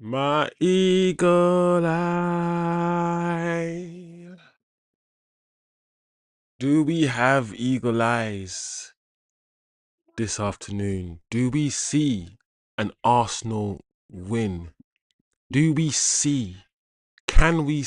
My eagle eye. Do we have eagle eyes this afternoon? Do we see an Arsenal win? Do we see? Can we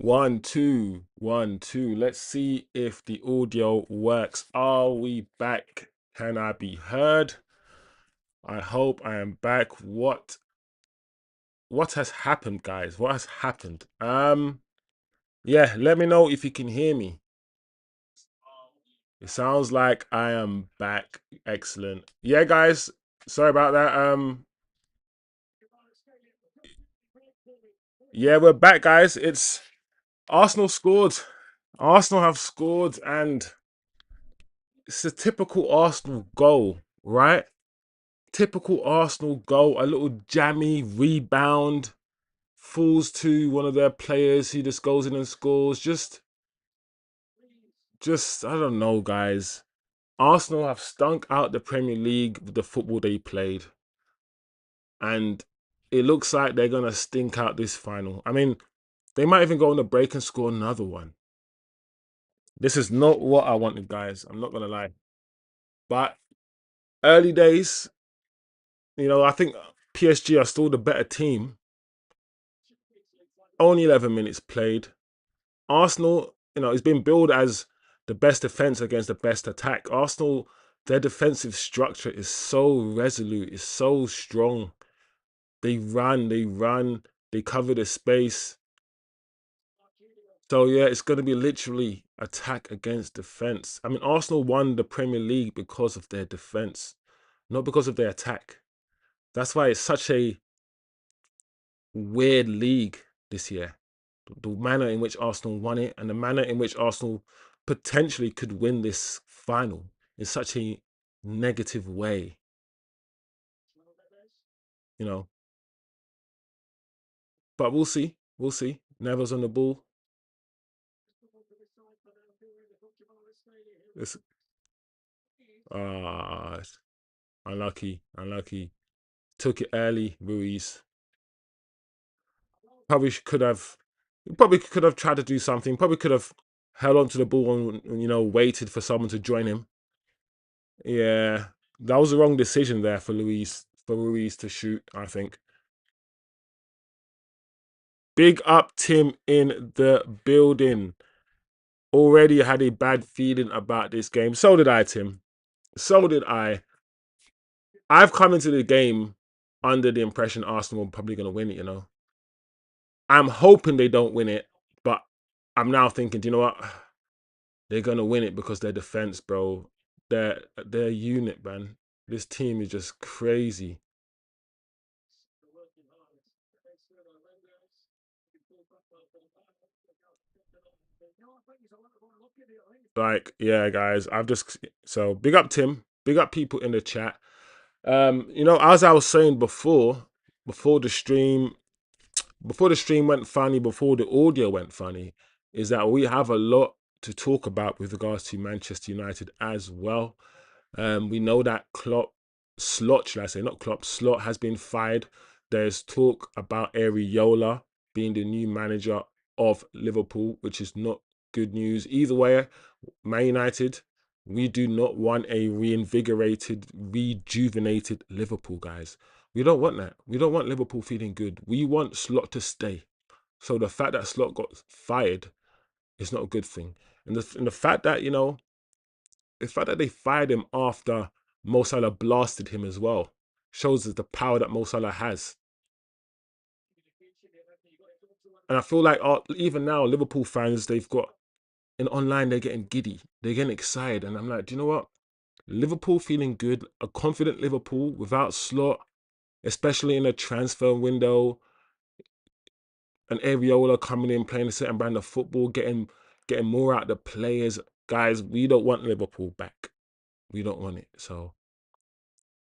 One, two, 1, 2. Let's see if the audio works. Are we back? Can I be heard? I hope I am back. What has happened, guys? What has happened? Yeah, let me know if you can hear me. It sounds like I am back. Excellent. Yeah, guys, sorry about that. Yeah, we're back, guys. It's Arsenal scored. Arsenal have scored, and it's a typical Arsenal goal, right? Typical Arsenal goal, a little jammy rebound, falls to one of their players. He just goes in and scores. Just I don't know, guys. Arsenal have stunk out the Premier League with the football they played, and it looks like they're gonna stink out this final. I mean, they might even go on the break and score another one. This is not what I wanted, guys. I'm not gonna lie, but early days, I think PSG are still the better team. Only 11 minutes played. Arsenal, it's been billed as the best defense against the best attack. Arsenal, their defensive structure is so resolute, is so strong. They run, they cover the space. So yeah, it's going to be literally attack against defense. I mean, Arsenal won the Premier League because of their defense, not because of their attack. That's why it's such a weird league this year. The manner in which Arsenal won it and the manner in which Arsenal potentially could win this final in such a negative way, you know. But we'll see. We'll see. Never's on the ball. It's uh unlucky, unlucky. Took it early, Ruiz. Probably could have tried to do something. Probably could have held onto the ball and waited for someone to join him. Yeah, that was the wrong decision there for Ruiz to shoot, I think. Big up Tim in the building. Already had a bad feeling about this game. So did I, Tim. So did I. I've come into the game under the impression Arsenal are probably going to win it. I'm hoping they don't win it, but I'm now thinking, do you know what? They're going to win it because their defense, bro. Their unit, man. This team is just crazy. Like, yeah, guys, so big up Tim, big up people in the chat. As I was saying before the stream, before the stream went funny, before the audio went funny, is that we have a lot to talk about with regards to Manchester United as well. We know that should I say, not Klopp, Slot has been fired. There's talk about Areola being the new manager of Liverpool, which is not good news. Either way, Man United, we do not want a reinvigorated, rejuvenated Liverpool, guys. We don't want that. We don't want Liverpool feeling good. We want Slot to stay. So the fact that Slot got fired is not a good thing. And the fact that, the fact that they fired him after Mo Salah blasted him as well shows us the power that Mo Salah has. And I feel like even now, Liverpool fans, they've got in online, they're getting giddy, they're getting excited. And I'm like, do you know what? Liverpool feeling good, a confident Liverpool without Slot, especially in a transfer window, and Areola coming in, playing a certain brand of football, getting more out of the players. Guys, we don't want Liverpool back. We don't want it. So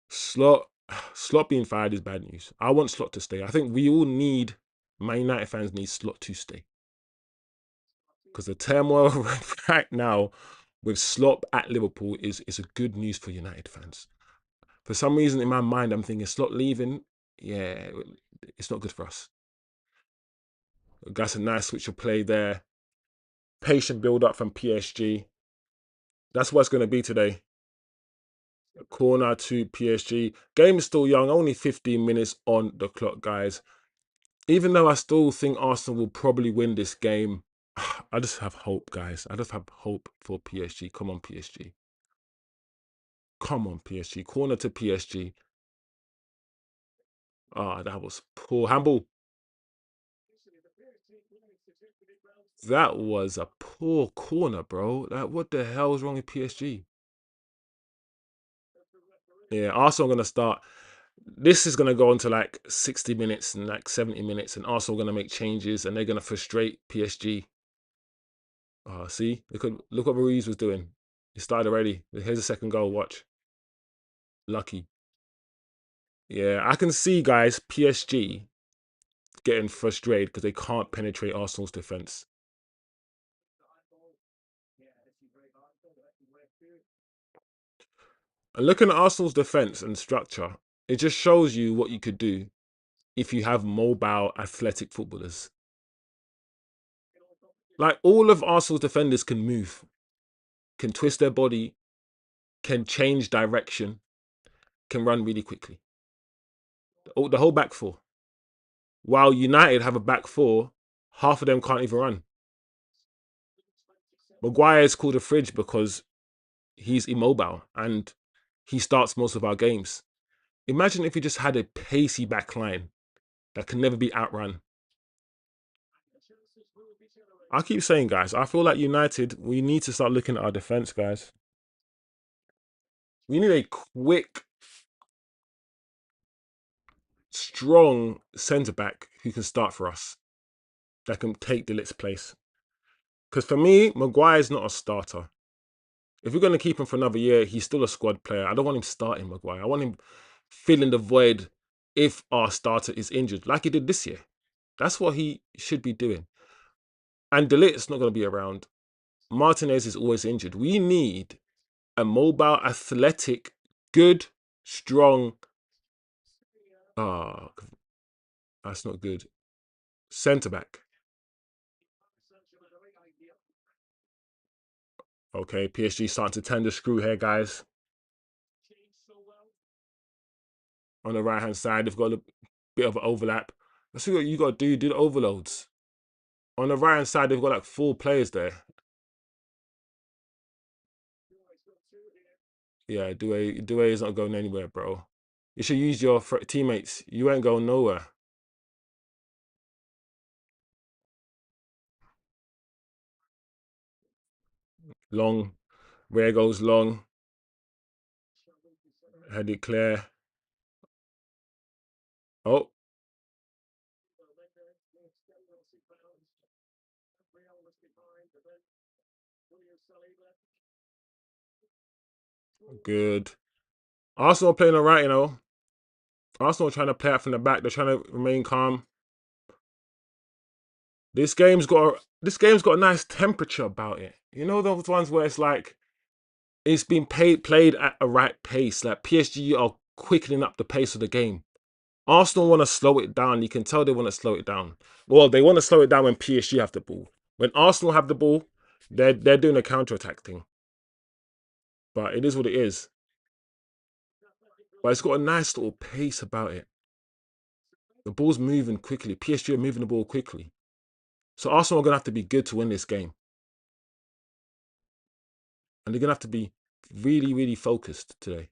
Slot, Slot being fired is bad news. I want Slot to stay. I think we all need, Man United fans need Slot to stay. Because the turmoil right now with Slot at Liverpool is a good news for United fans. For some reason in my mind, I'm thinking Slot leaving, yeah, it's not good for us. That's a nice switch of play there. Patient build up from PSG. That's what's going to be today. Corner to PSG. Game is still young, only 15 minutes on the clock, guys. Even though I still think Arsenal will probably win this game, I just have hope, guys. I just have hope for PSG. Come on, PSG. Come on, PSG. Corner to PSG. Ah, that was poor handball. That was a poor corner, bro. Like, what the hell is wrong with PSG? Yeah, Arsenal gonna start. This is gonna go on to like 60 minutes and like 70 minutes, and Arsenal gonna make changes and they're gonna frustrate PSG. See, look what Ruiz was doing. He started already. Here's a second goal. Watch, lucky. Yeah, I can see guys PSG getting frustrated because they can't penetrate Arsenal's defense. And looking at Arsenal's defense and structure, it just shows you what you could do if you have mobile, athletic footballers. Like all of Arsenal's defenders can move, can twist their body, can change direction, can run really quickly. The whole back four. While United have a back four, half of them can't even run. Maguire is called a fridge because he's immobile and he starts most of our games. Imagine if we just had a pacey back line that can never be outrun. I keep saying, guys, I feel like United, we need to start looking at our defense, guys. We need a quick, strong centre back who can start for us, that can take the Lit's place. Because for me, Maguire's not a starter. If we're going to keep him for another year, he's still a squad player. I don't want him starting Maguire. I want him filling the void if our starter is injured, like he did this year. That's what he should be doing. And De Ligt's not going to be around. Martinez is always injured. We need a mobile, athletic, good, strong. Ah, that's not good. Centre back. Okay, PSG starting to turn the screw here, guys. On the right hand side, they've got a bit of an overlap. Let's see what you got to do. Do the overloads. On the right hand side, they've got like 4 players there. Yeah, Due is not going anywhere, bro. You should use your teammates. You ain't going nowhere. Long. Where goes long? Had it clear. Oh, good. Arsenal playing alright, you know. Arsenal trying to play out from the back. They're trying to remain calm. This game's got a nice temperature about it. You know those ones where it's like it's been played at a right pace. Like PSG are quickening up the pace of the game. Arsenal want to slow it down. You can tell they want to slow it down. Well, they want to slow it down when PSG have the ball. When Arsenal have the ball, they're doing a counter attack thing. But it is what it is. But it's got a nice little pace about it. The ball's moving quickly. PSG are moving the ball quickly. So Arsenal are gonna have to be good to win this game. And they're gonna have to be really, really focused today.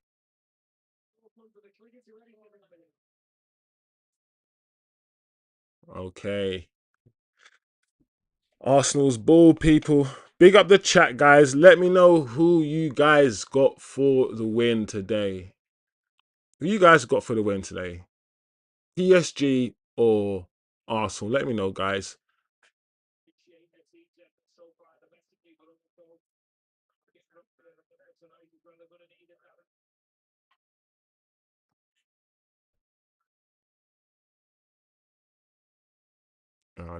Okay. Arsenal's ball, people. Big up the chat, guys. Let me know who you guys got for the win today. Who you guys got for the win today? PSG or Arsenal? Let me know, guys.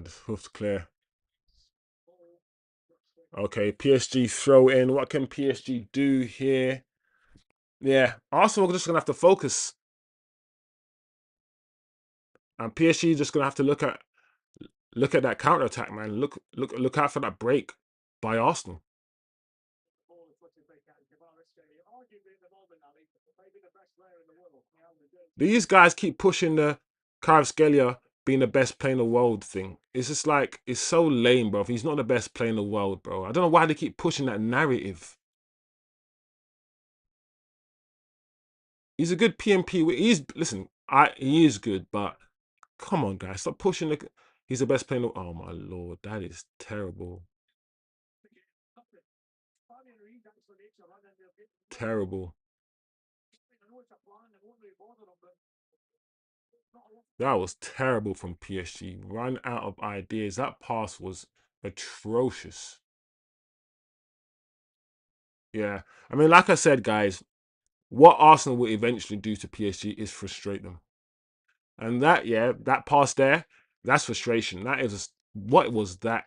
This hoof's clear. Okay, PSG throw in. What can PSG do here? Yeah, Arsenal are just gonna have to focus, and PSG just gonna have to look at that counter attack, man. Look out for that break by Arsenal. These guys keep pushing the Kvaratskhelia being the best player in the world thing. It's just like, it's so lame, bro. He's not the best player in the world, bro. I don't know why they keep pushing that narrative. He's a good PMP. He's listen. He is good, but come on, guys, stop pushing the. He's the best player. Oh my lord, that is terrible. Terrible. That was terrible from PSG. Run out of ideas. That pass was atrocious. Yeah. I mean, like I said, guys, what Arsenal will eventually do to PSG is frustrate them. And that, yeah, that pass there, that's frustration. That is, what was that?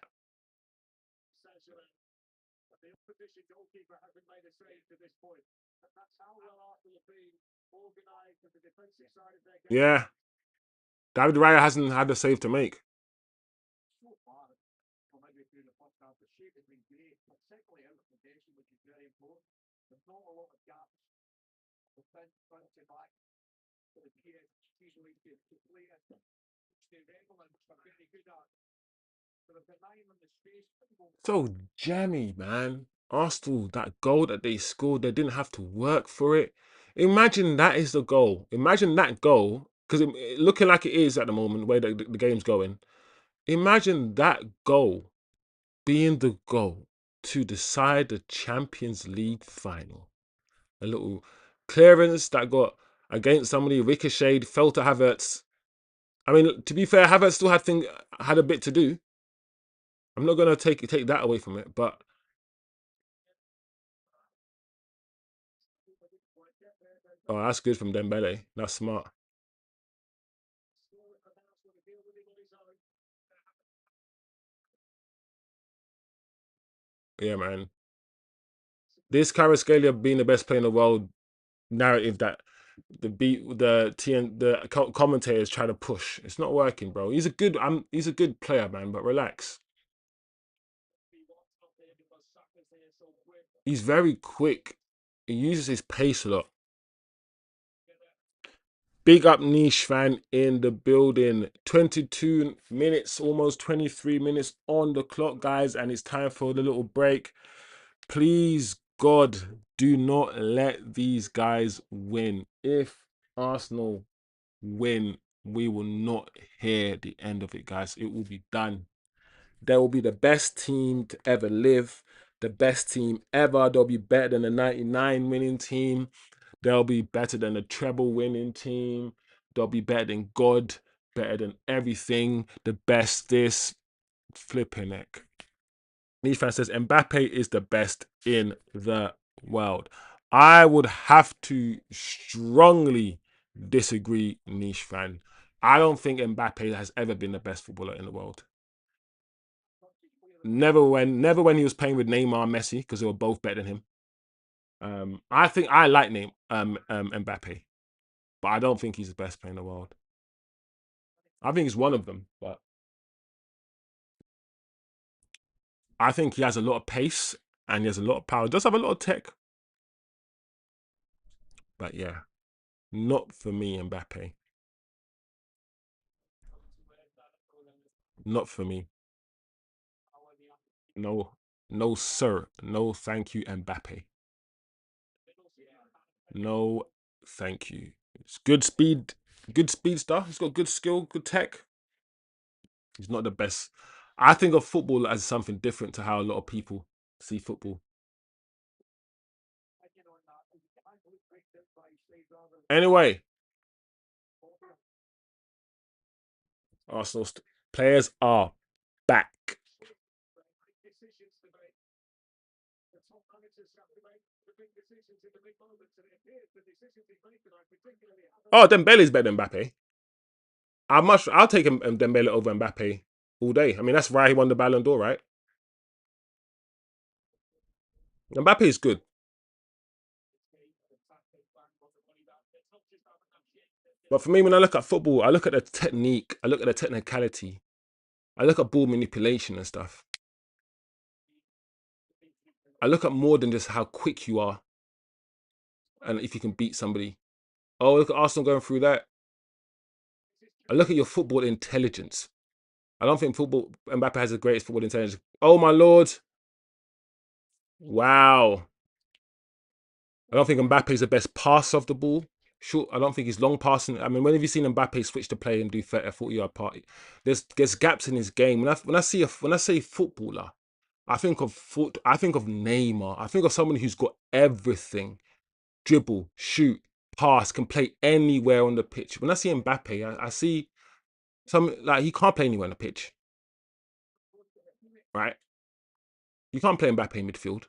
Yeah. David Raya hasn't had a save to make. So jammy, man. Arsenal, that goal that they scored, they didn't have to work for it. Imagine that is the goal. Imagine that goal, because looking like it is at the moment, where the game's going. Imagine that goal being the goal to decide the Champions League final. A little clearance that got against somebody, ricocheted, fell to Havertz. I mean, to be fair, Havertz still had a bit to do. I'm not gonna take that away from it, but oh, that's good from Dembele. That's smart. Yeah, man. This Kvaratskhelia being the best player in the world narrative that the commentators try to push. It's not working, bro. He's a good player, man. But relax. He's very quick. He uses his pace a lot. Big up niche fan in the building. 22 minutes, almost 23 minutes on the clock, guys, and it's time for the little break. Please, God, do not let these guys win. If Arsenal win, we will not hear the end of it, guys. It will be done. They will be the best team to ever live, the best team ever. They'll be better than the 99 winning team. They'll be better than the treble winning team. They'll be better than God, better than everything, the best this, flipping neck. Nifan says Mbappe is the best in the world. I would have to strongly disagree, niche fan. I don't think Mbappe has ever been the best footballer in the world. Never when he was playing with Neymar and Messi, because they were both better than him. I think I like Mbappe, but I don't think he's the best player in the world. I think he's one of them, but I think he has a lot of pace and he has a lot of power. He does have a lot of tech, but yeah, not for me, Mbappe. Not for me. No, no, sir. No, thank you, Mbappe. No, thank you. It's good speed stuff. He's got good skill, good tech. He's not the best. I think of football as something different to how a lot of people see football. Anyway, Arsenal players are back. Oh, Dembele's better than Mbappe. I'll take Dembele over Mbappe all day. I mean, that's why he won the Ballon d'Or, right? Mbappe is good. But for me, when I look at football, I look at the technique, I look at the technicality, I look at ball manipulation and stuff. I look at more than just how quick you are and if you can beat somebody. Oh, look at Arsenal going through that. I look at your football intelligence. I don't think football Mbappe has the greatest football intelligence. Oh my lord! Wow. I don't think Mbappe is the best passer of the ball. Sure, I don't think he's long passing. I mean, when have you seen Mbappe switch to play and do 40-yard party? There's gaps in his game. When I say footballer, I think of Neymar. I think of somebody who's got everything: dribble, shoot, pass, can play anywhere on the pitch. When I see Mbappe, I see some like he can't play anywhere on the pitch, right? You can't play Mbappe in midfield.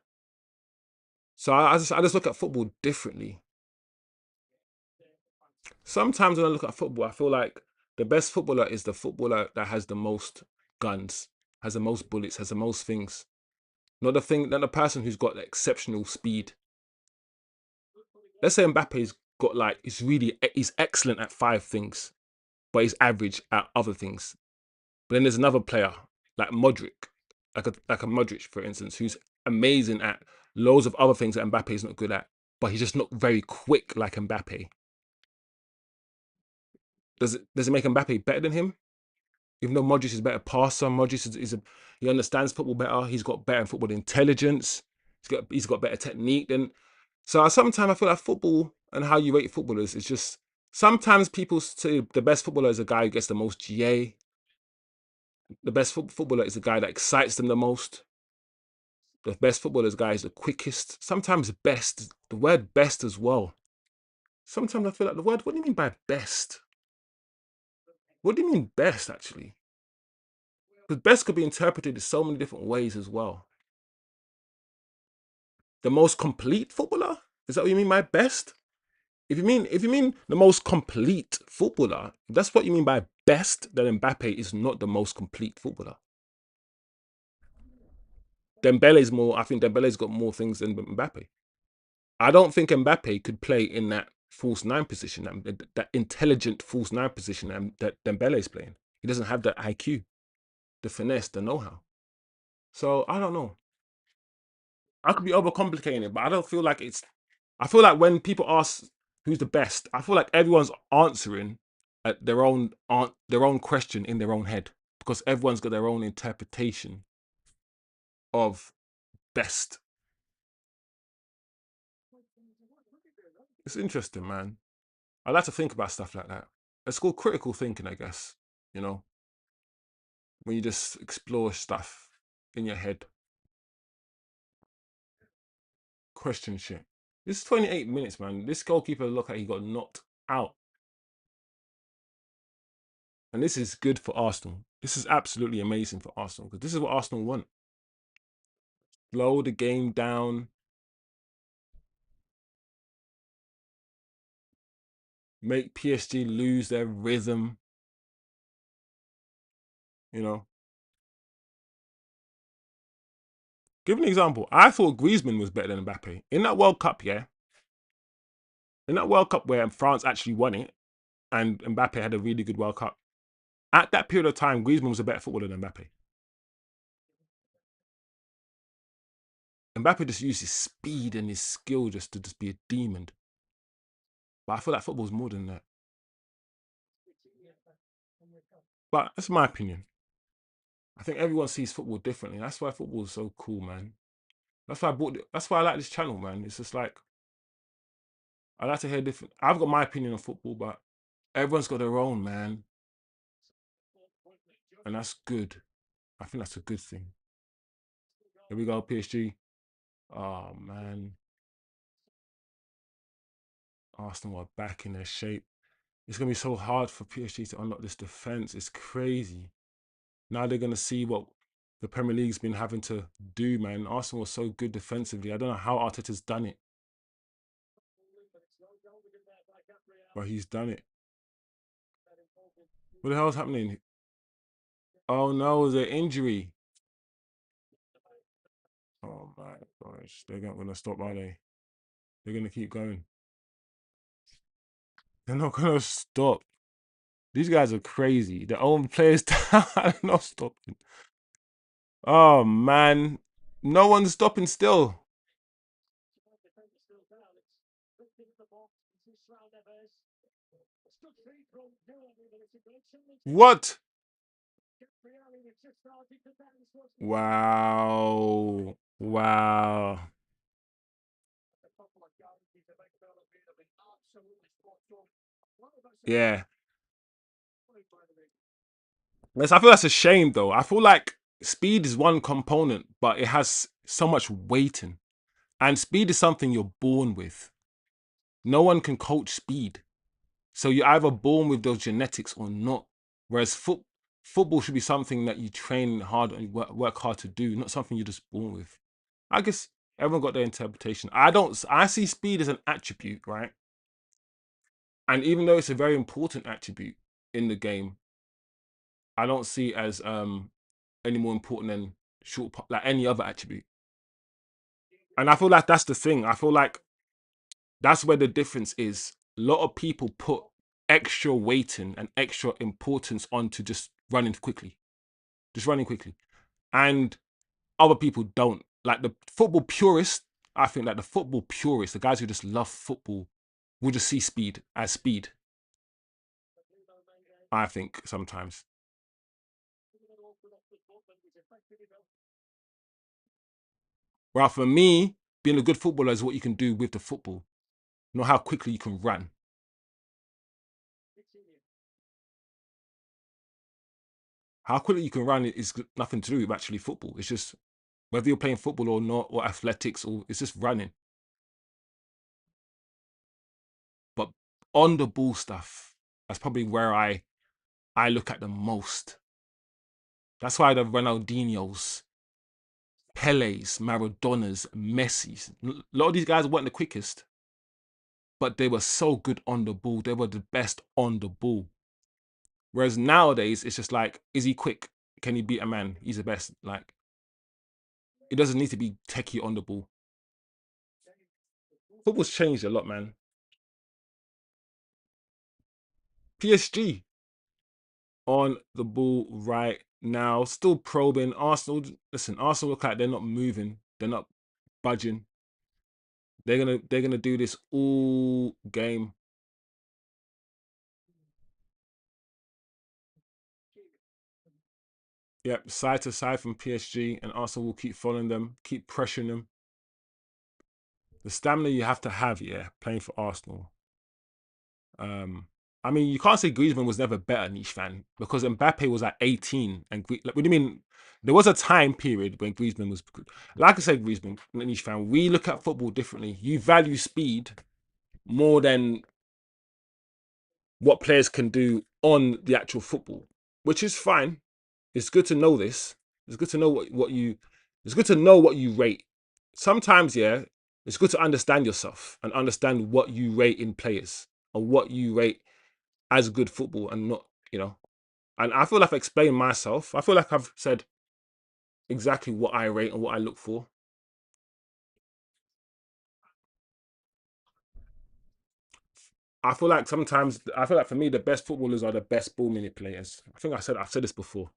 So I just look at football differently. Sometimes when I look at football, I feel like the best footballer is the footballer that has the most guns, has the most bullets, has the most things. Not the person who's got exceptional speed. Let's say Mbappe's got like he's excellent at five things, but he's average at other things. But then there's another player like Modric, like a Modric, for instance, who's amazing at loads of other things that Mbappe's not good at, but he's just not very quick like Mbappe. Does it make Mbappe better than him? Even though Modric is a better passer, he understands football better. He's got better football intelligence. He's got better technique than. So sometimes I feel like football and how you rate footballers is just sometimes people say the best footballer is a guy who gets the most GA. The best footballer is the guy that excites them the most. The best footballer is the guy who's the quickest. Sometimes best, the word best as well. Sometimes I feel like the word. What do you mean by best? What do you mean best actually? Because best could be interpreted in so many different ways as well. The most complete footballer? Is that what you mean by best? If you mean the most complete footballer, if that's what you mean by best, then Mbappe is not the most complete footballer. Dembele's more. I think Dembele's got more things than Mbappe. I don't think Mbappe could play in that false nine position, that intelligent false nine position that Dembele's playing. He doesn't have the IQ, the finesse, the know-how. So I don't know. I could be overcomplicating it, but I don't feel like it's. I feel like when people ask who's the best, I feel like everyone's answering at their own question in their own head because everyone's got their own interpretation of best. It's interesting, man. I like to think about stuff like that. It's called critical thinking, I guess. You know, when you just explore stuff in your head, question shit. This is 28 minutes, man. This goalkeeper looked like he got knocked out. And this is good for Arsenal. This is absolutely amazing for Arsenal because this is what Arsenal want. Slow the game down, make PSG lose their rhythm. You know, give an example. I thought Griezmann was better than Mbappe in that World Cup. Yeah, in that World Cup where France actually won it, and Mbappe had a really good World Cup. At that period of time, Griezmann was a better footballer than Mbappe. Mbappe just used his speed and his skill just to just be a demon. But I feel like football's more than that. But that's my opinion. I think everyone sees football differently. That's why football is so cool, man. That's why I like this channel, man. It's just like I like to hear different. I've got my opinion on football, but everyone's got their own, man, and that's good. I think that's a good thing. Here we go, PSG. Oh man, Arsenal are back in their shape. It's gonna be so hard for PSG to unlock this defense. It's crazy. Now they're gonna see what the Premier League's been having to do, man. Arsenal was so good defensively. I don't know how Arteta's done it, but he's done it. What the hell's happening? Oh no, the injury. Oh my gosh, they're not gonna stop, are they? They're gonna keep going. They're not gonna stop. These guys are crazy. Their own players are not stopping. Oh man, no one's stopping still. What? Wow. Wow. Yeah. Yes, I feel that's a shame though. I feel like speed is one component, but it has so much weighting. And speed is something you're born with. No one can coach speed. So you're either born with those genetics or not. Whereas football should be something that you train hard and work hard to do, not something you're just born with. I guess everyone got their interpretation. I see speed as an attribute, right? And even though it's a very important attribute in the game, I don't see it as any more important than like any other attribute. And I feel like that's the thing. I feel like that's where the difference is. A lot of people put extra weighting and extra importance onto just running quickly, just running quickly, and other people don't. Like the football purists, I think that the football purists, the guys who just love football, will just see speed as speed. I think sometimes. Well, for me, being a good footballer is what you can do with the football, not how quickly you can run. How quickly you can run is nothing to do with actually football. It's just whether you're playing football or not, or athletics, or it's just running. But on the ball stuff, that's probably where I look at the most. That's why the Ronaldinhos, Pele's, Maradonas, Messi's, a lot of these guys weren't the quickest, but they were so good on the ball. They were the best on the ball. Whereas nowadays, it's just like, is he quick? Can he beat a man? He's the best. Like, it doesn't need to be techie on the ball. Football's changed a lot, man. PSG on the ball right now, still probing. Arsenal, listen, Arsenal look like they're not moving. They're not budging. They're gonna do this all game. Yep, side to side from PSG, and Arsenal will keep following them, keep pressuring them. The stamina you have to have, yeah, playing for Arsenal. Um, I mean, you can't say Griezmann was never better, niche fan, because Mbappe was at 18, and like, what do you mean? There was a time period when Griezmann was good. Like I said, Griezmann, niche fan, we look at football differently. You value speed more than what players can do on the actual football, which is fine. It's good to know this. It's good to know what you. It's good to know what you rate. Sometimes, yeah, it's good to understand yourself and understand what you rate in players or what you rate as good football and not, you know. And I feel like I've explained myself. I feel like I've said exactly what I rate and what I look for. I feel like sometimes I feel like for me the best footballers are the best ball manipulators. I've said this before.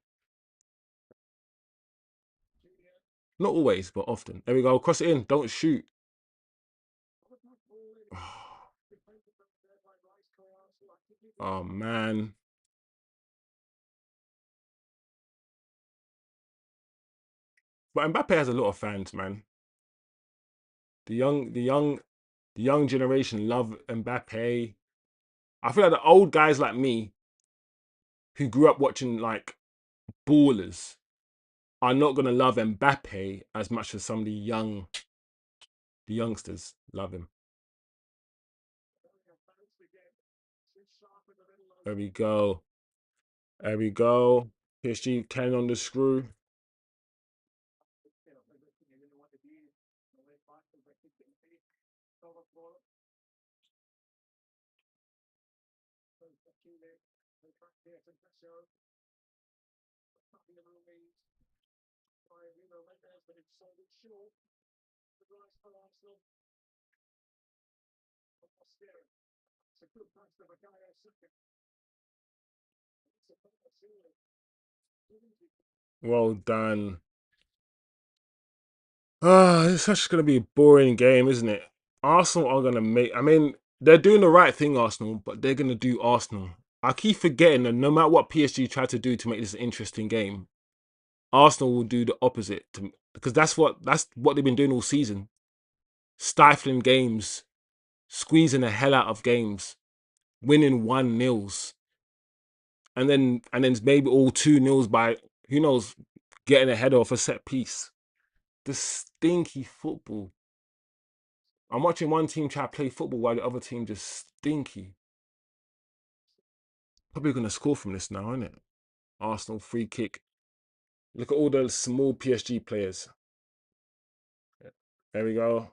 Not always, but often. There we go. Cross it in. Don't shoot. Oh man. But Mbappe has a lot of fans, man. The young, the young, the young generation love Mbappe. I feel like the old guys like me who grew up watching like ballers are not gonna love Mbappe as much as some of the youngsters love him. There we go. There we go. PSG 10 on the screw. Well done. Ah, it's just gonna be a boring game, isn't it? Arsenal are gonna make. I mean, they're doing the right thing, Arsenal, but they're gonna do Arsenal. I keep forgetting that no matter what PSG try to do to make this an interesting game, Arsenal will do the opposite because that's what they've been doing all season, stifling games, squeezing the hell out of games, winning 1-0s, and then maybe all 2-0s by who knows getting ahead of a set piece. The stinky football. I'm watching one team try to play football while the other team just stinky. Probably gonna score from this now, isn't it? Arsenal free kick. Look at all the small PSG players. There we go.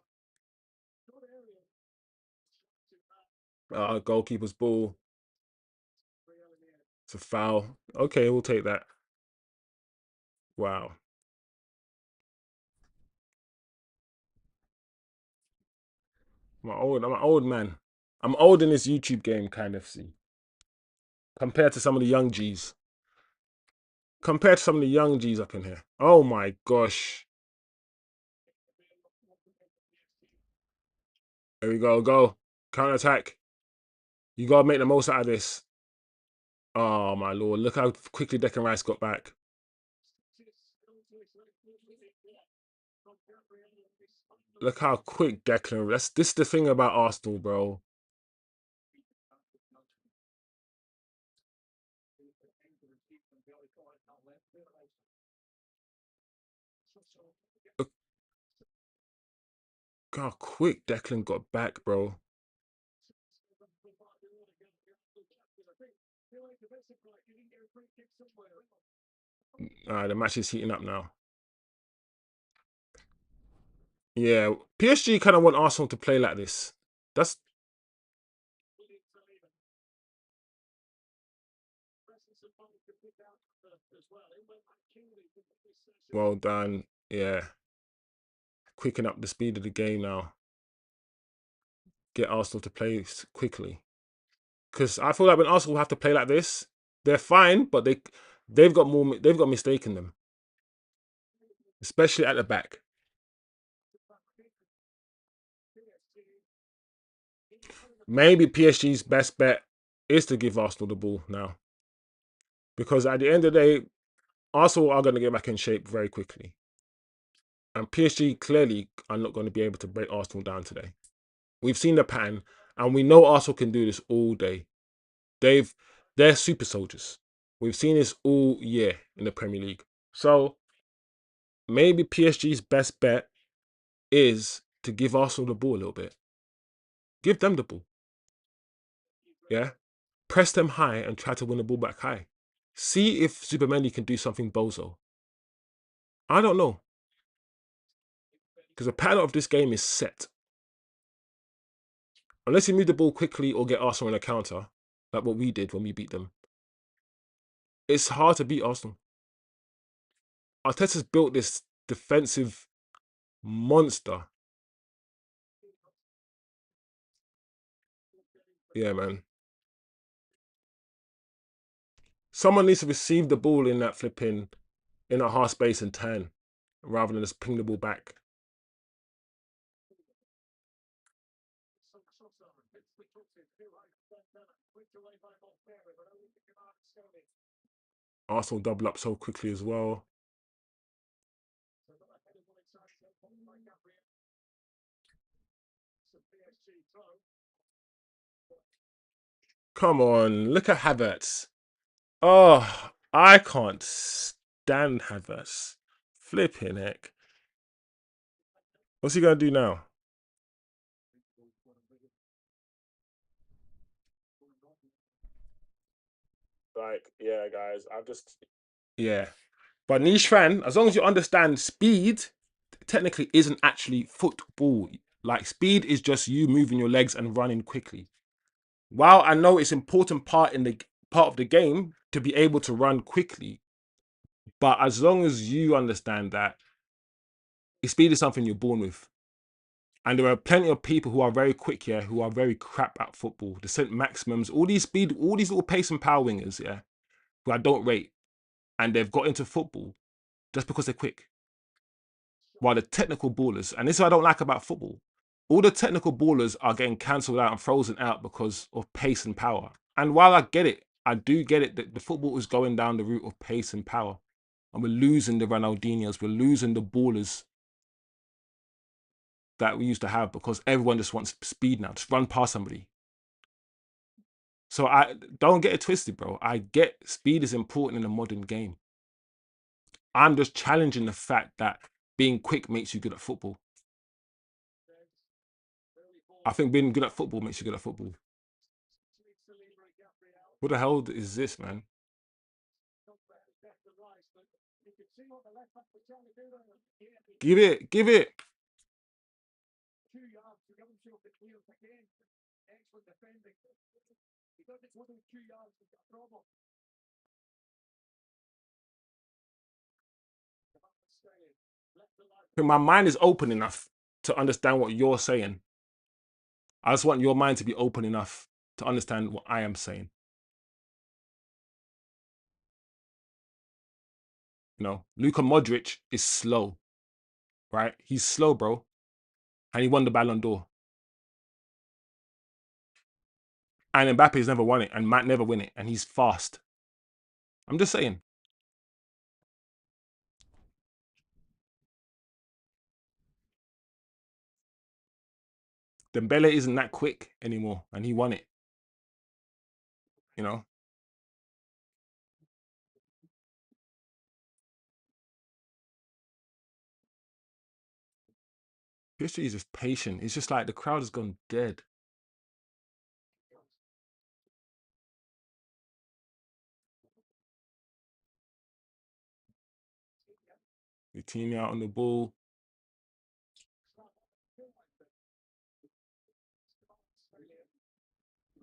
Goalkeeper's ball. It's a foul. Okay, we'll take that. Wow. I'm an old man. I'm old in this YouTube game, kind of, see. Compared to some of the young G's. Compared to some of the young G's up in here. Oh my gosh. There we go. Go. Counter attack. You gotta make the most out of this. Oh my lord. Look how quickly Declan Rice got back. Look how quick Declan. This is the thing about Arsenal, bro. Look how quick Declan got back, bro. The match is heating up now. Yeah, PSG kind of want Arsenal to play like this. That's well done. Yeah, quicken up the speed of the game now. Get Arsenal to play quickly. Because I feel like when Arsenal have to play like this, they're fine, but they've got mistake in them, especially at the back. Maybe PSG's best bet is to give Arsenal the ball now, because at the end of the day, Arsenal are going to get back in shape very quickly, and PSG clearly are not going to be able to break Arsenal down today. We've seen the pattern, and we know Arsenal can do this all day. They're super soldiers. We've seen this all year in the Premier League. So maybe PSG's best bet is to give Arsenal the ball a little bit. Give them the ball. Yeah. Press them high and try to win the ball back high. See if Supermany can do something bozo. I don't know. Because the pattern of this game is set. Unless you move the ball quickly or get Arsenal on a counter, like what we did when we beat them, it's hard to beat Arsenal. Arteta's built this defensive monster. Yeah, man. Someone needs to receive the ball in that in that half space and turn, rather than just ping the ball back. Arsenal double up so quickly as well. Come on, look at Havertz. Oh, I can't stand Havertz. Flipping heck. What's he gonna do now? Like, yeah, guys, I've just yeah. But niche fan, as long as you understand speed, technically isn't actually football. Like speed is just you moving your legs and running quickly. While I know it's important part of the game to be able to run quickly, but as long as you understand that speed is something you're born with. And there are plenty of people who are very quick here, who are very crap at football. The St. Maximums, all these speed, all these little pace and power wingers, yeah, who I don't rate. And they've got into football just because they're quick. While the technical ballers, and this is what I don't like about football, all the technical ballers are getting cancelled out and frozen out because of pace and power. And while I get it, I do get it that the football is going down the route of pace and power. And we're losing the Ronaldinhos, we're losing the ballers that we used to have because everyone just wants speed now. Just run past somebody. So I don't get it twisted, bro. I get speed is important in a modern game. I'm just challenging the fact that being quick makes you good at football. I think being good at football makes you good at football. What the hell is this, man? Give it, give it. My mind is open enough to understand what you're saying. I just want your mind to be open enough to understand what I am saying. You know, Luka Modric is slow, right? He's slow, bro. And he won the Ballon d'Or. And Mbappe's never won it and might never win it. And he's fast. I'm just saying. Dembele isn't that quick anymore. And he won it. You know? PSG is just patient. It's just like the crowd has gone dead. Coutinho out on the ball.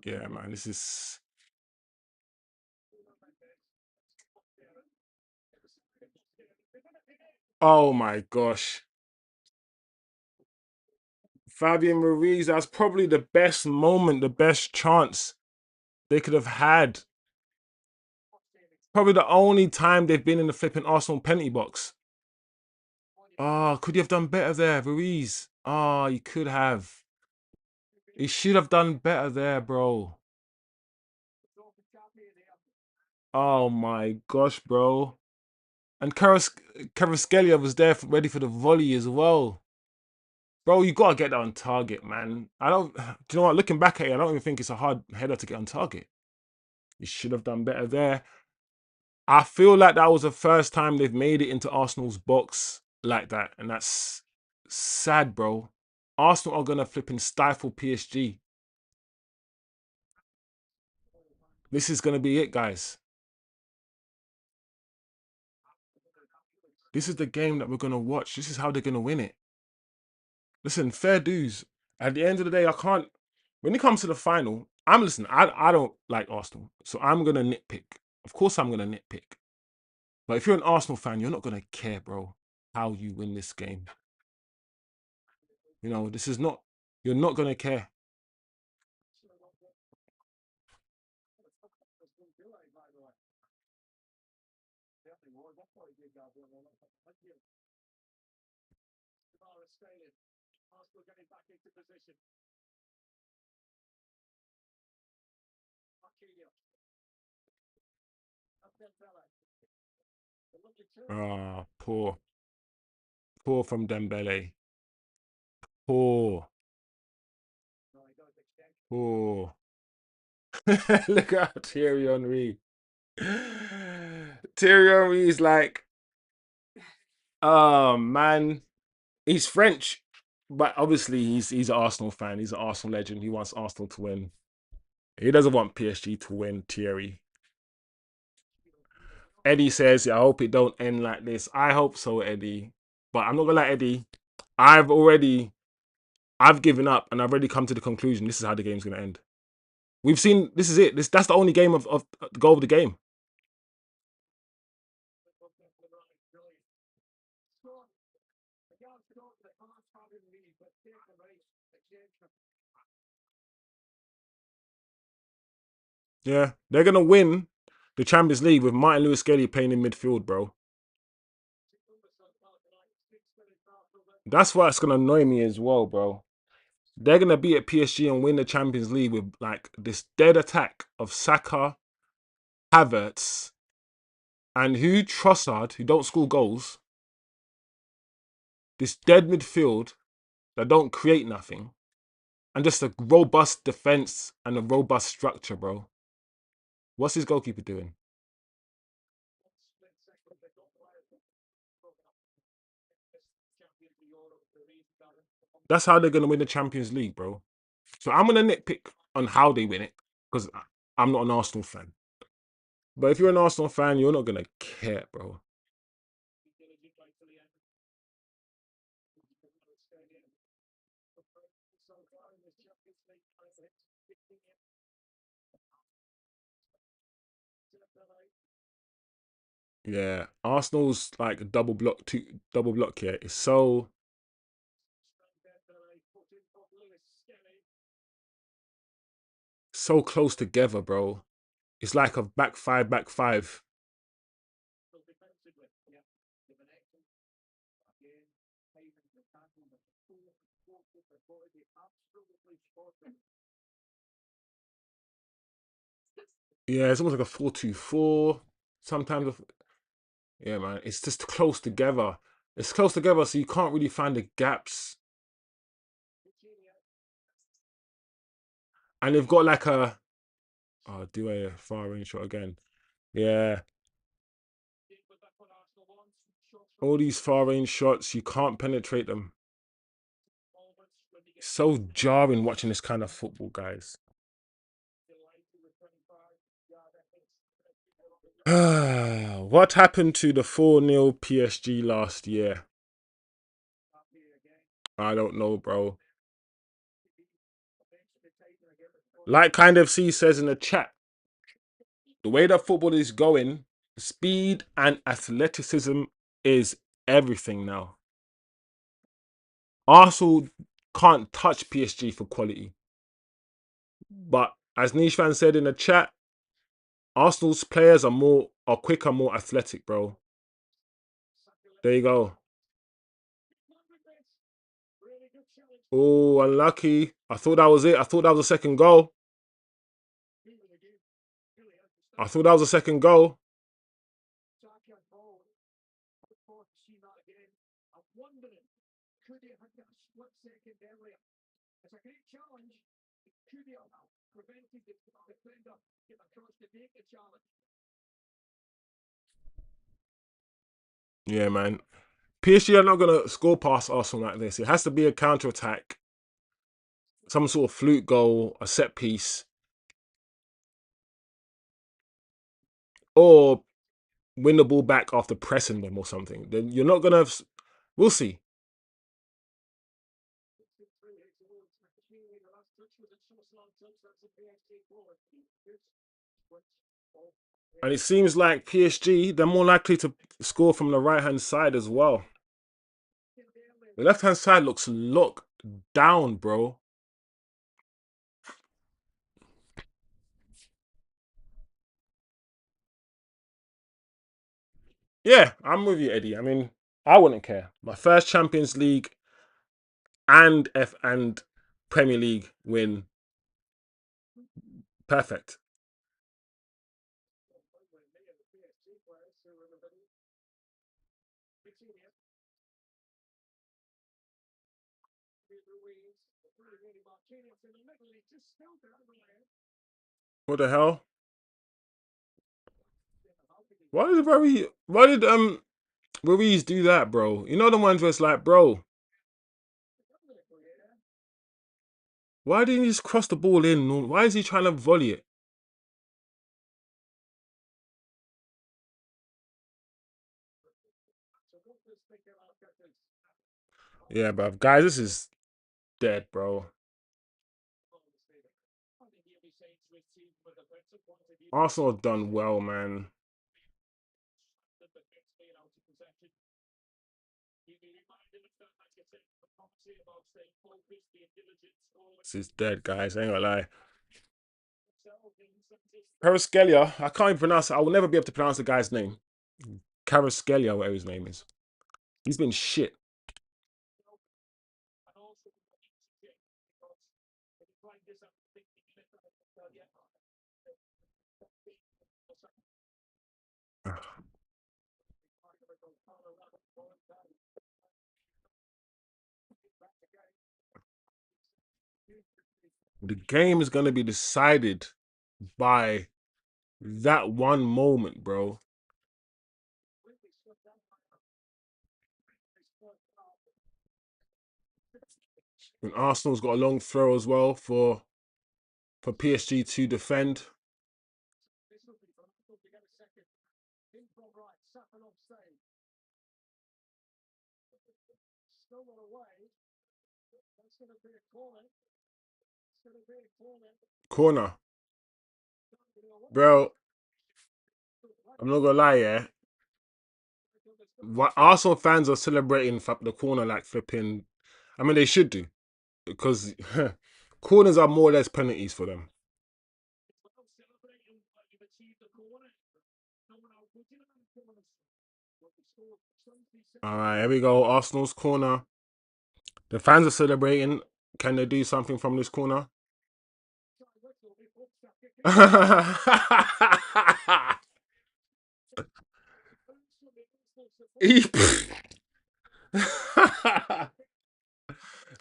Yeah, man, this is... Oh my gosh. Fabian Ruiz, that's probably the best moment, the best chance they could have had. Probably the only time they've been in the flipping Arsenal penalty box. Oh, could you have done better there, Ruiz? Oh, you could have. You should have done better there, bro. Oh my gosh, bro. And Kvaratskhelia was there ready for the volley as well. Bro, you gotta get that on target, man. I don't. Do you know what? Looking back at it, I don't even think it's a hard header to get on target. You should have done better there. I feel like that was the first time they've made it into Arsenal's box like that, and that's sad, bro. Arsenal are gonna flipping stifle PSG. This is gonna be it, guys. This is the game that we're gonna watch. This is how they're gonna win it. Listen, fair dues. At the end of the day, I can't. When it comes to the final, I'm listening. I don't like Arsenal, so I'm gonna nitpick. Of course, I'm gonna nitpick. But if you're an Arsenal fan, you're not gonna care, bro, how you win this game. You know, this is not. You're not gonna care. Ah, poor, poor from Dembele. Poor, poor. Look at Thierry Henry. Thierry Henry is like, oh man, he's French, but obviously he's an Arsenal fan. He's an Arsenal legend. He wants Arsenal to win. He doesn't want PSG to win. Thierry. Eddie says, "I hope it don't end like this." I hope so, Eddie. But I'm not gonna lie, Eddie. I've already, I've given up, and I've already come to the conclusion. This is how the game's gonna end. We've seen. This is it. That's the only game of the goal of the game. Yeah, they're gonna win the Champions League with Martin Lewis Skelly playing in midfield, bro. That's what's gonna annoy me as well, bro. They're gonna be at PSG and win the Champions League with like this dead attack of Saka, Havertz, and who Trossard, who don't score goals, this dead midfield that don't create nothing, and just a robust defense and a robust structure, bro. What's his goalkeeper doing? That's how they're gonna win the Champions League, bro. So I'm gonna nitpick on how they win it because I'm not an Arsenal fan. But if you're an Arsenal fan, you're not gonna care, bro. Yeah, Arsenal's like a double block here. It's so close together, bro. It's like a back five, back five. Yeah, it's almost like a 4-2-4. Sometimes, yeah, man. It's just close together. It's close together, so you can't really find the gaps. And they've got like a do a far range shot again. Yeah, all these far range shots, you can't penetrate them. It's so jarring watching this kind of football, guys. What happened to the 4-0 PSG last year? I don't know, bro. Like Kind of C says in the chat, the way that football is going, speed and athleticism is everything now. Arsenal can't touch PSG for quality. But as Nishvan said in the chat, Arsenal's players are quicker, more athletic, bro. There you go. Oh, unlucky. I thought that was it. I thought that was a second goal. I thought that was a second goal. Yeah, man. PSG are not going to score past Arsenal like this. It has to be a counter attack, some sort of fluke goal, a set piece, or win the ball back after pressing them or something. Then you're not going to. We'll see. And it seems like PSG, they're more likely to score from the right hand side as well. The left hand side looks locked down, bro. Yeah, I'm with you, Eddie. I mean, I wouldn't care. My first Champions League and Premier League win. Perfect. What the hell? Why did Ruiz do that, bro? You know the ones where it's like, bro, why didn't he just cross the ball in? Why is he trying to volley it? Yeah, bro. Guys, this is dead, bro. Arsenal have done well, man. This is dead, guys. I ain't gonna lie. Caraskelia, I can't even pronounce it. I will never be able to pronounce the guy's name. Caraskelia, whatever his name is. He's been shit. The game is gonna be decided by that one moment, bro. And Arsenal's got a long throw as well for PSG to defend. Corner, bro. I'm not gonna lie, yeah. What Arsenal fans are celebrating the corner like flipping. I mean, they should do because corners are more or less penalties for them. All right, here we go. Arsenal's corner. The fans are celebrating. Can they do something from this corner? He-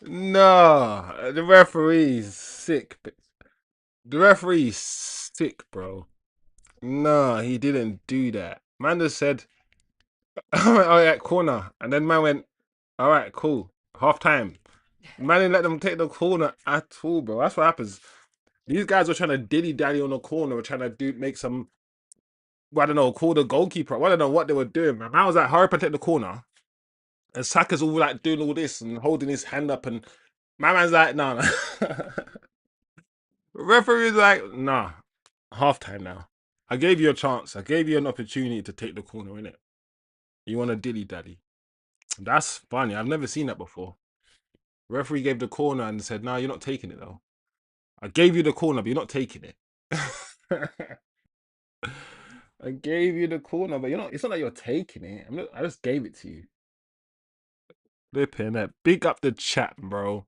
no, the referee's sick. The referee's sick, bro. No, he didn't do that. Man just said, "Oh yeah, corner," and then man went, "All right, cool, half time." Man didn't let them take the corner at all, bro. That's what happens. These guys were trying to dilly dally on the corner, were trying to make some. Well, I don't know, call the goalkeeper. I don't know what they were doing, man. Man was like, hurry up and take the corner. And Saka's all like doing all this and holding his hand up, and my man's like, no, no. Referee's like, nah, half time now. I gave you a chance. I gave you an opportunity to take the corner, in it. You want to dilly dally? That's funny. I've never seen that before. Referee gave the corner and said, "No, you're not taking it though. I gave you the corner, but you're not taking it." I gave you the corner, but you're not. It's not like you're taking it. I just gave it to you. Flipping that. Big up the chat, bro.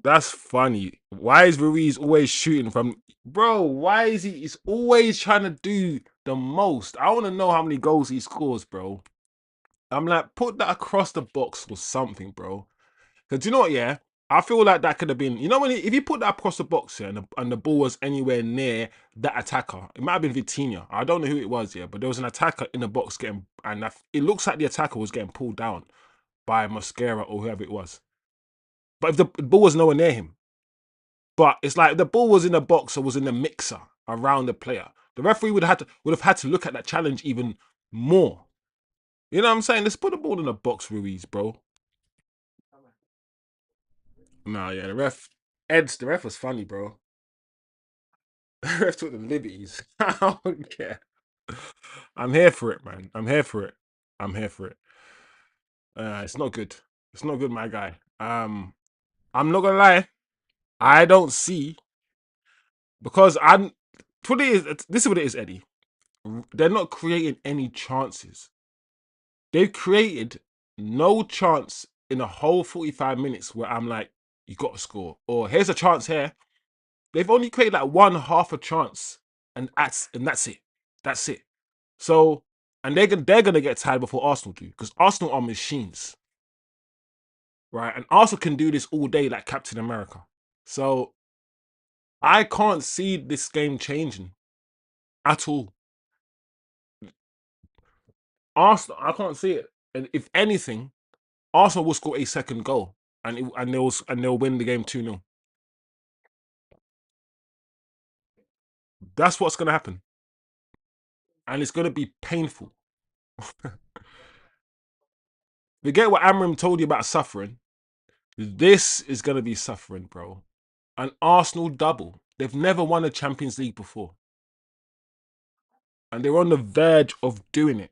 That's funny. Why is Ruiz always shooting from? Bro, why is he? He's always trying to do the most. I want to know how many goals he scores, bro. I'm like, put that across the box or something, bro. Because you know what, yeah? I feel like that could have been, you know, if you put that across the box here and the ball was anywhere near that attacker, it might have been Vitinha. I don't know who it was, yeah, but there was an attacker in the box getting, and it looks like the attacker was getting pulled down by Mascara or whoever it was. But if the ball was nowhere near him, but it's like the ball was in the box or was in the mixer around the player, the referee would have had to look at that challenge even more. You know what I'm saying? Let's put the ball in the box, Ruiz, bro. Nah, yeah, the ref was funny, bro. The ref took the liberties. I don't care. I'm here for it, man. I'm here for it. I'm here for it. It's not good. It's not good, my guy. I'm not gonna lie. I don't see because I'm. What it is, this is what it is, Eddie. They're not creating any chances. They've created no chance in a whole 45 minutes where I'm like, you got to score, or here's a chance here. They've only created like one half a chance, and that's it. That's it. So, and they're gonna get tired before Arsenal do because Arsenal are machines, right? And Arsenal can do this all day like Captain America. So I can't see this game changing at all. Arsenal, I can't see it. And if anything, Arsenal will score a second goal, and they'll win the game 2-0. That's what's gonna happen, and it's gonna be painful. Forget what Amram told you about suffering. This is gonna be suffering, bro. An Arsenal double. They've never won a Champions League before, and they're on the verge of doing it.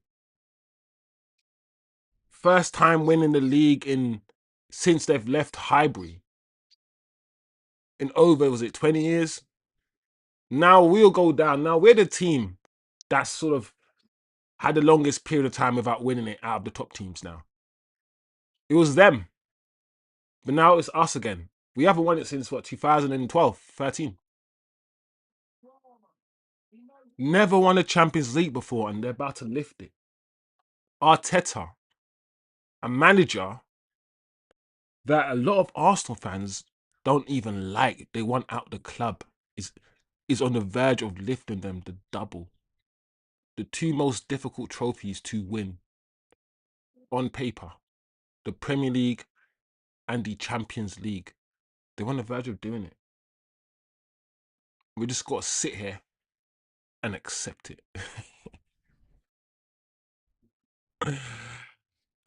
First time winning the league in since they've left Highbury in over, was it 20 years? Now we'll go down. Now we're the team that's sort of had the longest period of time without winning it out of the top teams now. It was them, but now it's us again. We haven't won it since what, 2012, 13. Never won a Champions League before, and they're about to lift it. Arteta, a manager that a lot of Arsenal fans don't even like. They want out the club. Is on the verge of lifting them the double. The two most difficult trophies to win on paper. The Premier League and the Champions League. They're on the verge of doing it. We just got to sit here and accept it.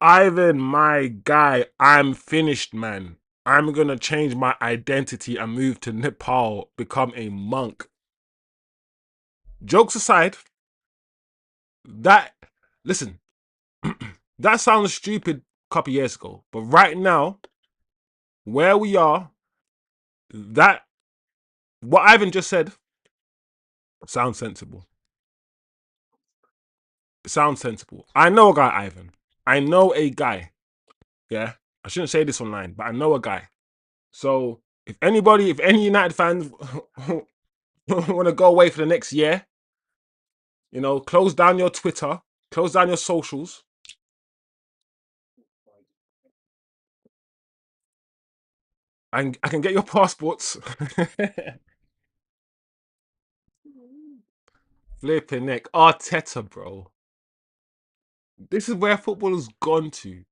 Ivan, my guy, I'm finished, man. I'm going to change my identity and move to Nepal, become a monk. Jokes aside, that, listen, that sounds stupid a couple years ago, but right now, where we are, that, what Ivan just said, sounds sensible. It sounds sensible. I know a guy, Ivan. I know a guy. Yeah. I shouldn't say this online, but I know a guy. So if any United fans want to go away for the next year, close down your Twitter, close down your socials. And I can get your passports. Flipping neck. Arteta, bro. This is where football has gone to.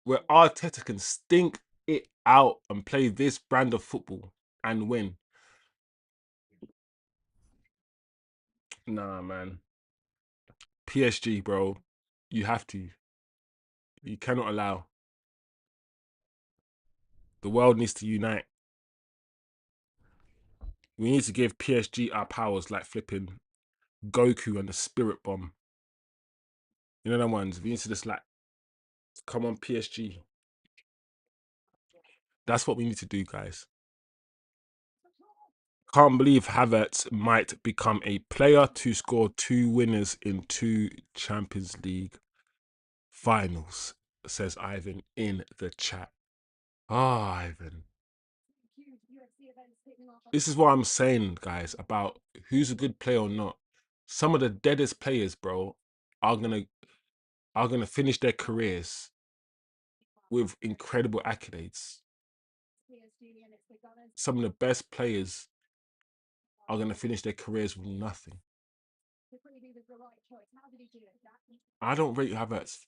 Where Arteta can stink it out and play this brand of football and win. Nah, man. PSG, bro. You have to. You cannot allow. The world needs to unite. We need to give PSG our powers like flipping Goku and the Spirit Bomb. You know them ones. We need to just like, come on, PSG. That's what we need to do, guys. Can't believe Havertz might become a player to score 2 winners in 2 Champions League finals, says Ivan in the chat. Ah, Ivan. This is what I'm saying, guys, about who's a good player or not. Some of the deadest players, bro, are gonna finish their careers with incredible accolades. Some of the best players are gonna finish their careers with nothing. I don't rate Havertz,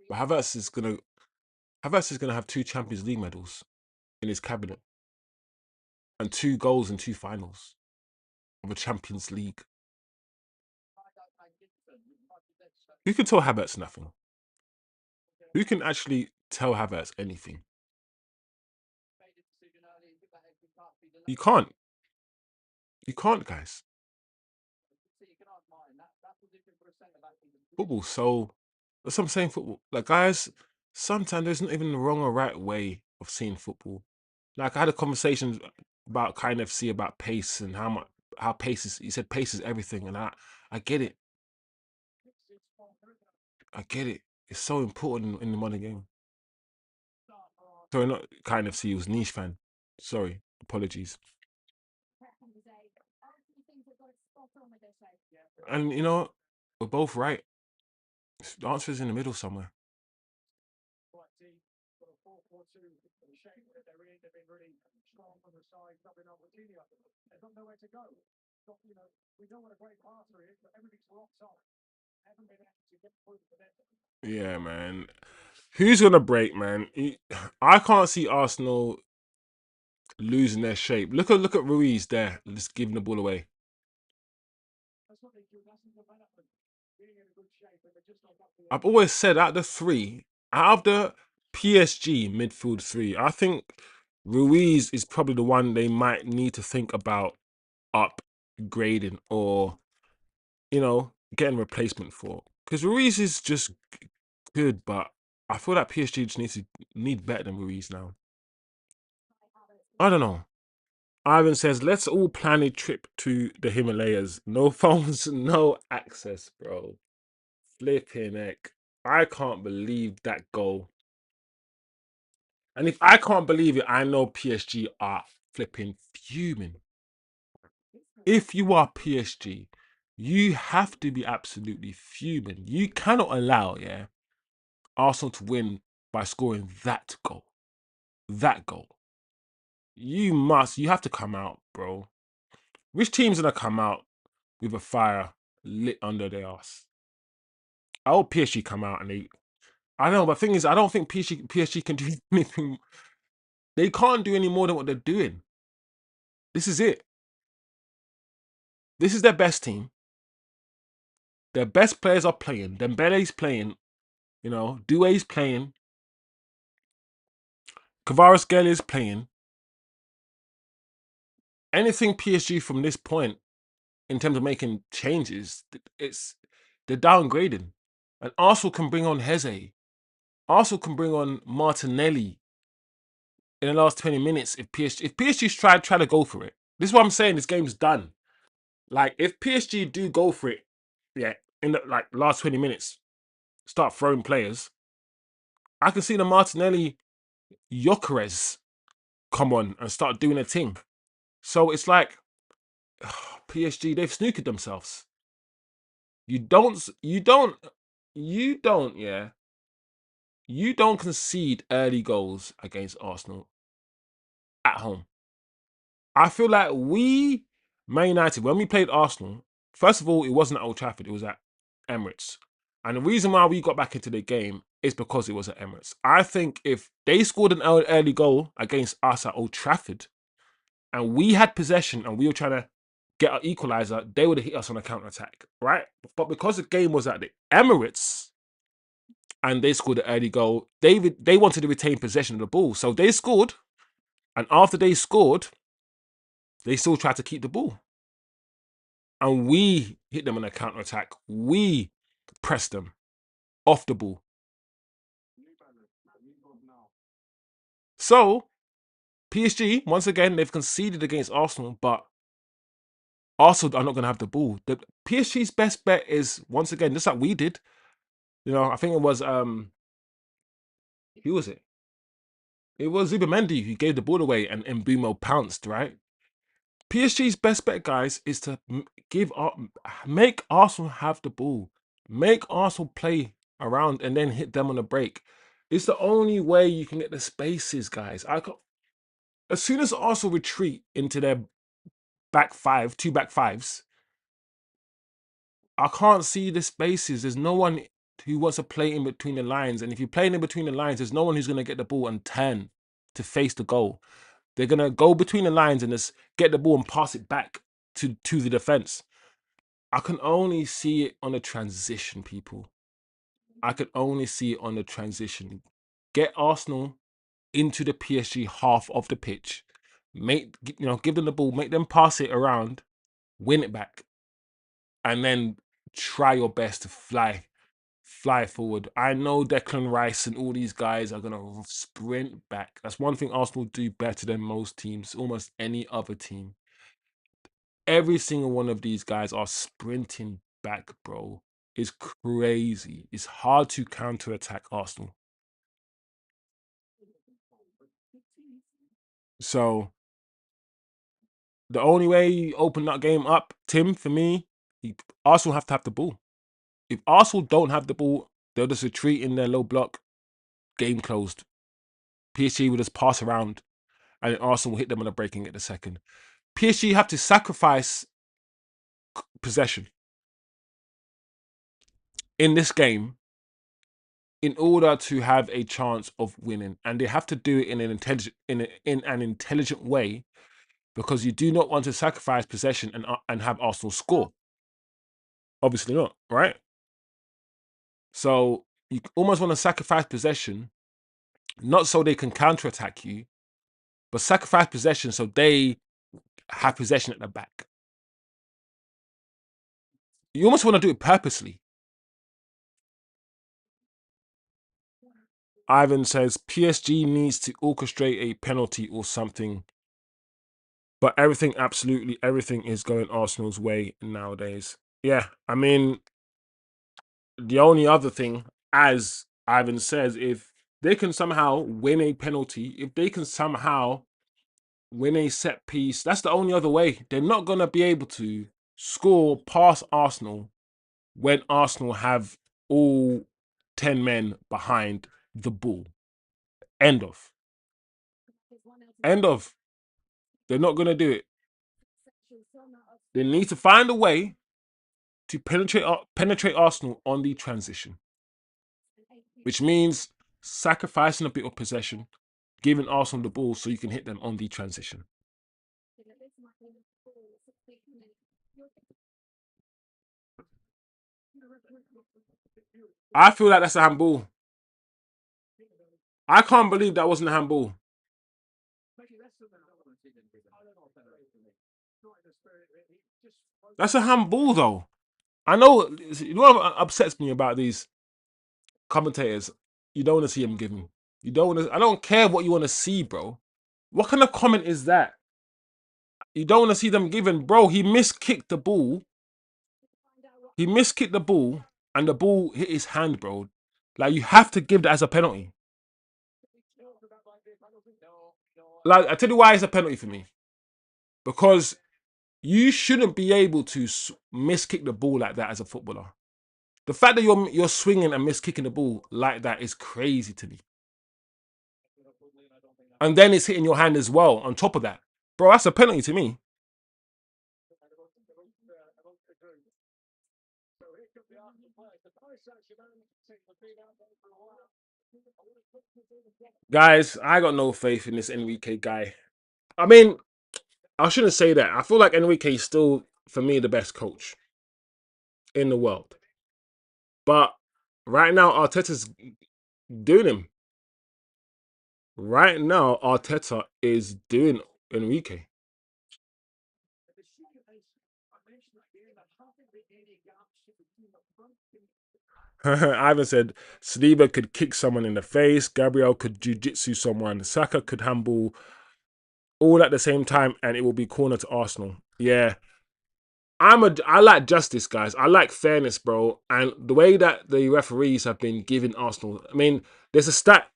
but Havertz is gonna have 2 Champions League medals in his cabinet and 2 goals in 2 finals of a Champions League. Who can tell Havertz nothing? Who can actually tell Havertz anything? You can't. You can't, guys. Football, so that's what I'm saying. Football, like, guys, sometimes there's not even the wrong or right way of seeing football. Like, I had a conversation about kind of see about pace and how pace is. He said pace is everything, and I get it. I get it. It's so important in the modern game. Sorry, not kind of see. It was niche fan. Sorry, apologies. And we're both right. The answer is in the middle somewhere. Yeah, man. Who's gonna break, man? I can't see Arsenal losing their shape. Look at Ruiz there, just giving the ball away. I've always said out of the PSG midfield three, I think Ruiz is probably the one they might need to think about upgrading or getting replacement for. Because Ruiz is just good, but I feel like PSG just need better than Ruiz now. I don't know. Ivan says, let's all plan a trip to the Himalayas. No phones, no access, bro. Flipping heck. I can't believe that goal. And if I can't believe it, I know PSG are flipping fuming. if you are PSG, you have to be absolutely fuming. You cannot allow, Arsenal to win by scoring that goal. That goal. You have to come out, bro. Which team's gonna come out with a fire lit under their ass? I hope PSG come out and I don't know, but the thing is, I don't think PSG can do anything. They can't do any more than what they're doing. This is it. This is their best team. Their best players are playing. Dembele's playing. Doué's playing. Kvaratskhelia is playing. Anything PSG from this point in terms of making changes, they're downgrading. And Arsenal can bring on Heze. Arsenal can bring on Martinelli in the last 20 minutes if PSG's try to go for it. This is what I'm saying. This game's done. Like, if PSG do go for it, in the last 20 minutes, start throwing players, I can see the Martinelli Gyökeres come on and start doing a thing. So it's like PSG, they've snookered themselves. You don't concede early goals against Arsenal at home. I feel like Man United, when we played Arsenal, first of all, it wasn't at Old Trafford, it was at Emirates. And the reason why we got back into the game is because it was at Emirates. I think if they scored an early goal against us at Old Trafford, and we had possession and we were trying to get an equaliser, they would have hit us on a counter-attack, right? But because the game was at the Emirates and they scored an early goal, they wanted to retain possession of the ball. So they scored, and after they scored, they still tried to keep the ball. And we hit them on a counter-attack. We pressed them off the ball. So, PSG, once again, they've conceded against Arsenal, but Arsenal are not going to have the ball. The PSG's best bet is, once again, just like we did. I think it was, who was it? It was Zubimendi who gave the ball away and Mbeumo pounced, right? PSG's best bet, guys, is to make Arsenal have the ball. Make Arsenal play around and then hit them on the break. It's the only way you can get the spaces, guys. As soon as Arsenal retreat into their two back fives, I can't see the spaces. There's no one who wants to play in between the lines. And if you're playing in between the lines, there's no one who's going to get the ball and turn to face the goal. They're going to go between the lines and just get the ball and pass it back to the defense. I can only see it on a transition, people. I can only see it on the transition. Get Arsenal into the PSG half of the pitch. Give them the ball, make them pass it around, win it back, and then try your best to fly forward. I know Declan Rice and all these guys are gonna sprint back. That's one thing Arsenal do better than most teams, almost any other team. Every single one of these guys are sprinting back, bro. It's crazy. It's hard to counter-attack Arsenal. So the only way you open that game up, Tim, for me, Arsenal have to have the ball. If Arsenal don't have the ball, they'll just retreat in their low block. Game closed. PSG will just pass around, and then Arsenal will hit them on a break and get the second. PSG have to sacrifice possession in this game in order to have a chance of winning, and they have to do it in an intelligent way, because you do not want to sacrifice possession and have Arsenal score. Obviously not, right? So you almost want to sacrifice possession, not so they can counter-attack you, but sacrifice possession so they have possession at the back. You almost want to do it purposely. Ivan says PSG needs to orchestrate a penalty or something, but absolutely everything is going Arsenal's way nowadays. Yeah, I mean, the only other thing, as Ivan says, if they can somehow win a penalty, if they can somehow win a set piece. That's the only other way. They're not going to be able to score past Arsenal when Arsenal have all 10 men behind the ball. End of. End of. They're not going to do it. They need to find a way to penetrate Arsenal on the transition, which means sacrificing a bit of possession, giving Arsenal the ball so you can hit them on the transition. I feel like that's a handball. I can't believe that wasn't a handball. That's a handball, though. I know. You know what upsets me about these commentators? You don't want to see him giving. You don't want to. I don't care what you want to see, bro. What kind of comment is that? You don't want to see them giving, bro. He miskicked the ball. He miskicked the ball, and the ball hit his hand, bro. Like you have to give that as a penalty. Like I tell you why it's a penalty for me, because you shouldn't be able to miskick the ball like that as a footballer. The fact that you're swinging and miskicking the ball like that is crazy to me. And then it's hitting your hand as well. On top of that, bro, that's a penalty to me. Guys, I got no faith in this Enrique guy. I mean, I shouldn't say that. I feel like Enrique is still, for me, the best coach in the world. But right now, Arteta's doing him. Right now, Arteta is doing Enrique. Ivan said Saliba could kick someone in the face, Gabriel could jiu-jitsu someone, Saka could handball all at the same time, and it will be corner to Arsenal. Yeah. I like justice, guys. I like fairness, bro. And the way that the referees have been giving Arsenal, I mean, there's a stat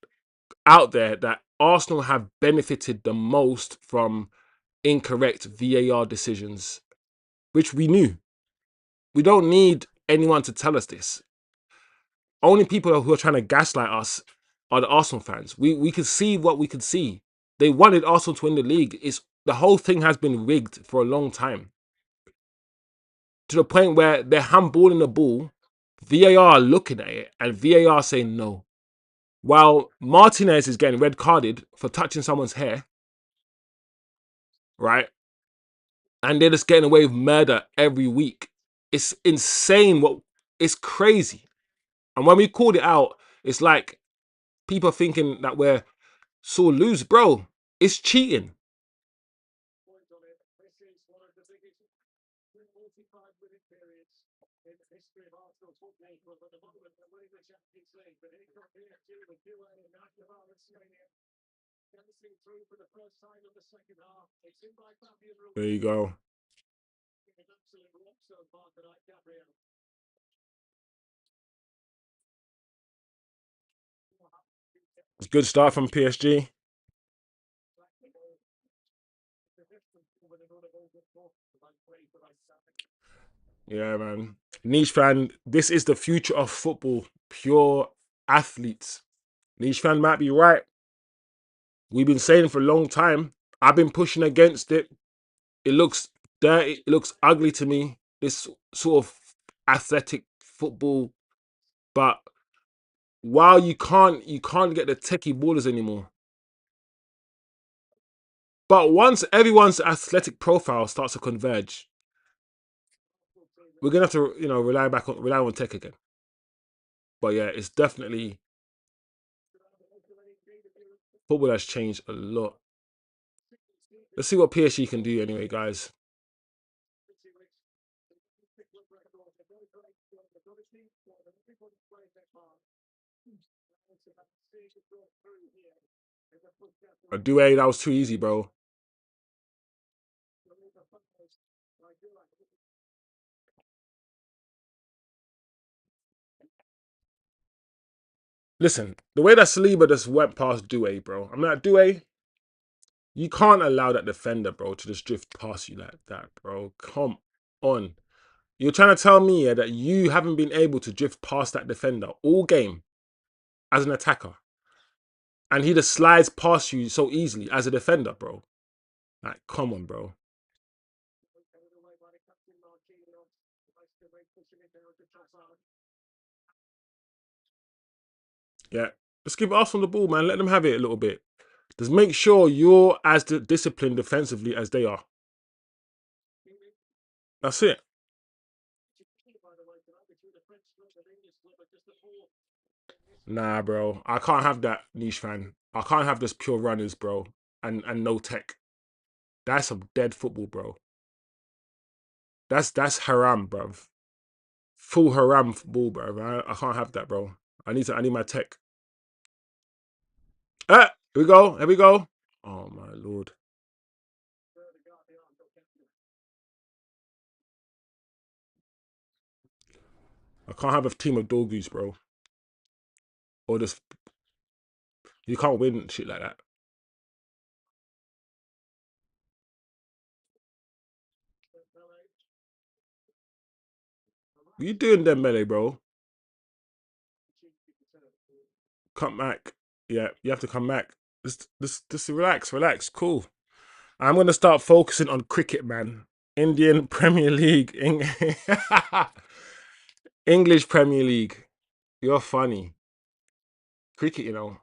out there that Arsenal have benefited the most from incorrect VAR decisions, which we knew. We don't need anyone to tell us this. Only people who are trying to gaslight us are the Arsenal fans. We could see what we could see. They wanted Arsenal to win the league. It's the whole thing has been rigged for a long time. To the point where they're handballing the ball, VAR looking at it, and VAR saying no. While Martinez is getting red carded for touching someone's hair, right? And they're just getting away with murder every week. It's insane. It's crazy. And when we called it out, it's like people thinking that we're sore lose, bro. It's cheating. There you go. It's a good start from PSG. Yeah, man. Niche fan, this is the future of football. Pure athletes. Niche fan might be right. We've been saying for a long time. I've been pushing against it. It looks dirty. It looks ugly to me. This sort of athletic football. But while you can't get the techie ballers anymore. But once everyone's athletic profile starts to converge, we're gonna have to, rely on tech again. But yeah, it's definitely football has changed a lot. Let's see what PSG can do anyway, guys. A duet, that was too easy, bro. Listen, the way that Saliba just went past Douay, bro. I'm like, Douay, You can't allow that defender, bro, to just drift past you like that, bro. Come on. You're trying to tell me that you haven't been able to drift past that defender all game as an attacker. And he just slides past you so easily as a defender, bro. Like, come on, bro. Yeah. Just give Arsenal the ball, man. Let them have it a little bit. Just make sure you're as disciplined defensively as they are. That's it. Nah, bro. I can't have that, niche fan. I can't have this pure runners, bro. And no tech. That's some dead football, bro. That's haram, bro. Full haram football, bro. I can't have that, bro. I need my tech. Ah, here we go. Here we go. Oh my lord. I can't have a team of doggies, bro. Or just you can't win shit like that. What you doing there, melee, bro? Come back. Yeah, you have to come back. Just relax, relax. Cool. I'm gonna start focusing on cricket, man. Indian Premier League, English Premier League. You're funny. Cricket, you know.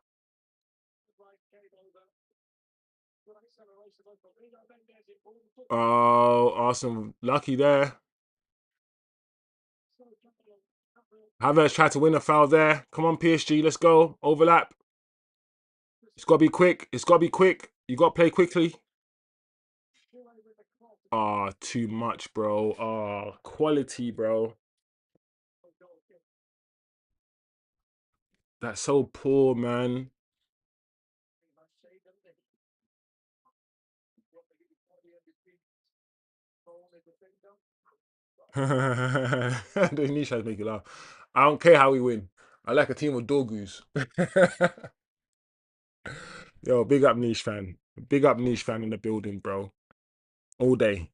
Oh, awesome. Lucky there. Havertz tried to win a foul there. Come on, PSG, let's go. Overlap. It's got to be quick. It's got to be quick. You got to play quickly. Ah, too much, bro. Ah, quality, bro. That's so poor, man. The niche has make you laugh. I don't care how we win. I like a team of dogus. Yo, big up niche fan. Big up niche fan in the building, bro. All day.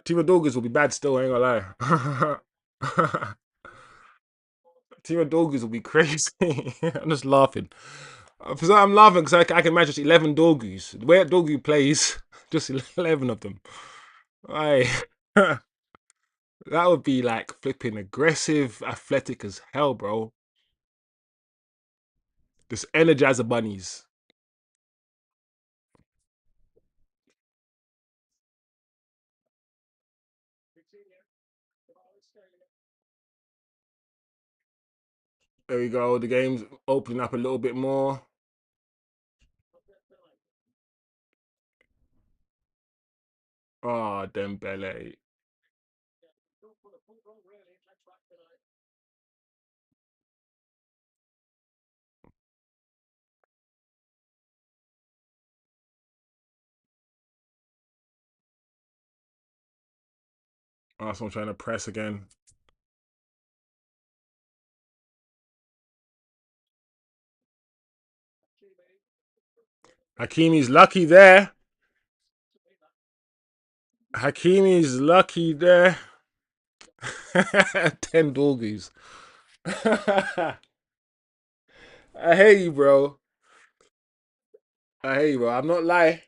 Team of dogus will be bad still, I ain't gonna lie. Team of dogus will be crazy. I'm just laughing. I'm laughing because I can imagine just 11 dogus. The way that dogu plays, just 11 of them. Aye. That would be like flipping aggressive, athletic as hell, bro. Just energizer bunnies. There we go. The game's opening up a little bit more. Oh, Dembele. Arsenal trying to press again. Hakimi's lucky there. Hakimi's lucky there. 10 doggies. I hate you, bro. I hate you, bro. I'm not lying.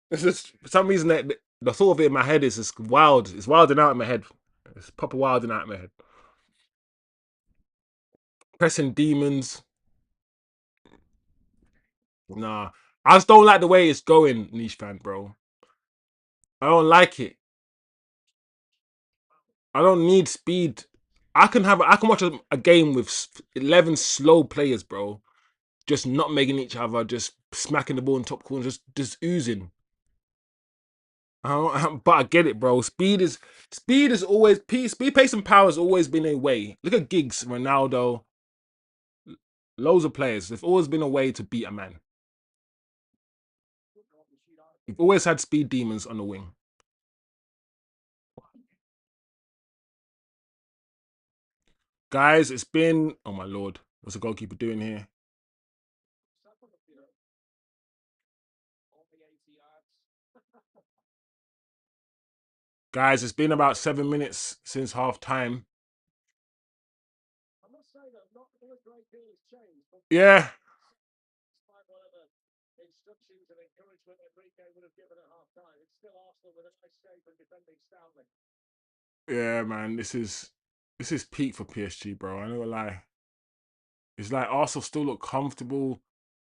It's just for some reason that the thought of it in my head is just wild. It's wilding out in my head. It's proper wilding out in my head. Pressing demons. Nah. I just don't like the way it's going, niche fan, bro. I don't like it. I don't need speed. I can watch a game with 11 slow players, bro. Just not making each other, just smacking the ball in top corner, just oozing. But I get it, bro. Speed is always speed, pace, and power has always been a way. Look at Giggs, Ronaldo, loads of players. There's always been a way to beat a man. We've always had speed demons on the wing. Guys, it's been oh my lord. What's the goalkeeper doing here? Guys, it's been about 7 minutes since half time. Yeah. Yeah, man. This is peak for PSG, bro. I ain't gonna lie. It's like Arsenal still look comfortable.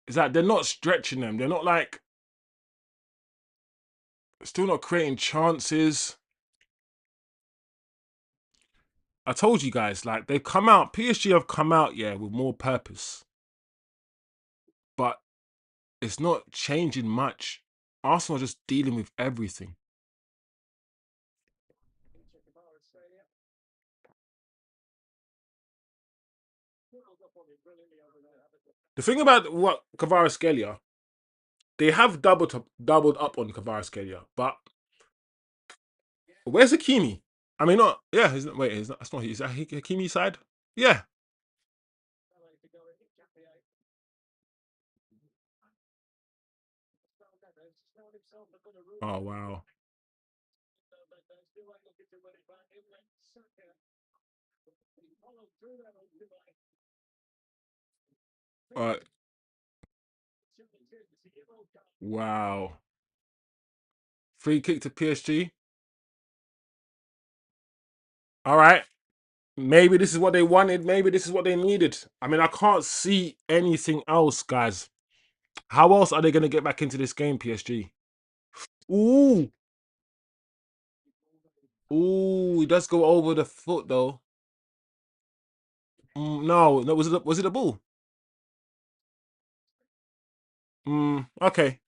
It's like they're not stretching them. They're not like still not creating chances. I told you guys, like they've come out. PSG have come out, yeah, with more purpose, but it's not changing much. Arsenal are just dealing with everything. The thing about what Kvaratskhelia, they have doubled up on Kvaratskhelia, but where's Hakimi? I mean, not yeah. Wait, that's not. Is that Hakimi's side? Yeah. Oh wow. Uh, wow. Free kick to PSG. All right. Maybe this is what they wanted. Maybe this is what they needed. I mean, I can't see anything else, guys. How else are they going to get back into this game, PSG? Ooh, ooh, he does go over the foot though. No, no, was it a ball? Okay.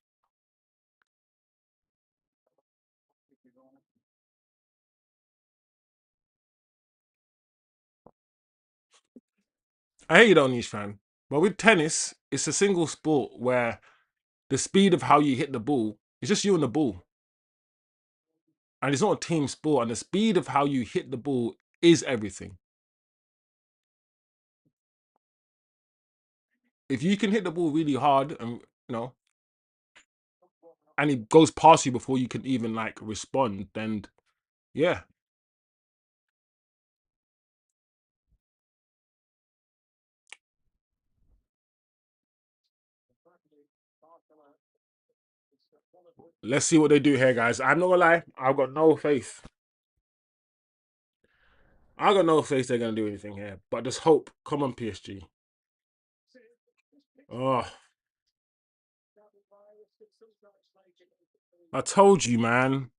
I hate it on these fan. But with tennis, it's a single sport where the speed of how you hit the ball, it's just you and the ball. And it's not a team sport. And the speed of how you hit the ball is everything. If you can hit the ball really hard and and it goes past you before you can even like respond, then yeah. Let's see what they do here, guys. I'm not gonna lie, I've got no faith. I got no faith they're gonna do anything here. But just hope. Come on, PSG. Oh, I told you, man.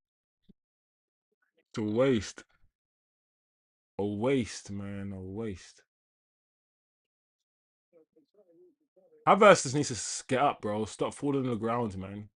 It's a waste. A waste, man. A waste. Havertz needs to get up, bro. Stop falling on the ground, man.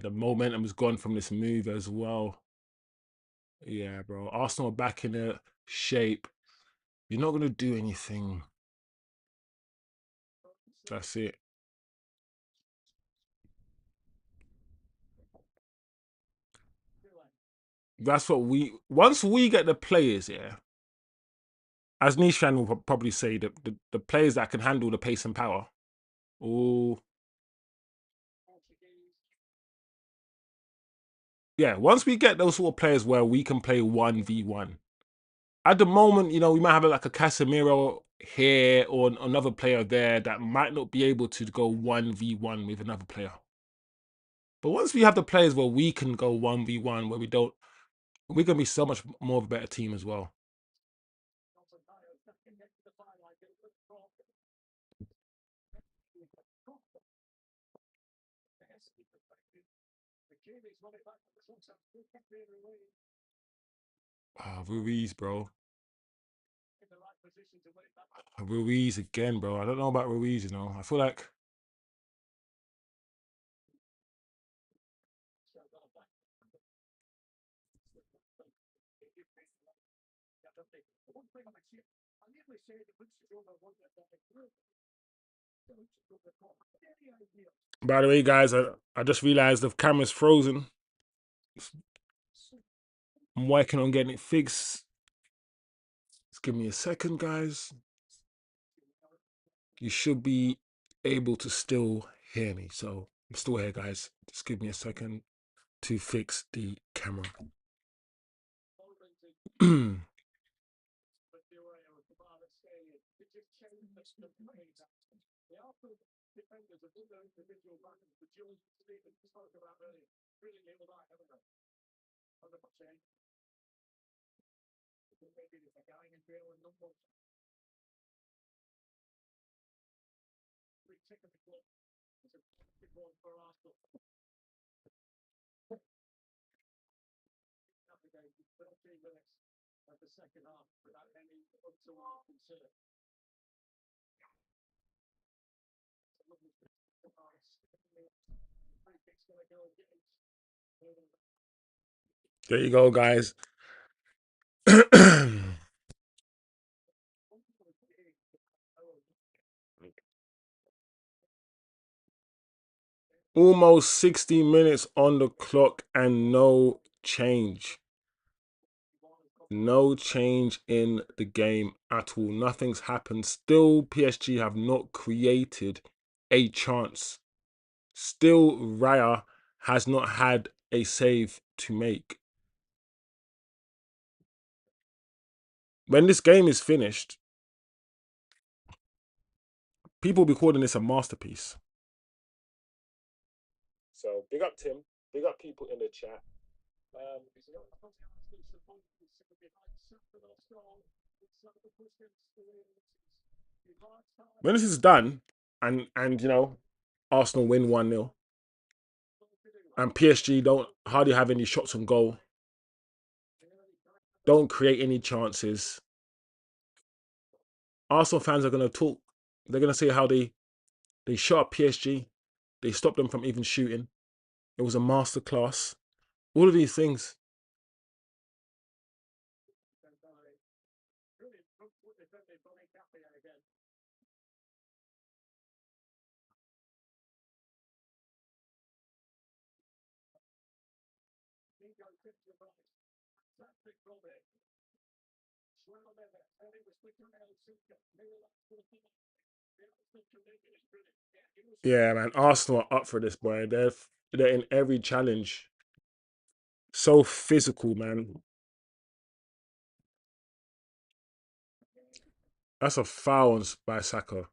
The momentum's gone from this move as well. Yeah, bro. Arsenal are back in a shape. You're not gonna do anything. That's it. That's what we. Once we get the players, yeah. As Nishan will probably say, the players that can handle the pace and power. Oh, yeah. Once we get those sort of players where we can play 1v1. At the moment, we might have like a Casemiro here or another player there that might not be able to go 1v1 with another player. But once we have the players where we can go 1v1, where we don't, we're gonna be so much more of a better team as well. Ruiz, bro. Ruiz again, bro. I don't know about Ruiz, I feel like By the way, guys, I just realized the camera's frozen. I'm working on getting it fixed. Just give me a second, guys. You should be able to still hear me. So I'm still here, guys. Just give me a second to fix the camera. There you go, guys. Almost 60 minutes on the clock and no change. No change in the game at all. Nothing's happened. Still, PSG have not created a chance. Still, Raya has not had a save to make. When this game is finished, people will be calling this a masterpiece. So, big up Tim. Big up people in the chat. When this is done, and Arsenal win 1-0, and PSG don't hardly have any shots on goal, don't create any chances. Arsenal fans are gonna talk. They're gonna say how they shot up PSG, they stopped them from even shooting. It was a masterclass. All of these things. Yeah, man. Arsenal are up for this, boy. They're in every challenge. So physical, man. That's a foul by Saka.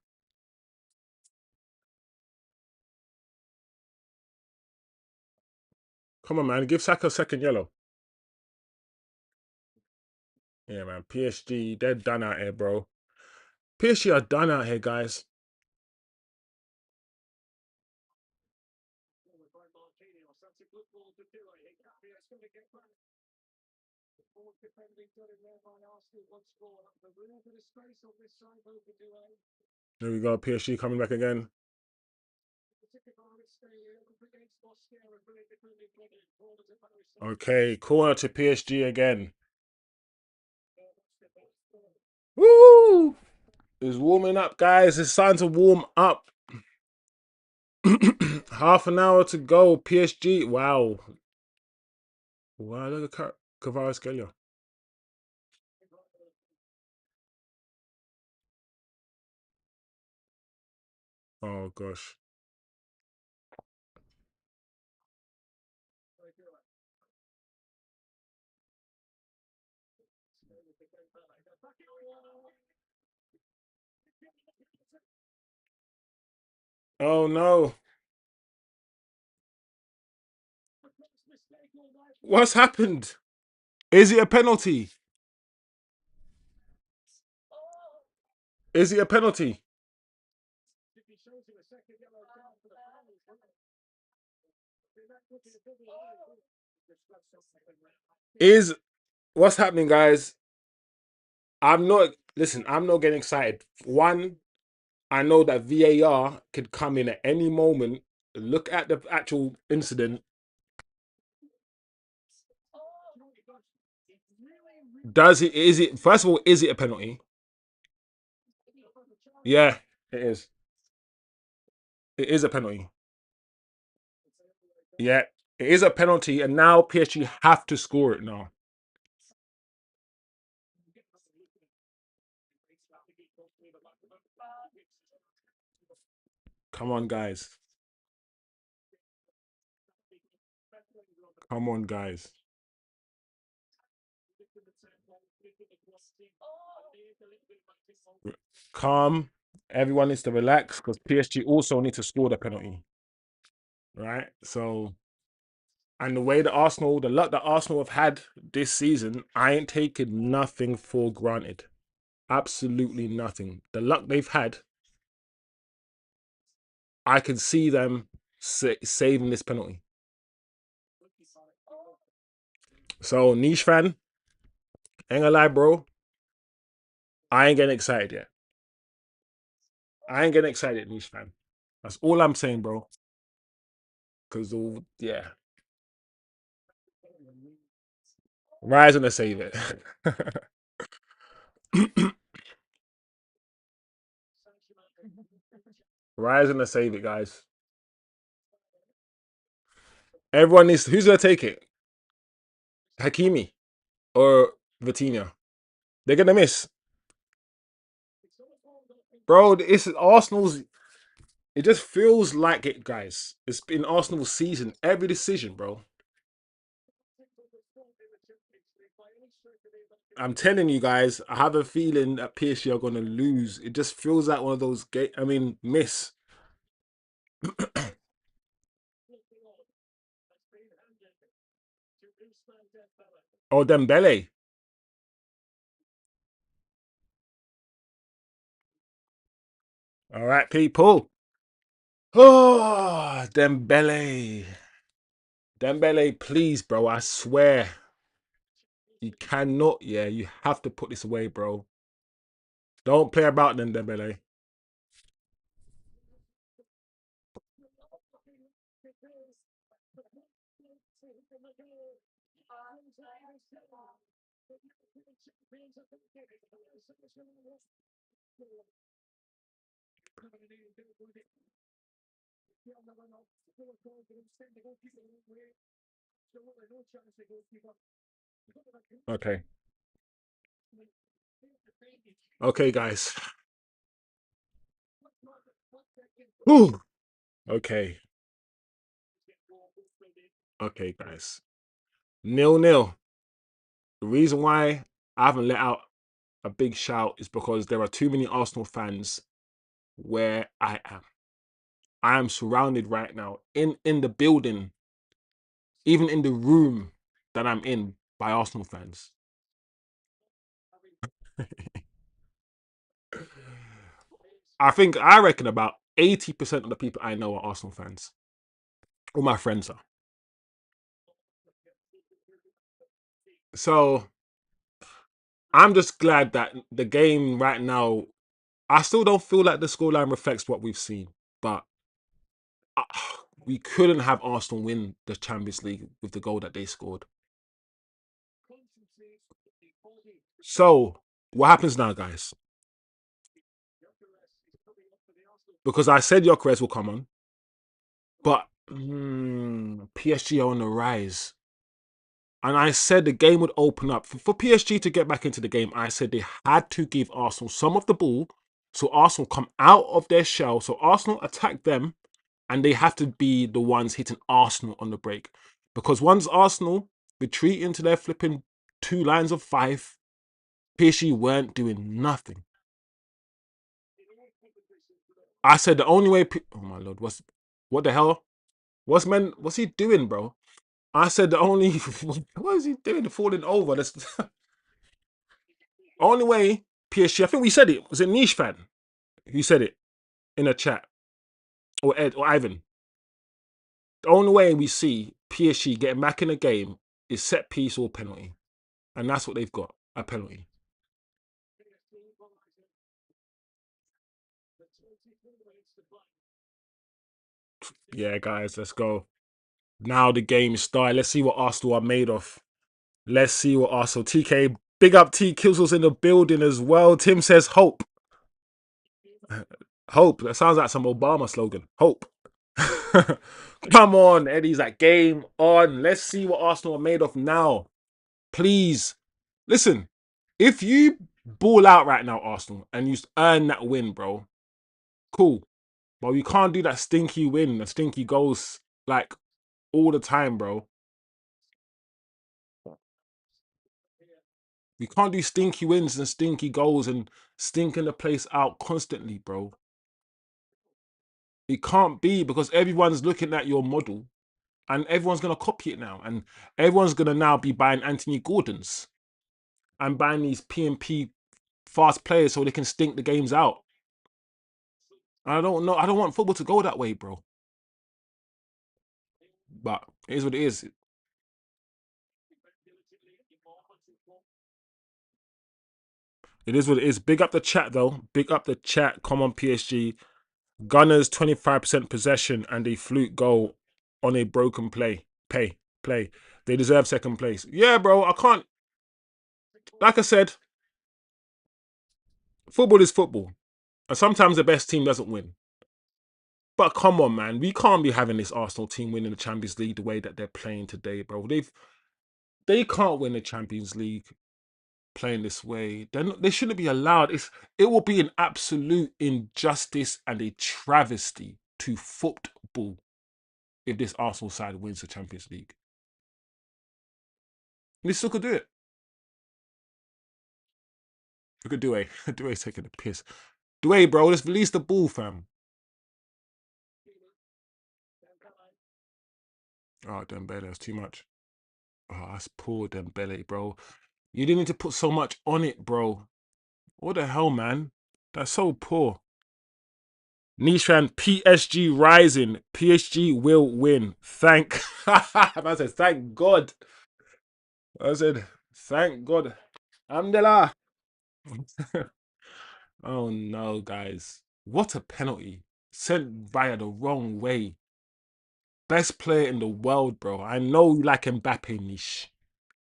Come on, man. Give Saka a second yellow. Yeah, man. PSG, they're done out here, bro. PSG are done out here, guys. There we go. PSG coming back again. Okay, corner to PSG again. Woo! It's warming up, guys. It's time to warm up. Half an hour to go. PSG. Wow. Wow, look at Kvaratskhelia. Oh, gosh. Oh, no. What's happened? Is it a penalty? Is it a penalty? Is what's happening, guys? I'm not getting excited. One, I know that VAR could come in at any moment, look at the actual incident. Does it? Is it? First of all, is it a penalty? Yeah, it is. It is a penalty. Yeah, it is a penalty, and now PSG have to score it now. Come on, guys. Come on, guys. Calm. Everyone needs to relax because PSG also need to score the penalty, right? So, and the way that Arsenal, the luck that Arsenal have had this season, I ain't taking nothing for granted. Absolutely nothing. The luck they've had, I can see them saving this penalty. So, niche fan, ain't gonna lie, bro. I ain't getting excited yet. I ain't getting excited, niche fan. That's all I'm saying, bro. Because, yeah, Rise and save it. Rise and save it, guys. Everyone needs. Who's gonna take it? Hakimi or Vitinha? They're gonna miss, bro. It's Arsenal's. It just feels like it, guys. It's been Arsenal's season. Every decision, bro. I'm telling you guys, I have a feeling that PSG are gonna lose. It just feels like one of those. I mean, miss. Oh, Dembele. All right, people. Oh, Dembele. Dembele, please, bro. I swear. You cannot, yeah, you have to put this away, bro. Don't play about them, Dembele. Okay. Okay, guys. Whew. Okay. Okay, guys. 0-0. The reason why I haven't let out a big shout is because there are too many Arsenal fans where I am. I am surrounded right now in the building, even in the room that I'm in by Arsenal fans. I reckon about 80% of the people I know are Arsenal fans. All my friends are. So I'm just glad that the game right now, I still don't feel like the scoreline reflects what we've seen, but uh, we couldn't have Arsenal win the Champions League with the goal that they scored. So what happens now, guys? Because I said Gyökeres will come on, but PSG are on the rise. And I said the game would open up. For PSG to get back into the game, I said they had to give Arsenal some of the ball so Arsenal come out of their shell. So Arsenal attack them and they have to be the ones hitting Arsenal on the break. Because once Arsenal retreat into their flipping two lines of five, PSG weren't doing nothing. I said the only way. Oh my lord, what the hell? What's he doing, bro? I said the only. What is he doing? Falling over. That's the only way PSG. I think we said it. Was it Niche fan who said it in a chat, or Ed or Ivan? The only way we see PSG getting back in the game is set piece or penalty, and that's what they've got, a penalty. Yeah, guys, let's go. Now the game is started. Let's see what Arsenal are made of. Let's see what Arsenal. TK, big up T Kills in the building as well. Tim says hope. Hope. That sounds like some Obama slogan. Hope. Come on, Eddie's like game on. Let's see what Arsenal are made of now. Please. Listen, if you ball out right now, Arsenal, and you earn that win, bro, cool. But we can't do that stinky win, the stinky goals, like all the time, bro. We can't do stinky wins and stinky goals and stinking the place out constantly, bro. It can't be because everyone's looking at your model and everyone's going to copy it now. And everyone's going to now be buying Anthony Gordons and buying these P&P fast players so they can stink the games out. And I don't know. I don't want football to go that way, bro. But it is what it is. It is what it is. Big up the chat, though. Big up the chat. Come on, PSG. Gunners 25% possession and a fluke goal on a broken play. They deserve second place. Yeah, bro. I can't. Like I said, football is football, and sometimes the best team doesn't win. But come on, man, we can't be having this Arsenal team winning the Champions League the way that they're playing today, bro. They can't win the Champions League playing this way. They shouldn't be allowed. It will be an absolute injustice and a travesty to football if this Arsenal side wins the Champions League. They still could do it. Look at Due. Due's taking the piss. Due, bro, let's release the ball, fam. Oh, Dembele, that's too much. Oh, that's poor Dembele, bro. You didn't need to put so much on it, bro. What the hell, man? That's so poor. Nishan, PSG rising. PSG will win. I said, thank God. I said, thank God. Alhamdulillah. Oh no, guys. What a penalty. Sent via the wrong way. Best player in the world, bro. I know you like Mbappe, Nish.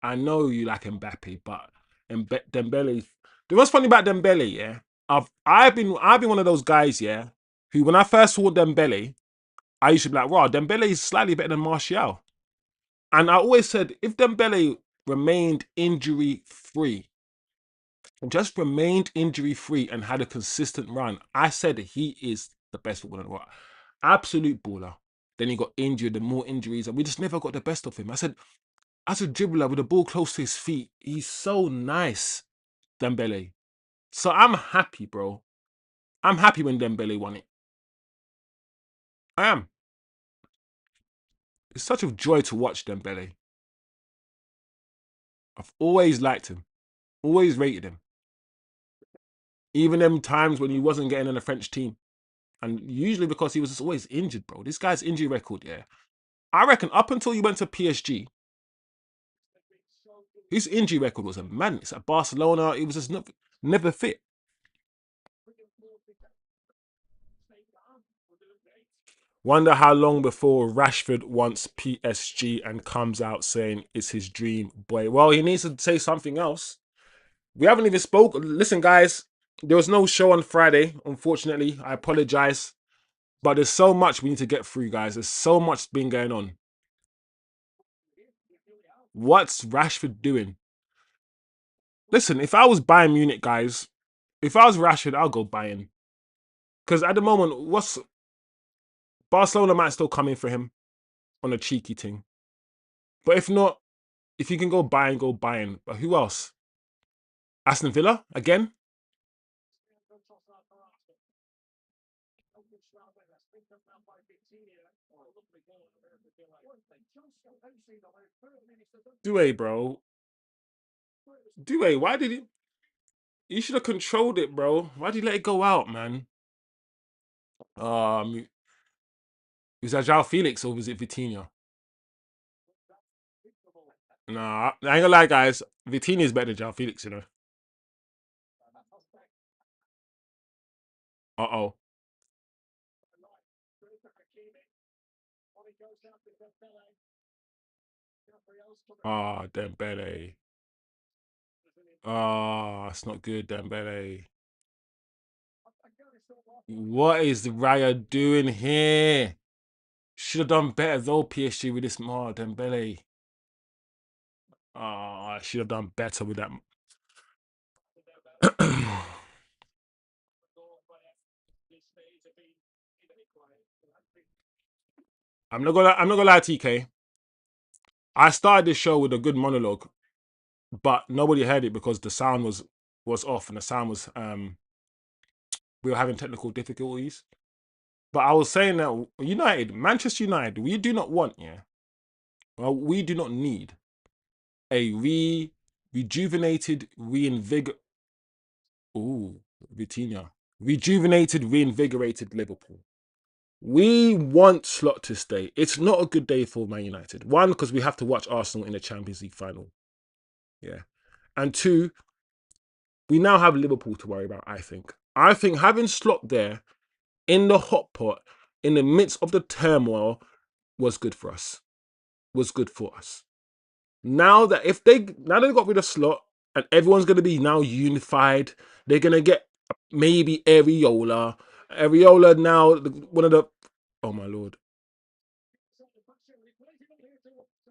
I know you like Mbappe, but Dembele. The most funny about Dembele, yeah, I've been one of those guys, yeah, who when I first saw Dembele, I used to be like, wow, Dembele is slightly better than Martial. And I always said if Dembele remained injury free, just remained injury free and had a consistent run, I said he is the best footballer in the world. Absolute baller. Then he got injured and more injuries, and we just never got the best of him. I said, as a dribbler with the ball close to his feet, he's so nice, Dembele. So I'm happy, bro. I'm happy when Dembele won it. I am. It's such a joy to watch Dembele. I've always liked him, always rated him. Even them times when he wasn't getting in the French team. And usually because he was just always injured, bro. This guy's injury record, yeah. I reckon up until he went to PSG, his injury record was a madness. At Barcelona, he was just never fit. Wonder how long before Rashford wants PSG and comes out saying it's his dream boy. Well, he needs to say something else. We haven't even spoke. Listen, guys, there was no show on Friday, unfortunately. I apologize. But there's so much we need to get through, guys. There's so much been going on. What's Rashford doing? Listen, if I was Bayern Munich, guys, if I was Rashford, I'll go Bayern. Because at the moment, what's Barcelona might still come in for him on a cheeky thing. But if not, if you can go Bayern, go Bayern. But who else? Aston Villa again? Due, bro. Due, why did he? You should have controlled it, bro. Why did you let it go out, man? Was that João Felix or was it Vitinha? Nah, I ain't gonna lie, guys. Vitinha is better than João Felix, you know. Uh-oh. Ah, Dembele. Ah, it's not good, Dembele. What is Raya doing here? Should have done better though, PSG with this more Dembele. Ah, I should have done better with that. I'm not gonna lie, TK. I started this show with a good monologue, but nobody heard it because the sound was off and the sound was we were having technical difficulties. But I was saying that United, Manchester United, we do not want, yeah. Well, we do not need a rejuvenated, ooh, Vitinha. Rejuvenated, reinvigorated Liverpool. We want Slot to stay. It's not a good day for Man United. One, because we have to watch Arsenal in the Champions League final. Yeah. And two, we now have Liverpool to worry about, I think. I think having Slot there in the hot pot, in the midst of the turmoil, was good for us. Was good for us. Now they've got rid of Slot and everyone's gonna be now unified. They're gonna get maybe Areola. Areola now one of the oh my lord.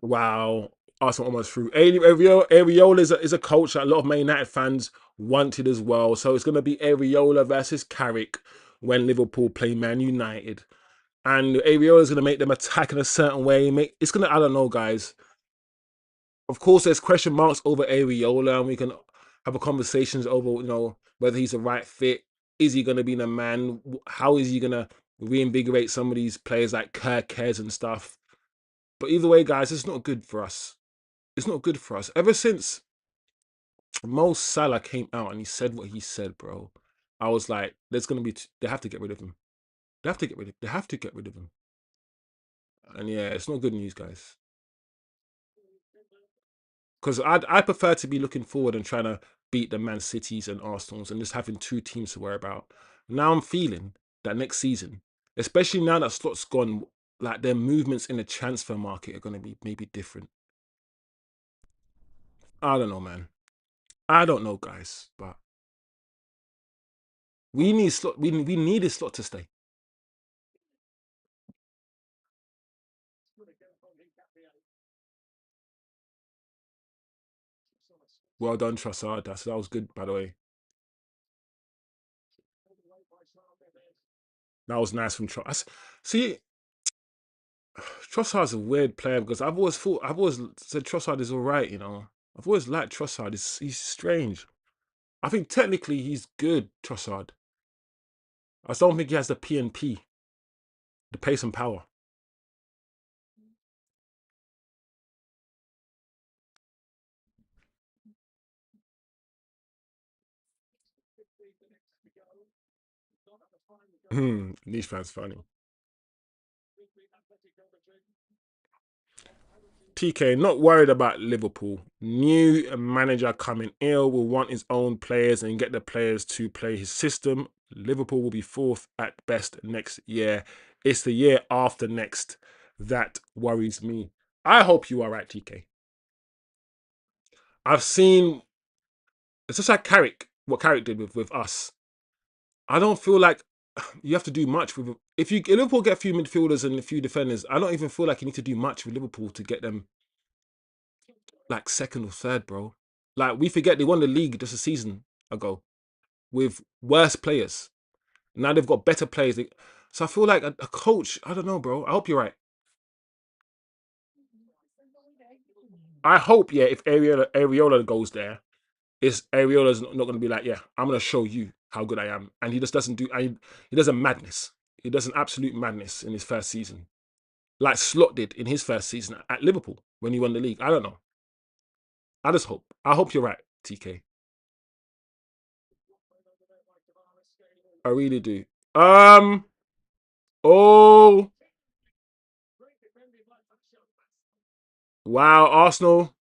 Wow. Arsenal almost through. Areola is a coach that a lot of Man United fans wanted as well. So it's gonna be Areola versus Carrick when Liverpool play Man United. And Areola is gonna make them attack in a certain way. It's gonna I don't know, guys. Of course, there's question marks over Areola, and we can have a conversations over, whether he's the right fit. Is he going to be the man? How is he going to reinvigorate some of these players like Kirkez and stuff? But either way, guys, it's not good for us. It's not good for us. Ever since Mo Salah came out and he said what he said, bro, I was like, there's going to be, they have to get rid of him. They have to get rid of him. And yeah, it's not good news, guys. Because I prefer to be looking forward and trying to beat the Man Cities and Arsenals and just having two teams to worry about. Now I'm feeling that next season, especially now that Slot's gone, like their movements in the transfer market are going to be maybe different. I don't know, man. I don't know, guys, but we need Slot. We need a Slot to stay. Well done, Trossard. That was good, by the way. That was nice from Trossard. See, Trossard's a weird player because I've always said Trossard is all right. I've always liked Trossard. He's strange. I think technically he's good, Trossard. I just don't think he has the PNP, the pace and power. Niche fans funny. TK, not worried about Liverpool. New manager coming ill will want his own players and get the players to play his system. Liverpool will be fourth at best next year. It's the year after next that worries me. I hope you are right, TK. I've seen it's just like what Carrick did with us. I don't feel like you have to do much with if Liverpool get a few midfielders and a few defenders. I don't even feel like you need to do much with Liverpool to get them like second or third, bro. Like we forget they won the league just a season ago with worse players. Now they've got better players. So I feel like a coach. I don't know, bro. I hope you're right. I hope, yeah, if Areola goes there, is Areola's not going to be like, yeah, I'm going to show you how good I am, and he just doesn't do. He does a madness. He does an absolute madness in his first season, like Slot did in his first season at Liverpool when he won the league. I don't know. I just hope. I hope you're right, TK. I really do. Um. Oh. Wow. Arsenal.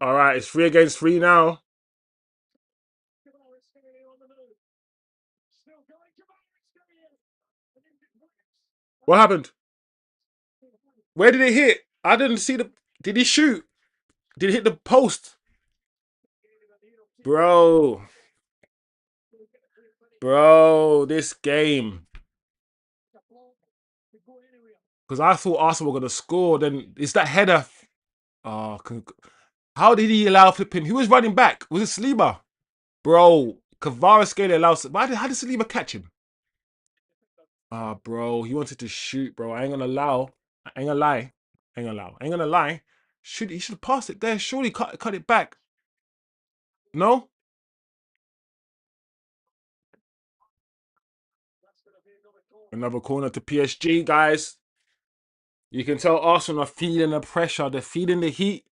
All right. It's 3 against 3 now. What happened? Where did it hit? I didn't see the. Did he shoot? Did it hit the post? Bro, bro, this game. Because I thought Arsenal were gonna score. Then it's that header. Oh, how did he allow flipping? Who was running back? Was it Saliba? Bro, Kvaratskhelia allows. How did Saliba catch him? Ah, bro, he wanted to shoot, bro. I ain't gonna allow. I ain't gonna lie. Ain't gonna allow. Ain't gonna lie. He should have passed it there. Surely cut it back. No? Another corner to PSG, guys. You can tell Arsenal are feeling the pressure. They're feeling the heat.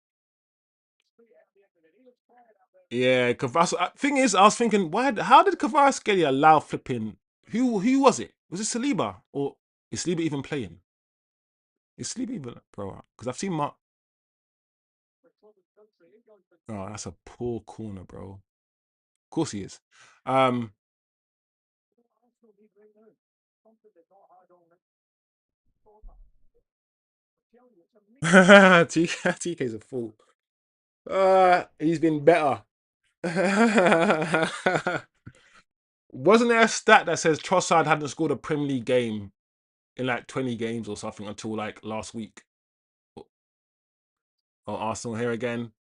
Yeah, thing is, I was thinking, how did Kvaratskhelia allow flipping? Who was it? Was it Saliba or is Saliba even playing? Is Saliba even, bro? Because I've seen Mark. Oh, that's a poor corner, bro. Of course he is. Um, TK's a fool. He's been better. Wasn't there a stat that says Trossard hadn't scored a Premier League game in like 20 games or something until like last week? Oh, Arsenal here again.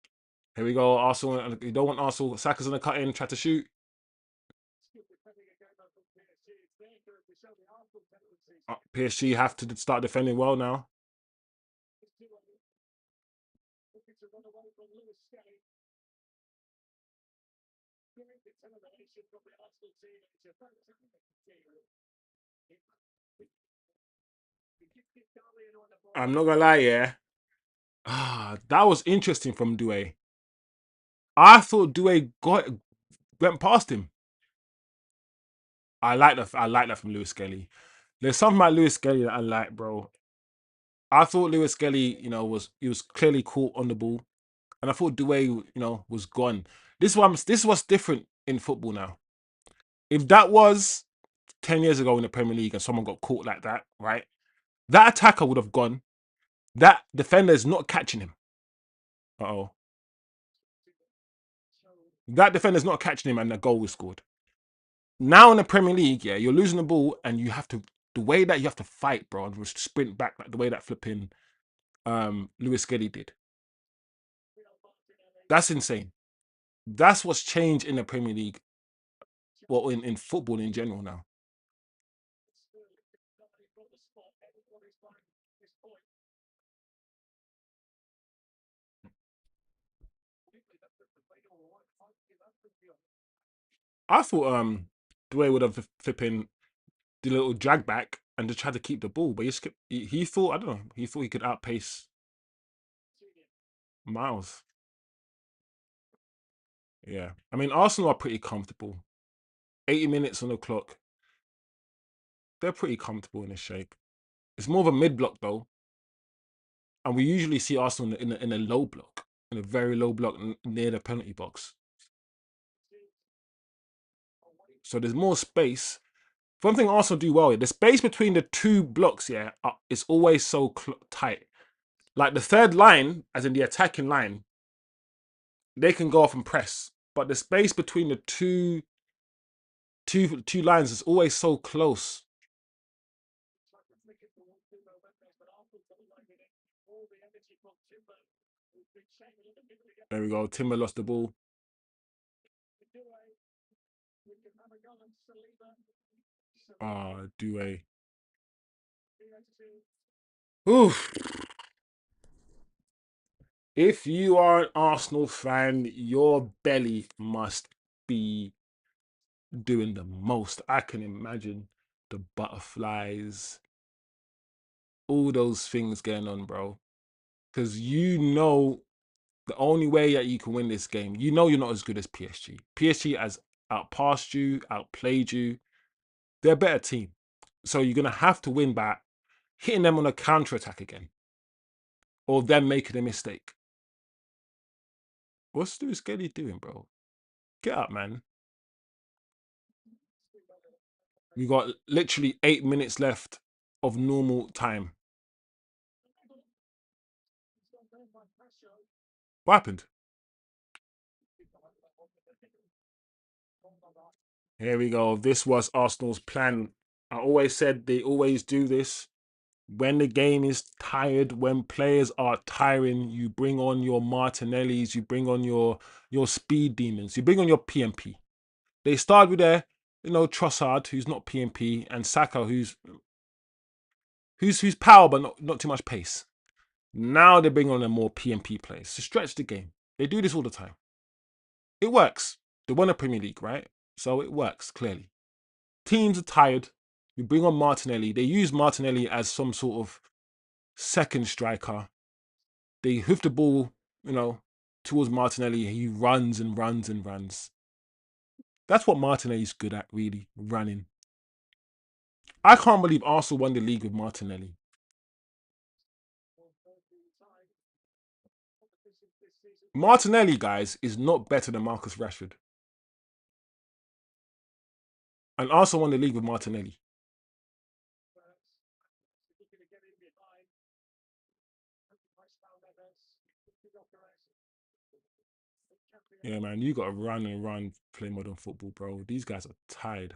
Here we go. Arsenal. You don't want Arsenal. Saka's gonna cut in, try to shoot. PSG have to start defending well now. I'm not gonna lie, yeah. That was interesting from Doué. I thought Doué went past him. I like that from Lewis Kelly. There's something about Lewis Kelly that I like, bro. I thought Lewis Kelly, he was clearly caught on the ball, and I thought Doué, was gone. This was different in football now. If that was 10 years ago in the Premier League and someone got caught like that, right? That attacker would have gone. That defender is not catching him. Uh-oh. That defender's not catching him and the goal was scored. Now in the Premier League, yeah, you're losing the ball and you have to, the way that you have to fight, bro, and sprint back like the way that flipping Lewis Skelly did. That's insane. That's what's changed in the Premier League, well, in football in general now. I thought the way would have flipping the little drag back and just tried to keep the ball, but he thought, I don't know, he thought he could outpace Miles. Yeah. I mean, Arsenal are pretty comfortable. 80 minutes on the clock. They're pretty comfortable in this shape. It's more of a mid block though, and we usually see Arsenal in a low block, in a very low block near the penalty box. So there's more space. One thing Arsenal do well, the space between the two blocks, yeah, is always so tight. Like the third line, as in the attacking line, they can go off and press, but the space between the two lines is always so close. There we go. Timber lost the ball. Ah, Doué. Oof. If you are an Arsenal fan, your belly must be doing the most. I can imagine the butterflies, all those things going on, bro. Because the only way that you can win this game, you're not as good as PSG. PSG has outpassed you, outplayed you. They're a better team. So you're going to have to win by hitting them on a counter attack again or them making a mistake. What's Stuart Skelly doing, bro? Get up, man. We got literally 8 minutes left. of normal time. What happened? Here we go. This was Arsenal's plan. I always said they always do this. When the game is tired, when players are tiring, you bring on your Martinellis, you bring on your speed demons, you bring on your PMP. They start with their, Trossard, who's not PMP, and Saka, who's power but not too much pace. Now they bring on a more PMP players to stretch the game. They do this all the time. It works. They won a Premier League, right? So it works clearly. Teams are tired. You bring on Martinelli. They use Martinelli as some sort of second striker. They hoof the ball, towards Martinelli. He runs and runs and runs. That's what Martinelli's good at, really, running. I can't believe Arsenal won the league with Martinelli. Martinelli, guys, is not better than Marcus Rashford. And Arsenal won the league with Martinelli. Yeah, man, you got to run and run, play modern football, bro. These guys are tired.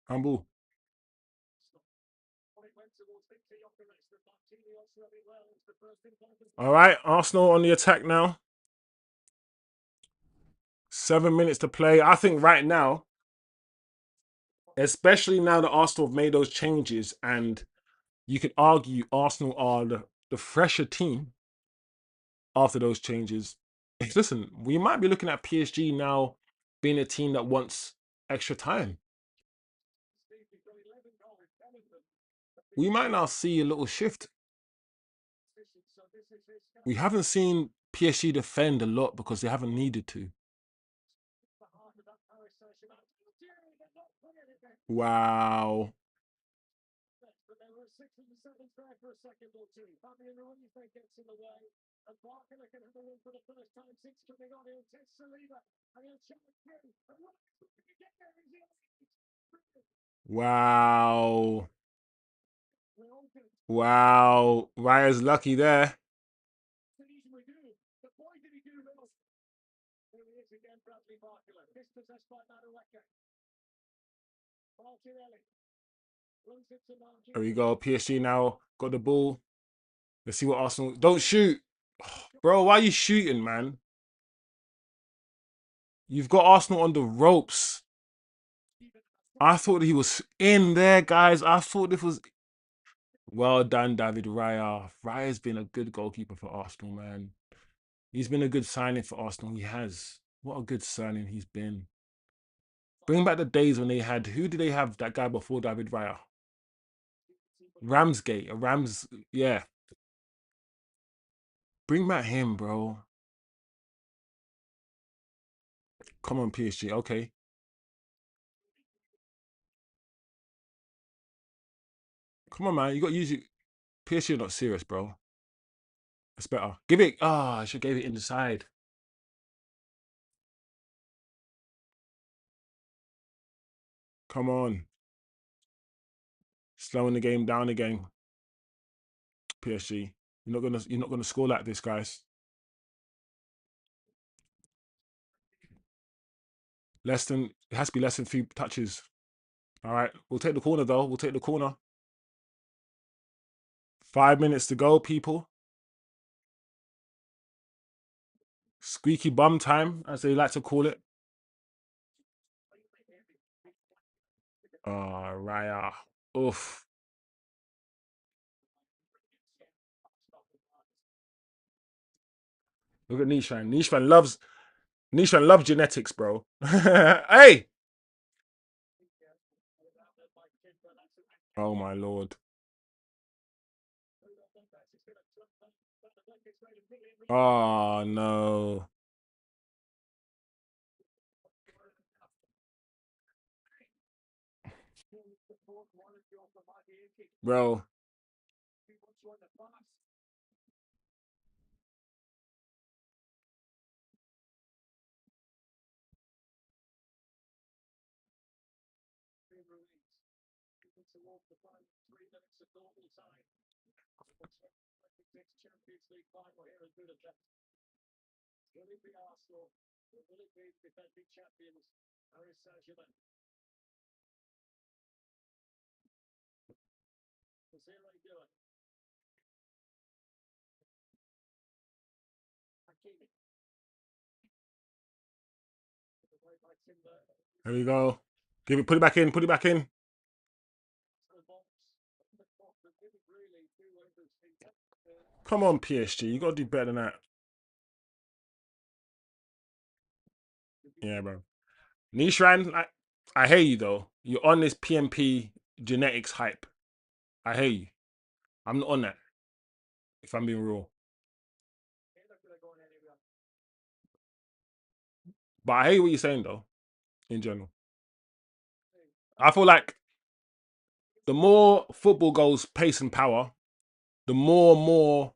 Humble. All right, Arsenal on the attack now. 7 minutes to play. I think right now, especially now that Arsenal have made those changes, and you could argue Arsenal are the fresher team after those changes. Listen, we might be looking at PSG now being a team that wants extra time. We might now see a little shift. We haven't seen PSG defend a lot because they haven't needed to. Wow. Wow. Wow. Raya's lucky there. There we go. PSG now got the ball. Let's see what Arsenal. Don't shoot. Bro, why are you shooting, man? You've got Arsenal on the ropes. I thought he was in there, guys. I thought this was. Well done, David Raya. Raya's been a good goalkeeper for Arsenal, man. He's been a good signing for Arsenal. He has. What a good signing he's been. Bring back the days when they had. Who did they have that guy before David Raya? Ramsgate. Yeah. Bring back him, bro. Come on, PSG. Okay. Come on, man. You got to use it. PSG are not serious, bro. It's better. Give it. I should have gave it inside. Come on. Slowing the game down again. PSG. You're not gonna score like this, guys. It has to be less than 3 touches. All right. We'll take the corner though. We'll take the corner. 5 minutes to go, people. Squeaky bum time, as they like to call it. Raya. Oof. Look at Nishan. Nishan loves genetics, bro. Hey. Oh my lord. Oh no. Bro. There we go. Give it. Put it back in. Put it back in. Come on, PSG. You gotta do better than that. Yeah, bro. Nishran, I hear you though. You're on this PMP genetics hype. I hear you. I'm not on that. If I'm being real, but I hear what you're saying though. In general, I feel like the more football goes pace and power, the more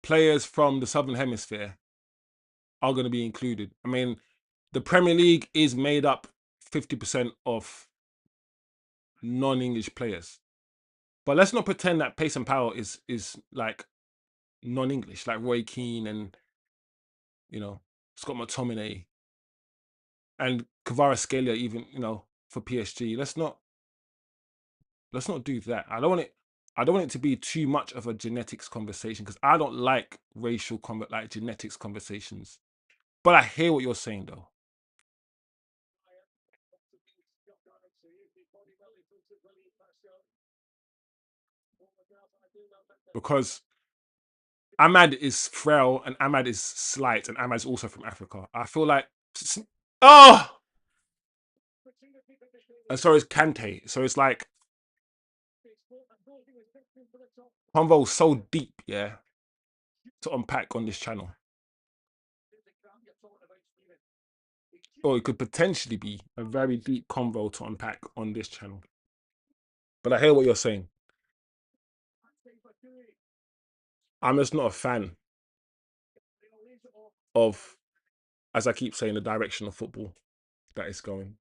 players from the Southern Hemisphere are going to be included. I mean, the Premier League is made up 50% of non-English players. But let's not pretend that pace and power is like non-English, like Roy Keane and Scott McTominay and Kvaratskhelia, even for PSG. Let's not do that. I don't want it to be too much of a genetics conversation because I don't like like genetics conversations. But I hear what you're saying though. Because Ahmad is frail and Ahmad is slight and Ahmad's also from Africa. I feel like oh, and so is Kante. So it's like convo so deep, yeah, to unpack on this channel. Or it could potentially be a very deep convo to unpack on this channel. But I hear what you're saying. I'm just not a fan of, as I keep saying, the direction of football that it's going.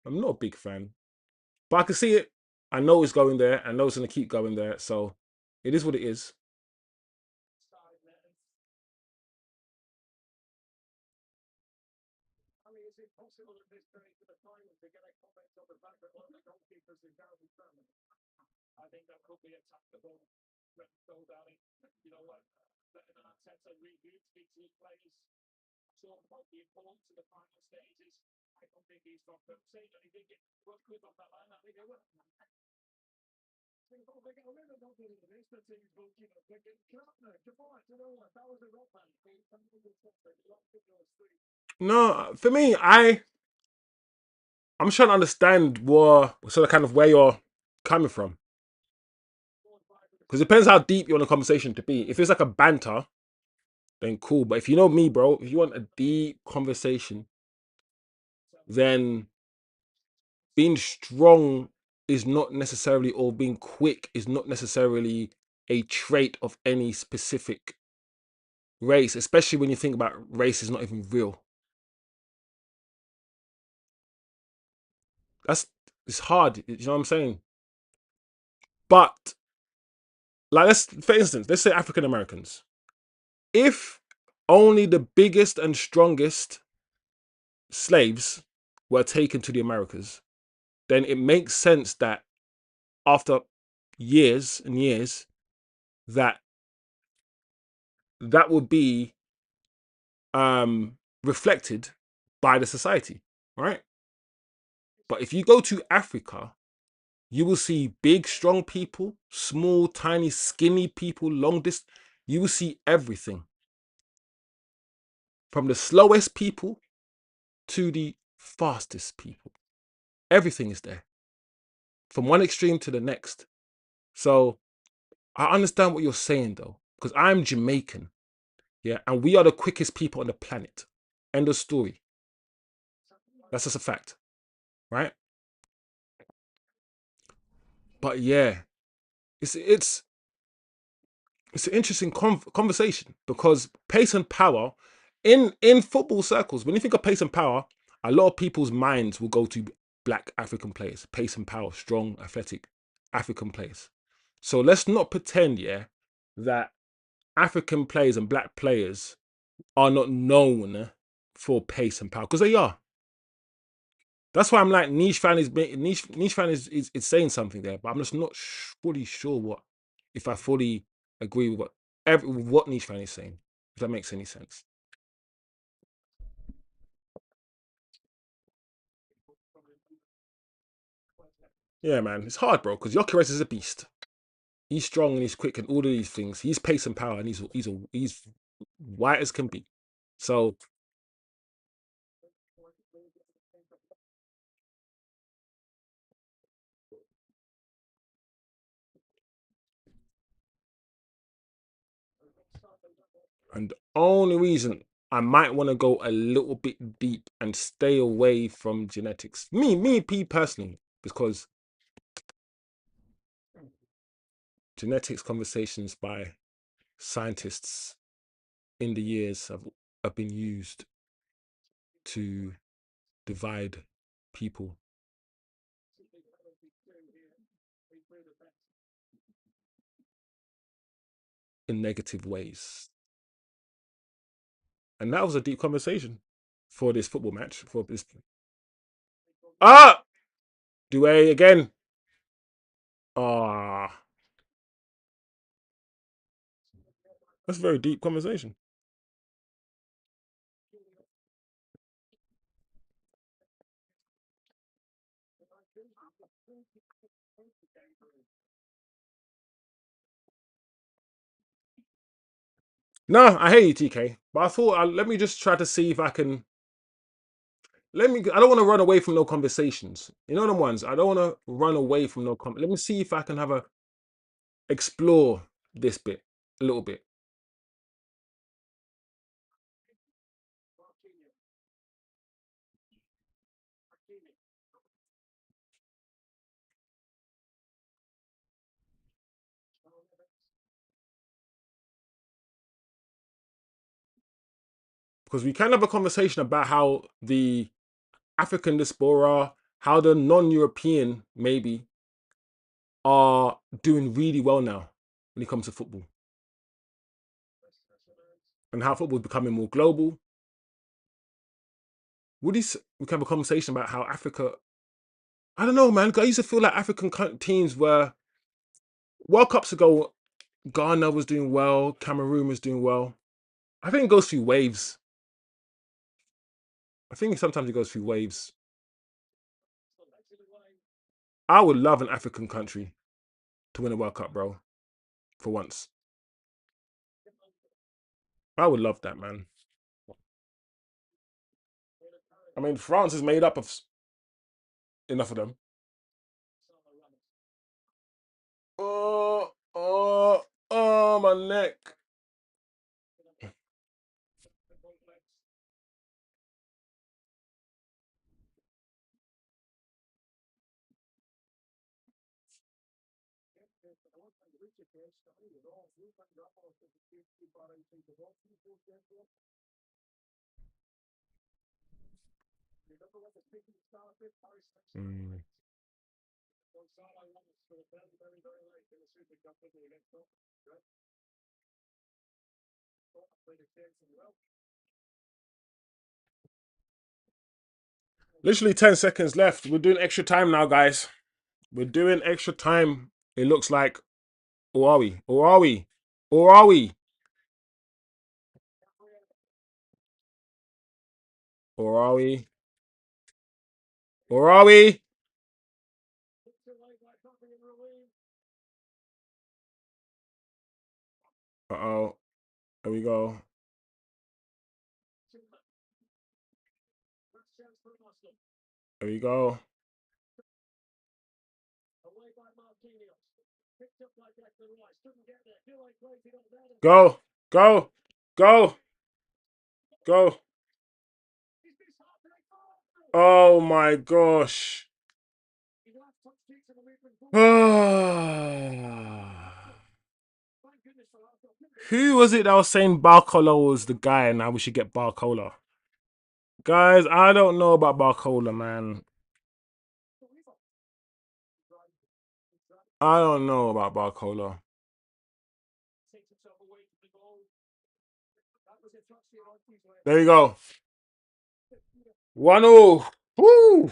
I'm not a big fan. But I can see it. I know it's going there. I know it's going to keep going there. So it is what it is. No, for me, I'm trying to understand where you're coming from. Because it depends how deep you want a conversation to be. If it's like a banter, then cool. But if you know me, bro, if you want a deep conversation, then being strong is not necessarily, or being quick is not necessarily a trait of any specific race, especially when you think about race is not even real. It's hard, you know what I'm saying? But like, for instance, let's say African Americans. If only the biggest and strongest slaves were taken to the Americas, then it makes sense that after years and years, that that would be reflected by the society, right? But if you go to Africa, you will see big, strong people, small, tiny, skinny people, long distance. You will see everything from the slowest people to the fastest people. Everything is there from one extreme to the next. So I understand what you're saying though, because I'm Jamaican, yeah, and we are the quickest people on the planet. End of story. That's just a fact, right? But yeah, it's it's an interesting conversation because pace and power in football circles. When you think of pace and power, a lot of people's minds will go to black African players, pace and power, strong, athletic African players. So let's not pretend, yeah, that African players and black players are not known for pace and power, because they are. That's why I'm like niche fan is saying something there, but I'm just not fully sure what if I fully agree with what niche fan is saying. If that makes any sense. Yeah, man, it's hard, bro, because Gyökeres is a beast. He's strong and he's quick and all of these things. He's pace and power, and he's white as can be. So, and the only reason I might want to go a little bit deep and stay away from genetics, me personally, because genetics conversations by scientists in the years have been used to divide people in negative ways. And that was a deep conversation for this football match. For this, ah, do a again. Ah, that's a very deep conversation. No, I hate you, TK. But I thought let me just try to see if I can. Let me. I don't want to run away from no conversations. You know them ones. I don't want to run away from no. Let me see if I can have a explore this bit a little bit. Because we can have a conversation about how the African diaspora, how the non-European maybe are doing really well now when it comes to football, and how football is becoming more global. We can have a conversation about how Africa. I don't know, man. I used to feel like African teams were World Cups ago. Ghana was doing well. Cameroon was doing well. I think it goes through waves. I think sometimes it goes through waves. I would love an African country to win a World Cup, bro. For once, I would love that, man. I mean, France is made up of enough of them. Oh, oh, oh, my neck. Mm. Literally 10 seconds left. We're doing extra time now, guys. We're doing extra time. It looks like. Or are we? Or are we? Or are we? Or are we? Or are we? Uh-oh. There we go. There we go. Go. Go. Go. Go. Oh my gosh. Who was it that was saying Barcola was the guy and now we should get Barcola? Guys, I don't know about Barcola, man. I don't know about Barcola. There you go. 1-0. Woo.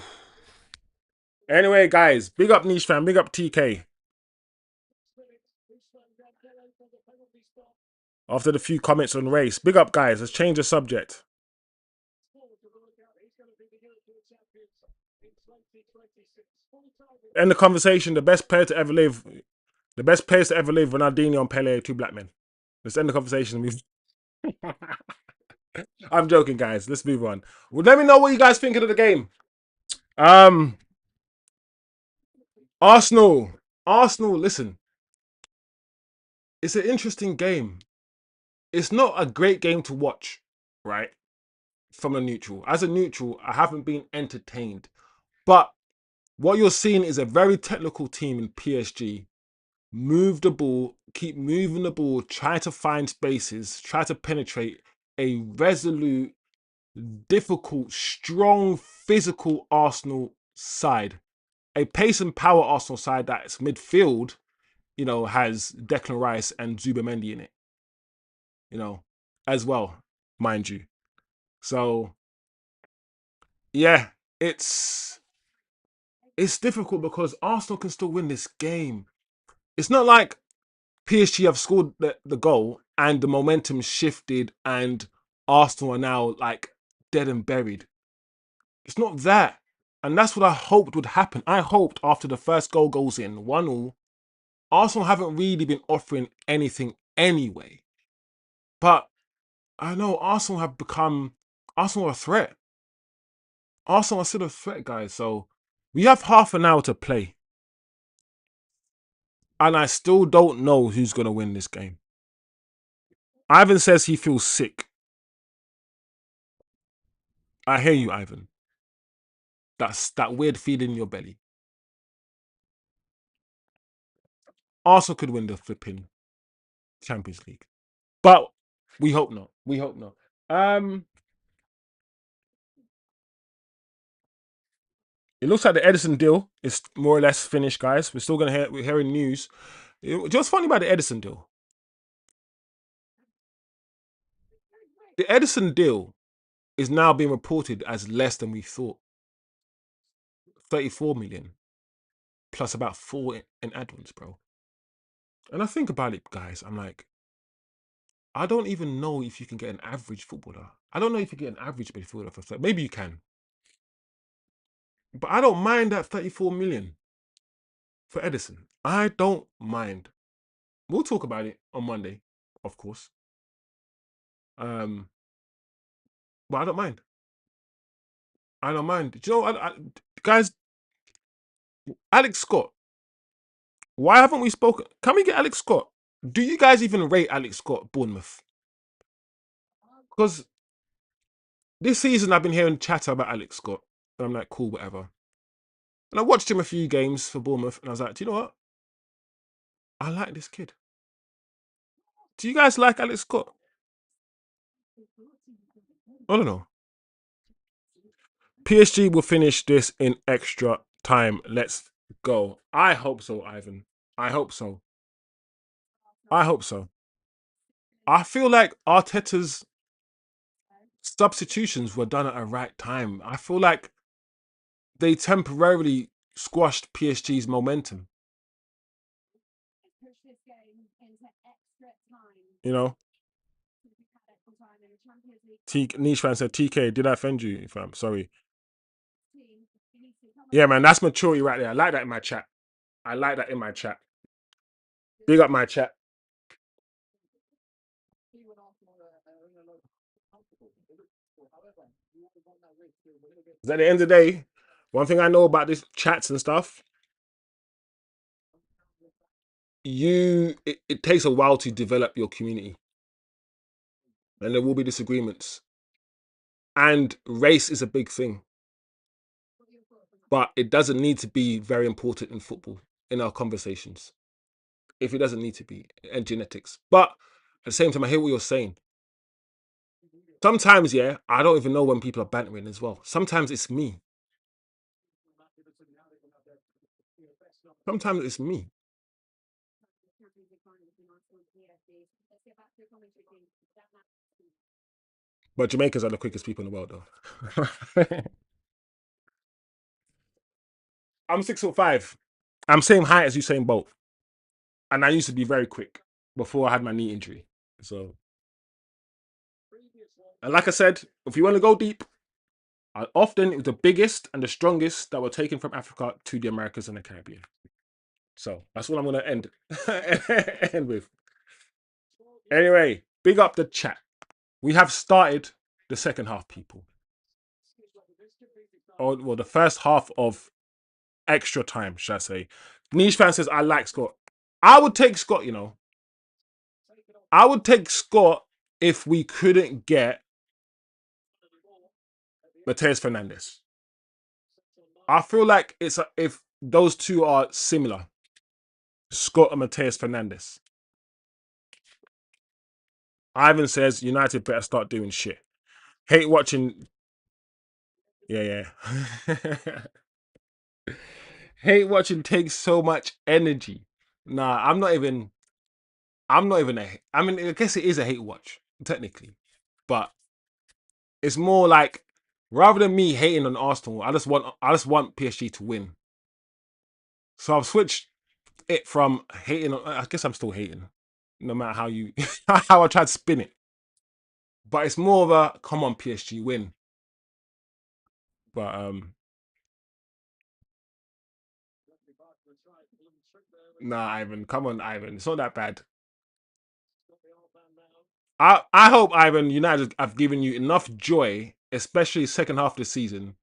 Anyway, guys, big up Niche Fan, big up TK. After the few comments on race, big up, guys. Let's change the subject. End the conversation. The best player to ever live. The best players to ever live. Ronaldinho and Pele, two black men. Let's end the conversation. I'm joking, guys. Let's move on. Well, let me know what you guys thinking of the game. Um, Arsenal. Arsenal. Listen, it's an interesting game. It's not a great game to watch, right? From a neutral. As a neutral, I haven't been entertained. But what you're seeing is a very technical team in PSG. Move the ball, keep moving the ball, try to find spaces, try to penetrate a resolute, difficult, strong, physical Arsenal side. A pace and power Arsenal side that's midfield, has Declan Rice and Zubamendi in it, as well, mind you. So yeah, it's difficult because Arsenal can still win this game. It's not like PSG have scored the goal and the momentum shifted and Arsenal are now like dead and buried. It's not that. And that's what I hoped would happen. I hoped after the first goal goes in, 1-0, Arsenal haven't really been offering anything anyway. But I know Arsenal have become Arsenal are a threat. Arsenal are still a threat, guys. So we have half an hour to play. And I still don't know who's going to win this game. Ivan says he feels sick. I hear you, Ivan. That's that weird feeling in your belly. Arsenal could win the flipping Champions League. But we hope not. We hope not. It looks like the Edison deal is more or less finished, guys. We're still we're hearing news. What's funny about the Edison deal? The Edison deal is now being reported as less than we thought. 34 million plus about 4 in add-ons, bro. And I think about it, guys. I'm like, I don't even know if you can get an average footballer. I don't know if you get an average midfielder for that. Maybe you can. But I don't mind that 34 million for Edison. I don't mind. We'll talk about it on Monday, of course. But I don't mind. I don't mind. Do you know, guys, Alex Scott. Why haven't we spoken? Can we get Alex Scott? Do you guys even rate Alex Scott, Bournemouth? Because this season I've been hearing chatter about Alex Scott. And I'm like, cool, whatever. And I watched him a few games for Bournemouth and I was like, do you know what? I like this kid. Do you guys like Alex Scott? I don't know. PSG will finish this in extra time. Let's go. I hope so, Ivan. I hope so. I hope so. I feel like Arteta's substitutions were done at a right time. I feel like they temporarily squashed PSG's momentum. You know, Niche fan said, TK, did I offend you, fam? Sorry. Yeah, man, that's maturity right there. I like that in my chat. I like that in my chat. Big up my chat. Because at the end of the day, one thing I know about this chats and stuff, it takes a while to develop your community. And there will be disagreements. And race is a big thing. But it doesn't need to be very important in football, in our conversations. If it doesn't need to be, and genetics. But at the same time, I hear what you're saying. Sometimes, yeah, I don't even know when people are bantering as well. Sometimes it's me. Sometimes it's me. But Jamaicans are the quickest people in the world, though. I'm 6'5". I'm same height as Usain Bolt, and I used to be very quick before I had my knee injury. So, and like I said, if you want to go deep, often it was the biggest and the strongest that were taken from Africa to the Americas and the Caribbean. So that's what I'm gonna end end with. Anyway, big up the chat. We have started the second half, people. Or well, the first half of extra time, should I say. Niche fan says I like Scott. I would take Scott, you know. I would take Scott if we couldn't get Mateus Fernandez. I feel like if those two are similar, Scott and Mateus Fernandez. Ivan says United better start doing shit. Hate watching. Yeah, yeah. Hate watching takes so much energy. Nah, I'm not even. I'm not even a. I mean, I guess it is a hate watch technically, but it's more like rather than me hating on Arsenal, I just want PSG to win. So I've switched it from hating. I guess I'm still hating, no matter how you how I try to spin it. But it's more of a come on PSG win. But nah, Ivan, come on, Ivan, it's not that bad. I hope Ivan United have given you enough joy, especially second half of the season,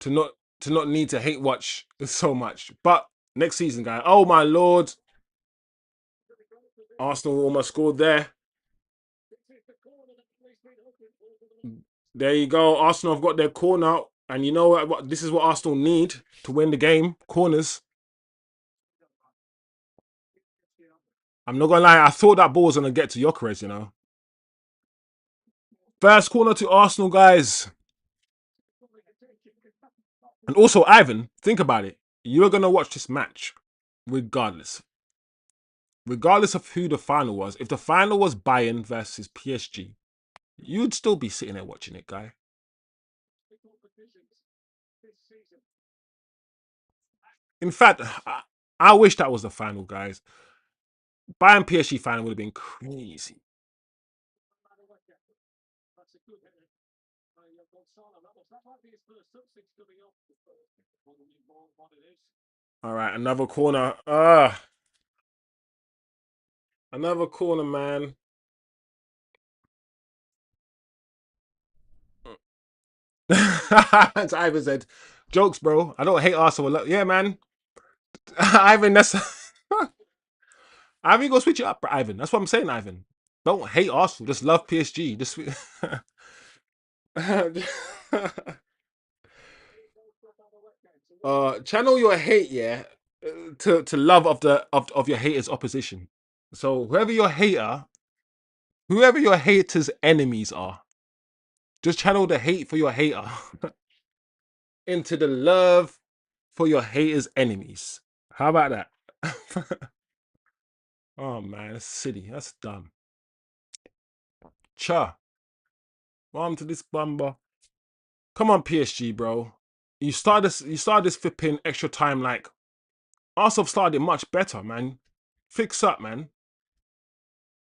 to not need to hate watch so much. But next season, guy, oh my lord, Arsenal almost scored there. There you go. Arsenal have got their corner, and you know what? This is what Arsenal need to win the game. Corners. I'm not gonna lie. I thought that ball was gonna get to Gyökeres. You know, first corner to Arsenal, guys. And also, Ivan, think about it. You're gonna watch this match, regardless, regardless of who the final was. If the final was Bayern versus PSG, you'd still be sitting there watching it, guy. In fact, I wish that was the final, guys. Bayern PSG final would have been crazy. All right, another corner. Another corner, man. So Ivan said, "Jokes, bro. I don't hate Arsenal. Yeah, man. Ivan, that's Ivan. You go switch it up, bro, Ivan. That's what I'm saying, Ivan. Don't hate Arsenal. Just love PSG. Just channel your hate, yeah, to love of of your haters' opposition. So whoever your haters' enemies are, just channel the hate for your hater into the love for your haters' enemies. How about that? Oh man, that's silly. That's dumb. Cha. Welcome to this bumper. Come on, PSG, bro. You started this flipping extra time like Arsenal started it much better, man. Fix up, man.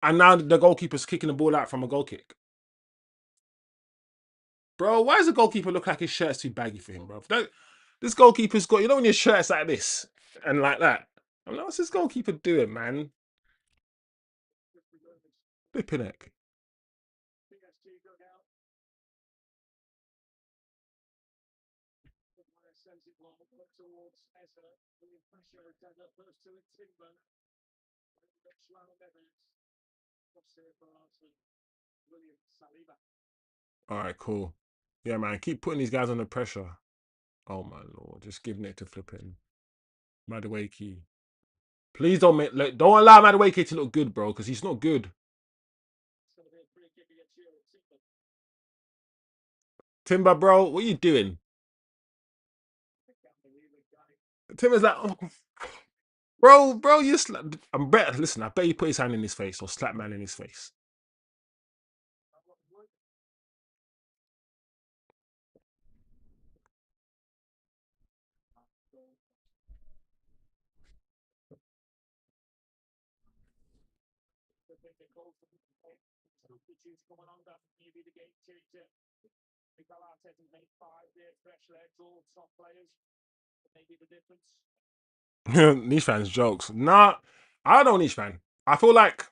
And now the goalkeeper's kicking the ball out from a goal kick. Bro, why does the goalkeeper look like his shirt's too baggy for him, bro? This goalkeeper's got, when your shirt's like this and like that. I'm like, what's this goalkeeper doing, man? Flipping heck. All right, cool. Yeah, man, keep putting these guys under pressure. Oh my lord, just giving it to flipping Madueke. Please don't allow Madueke to look good, bro, because he's not good. Timber, bro, what are you doing? Timber's like, oh. Bro, you I'm better. Listen, I bet you put his hand in his face or slap man in his face. Niche fans jokes. Nah, I don't niche fan. I feel like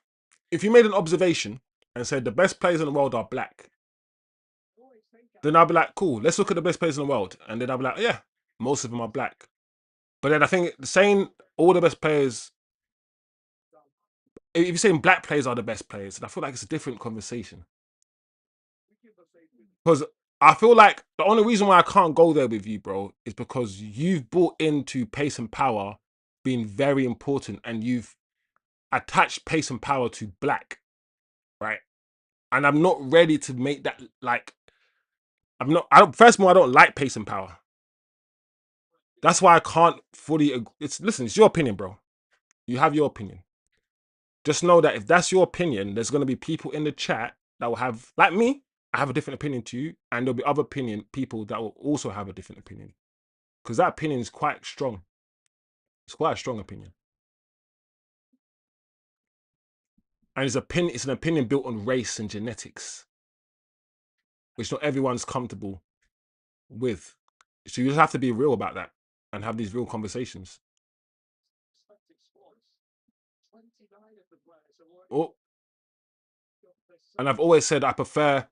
if you made an observation and said the best players in the world are black, then I'll be like, cool, let's look at the best players in the world. And then I'll be like, yeah, most of them are black. But then I think saying all the best players, if you're saying black players are the best players, I feel like it's a different conversation. Because I feel like the only reason why I can't go there with you, bro, is because you've brought into pace and power being very important and you've attached pace and power to black, right? And I'm not ready to make that like I'm not. I don't. First of all, I don't like pace and power. That's why I can't fully. It's listen. It's your opinion, bro. You have your opinion. Just know that if that's your opinion, there's gonna be people in the chat that will have like me. I have a different opinion to you, and there'll be other opinion people that will also have a different opinion because that opinion is quite strong. It's quite a strong opinion, and it's opinion. It's an opinion built on race and genetics, which not everyone's comfortable with. So you just have to be real about that and have these real conversations. Oh, and I've always said I prefer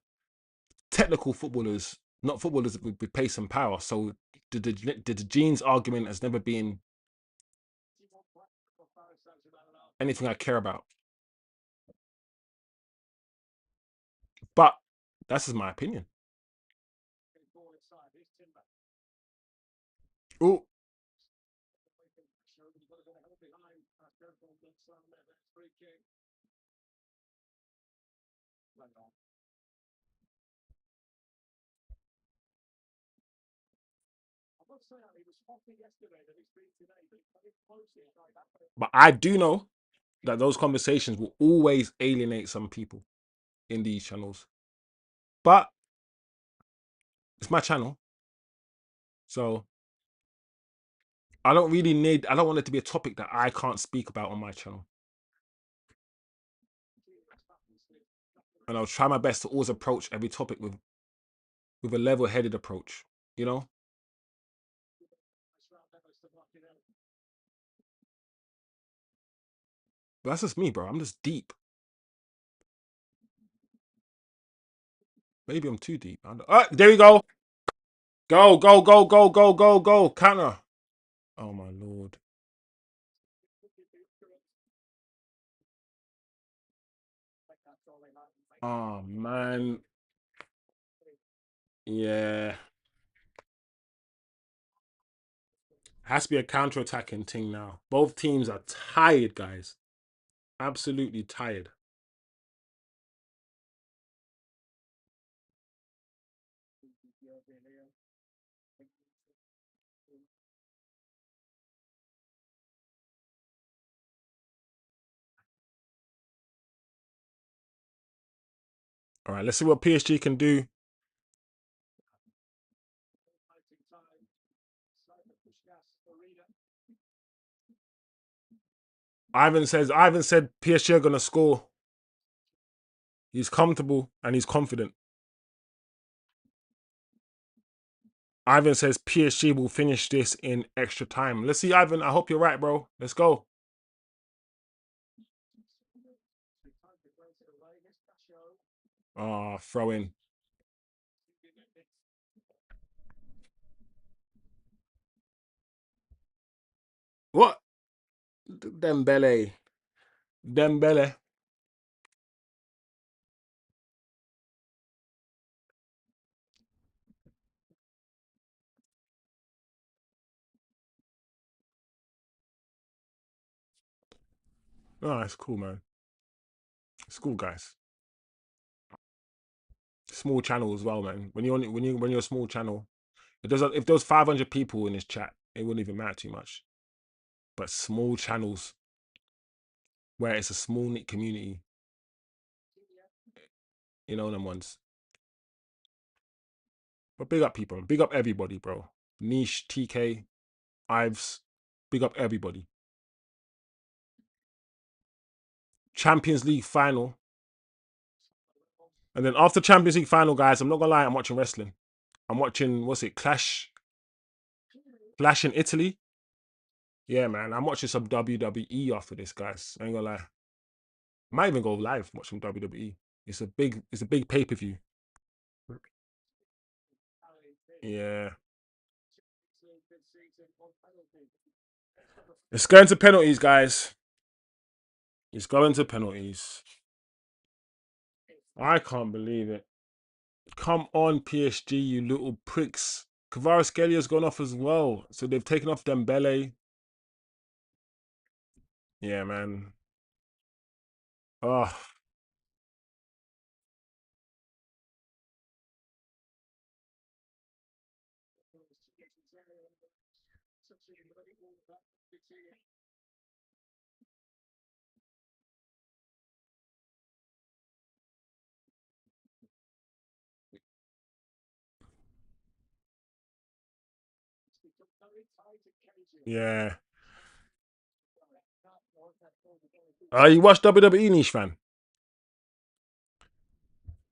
technical footballers, not footballers with pace and power. So the genes argument has never been anything I care about. But that's just my opinion. Oh, but I do know that those conversations will always alienate some people in these channels. But it's my channel, so I don't really need. I don't want it to be a topic that I can't speak about on my channel. And I'll try my best to always approach every topic with a level-headed approach. You know, but that's just me, bro. I'm just deep. Maybe I'm too deep. There we go. Go, go, go, go, go, go, go. Counter. Oh my lord. Oh man. Yeah. Has to be a counter-attacking thing now. Both teams are tired, guys. Absolutely tired. All right, let's see what PSG can do. Ivan said PSG are gonna score. He's comfortable and he's confident. Ivan says PSG will finish this in extra time. Let's see, Ivan. I hope you're right, bro. Let's go. Oh, throw in. What? Dembele. Dembele. Oh, it's cool, man. It's cool, guys. Small channel as well, man. When you're a small channel, if there's 500 people in this chat, it wouldn't even matter too much. but small channels where it's a small knit community. You know them ones. But big up people, big up everybody, bro. Niche, TK, Ives, big up everybody. Champions League final. And then after Champions League final, guys, I'm not gonna lie, I'm watching wrestling. I'm watching, what's it, Clash in Italy. Yeah, man, I'm watching some WWE after this, guys. I ain't gonna lie. Might even go live, watch some WWE. It's a big pay-per-view. Yeah. It's going to penalties, guys. It's going to penalties. I can't believe it. Come on, PSG, you little pricks. Kvaratskhelia gone off as well. So they've taken off Dembele. Yeah, man. Oh, yeah. You watch WWE, Niche fan?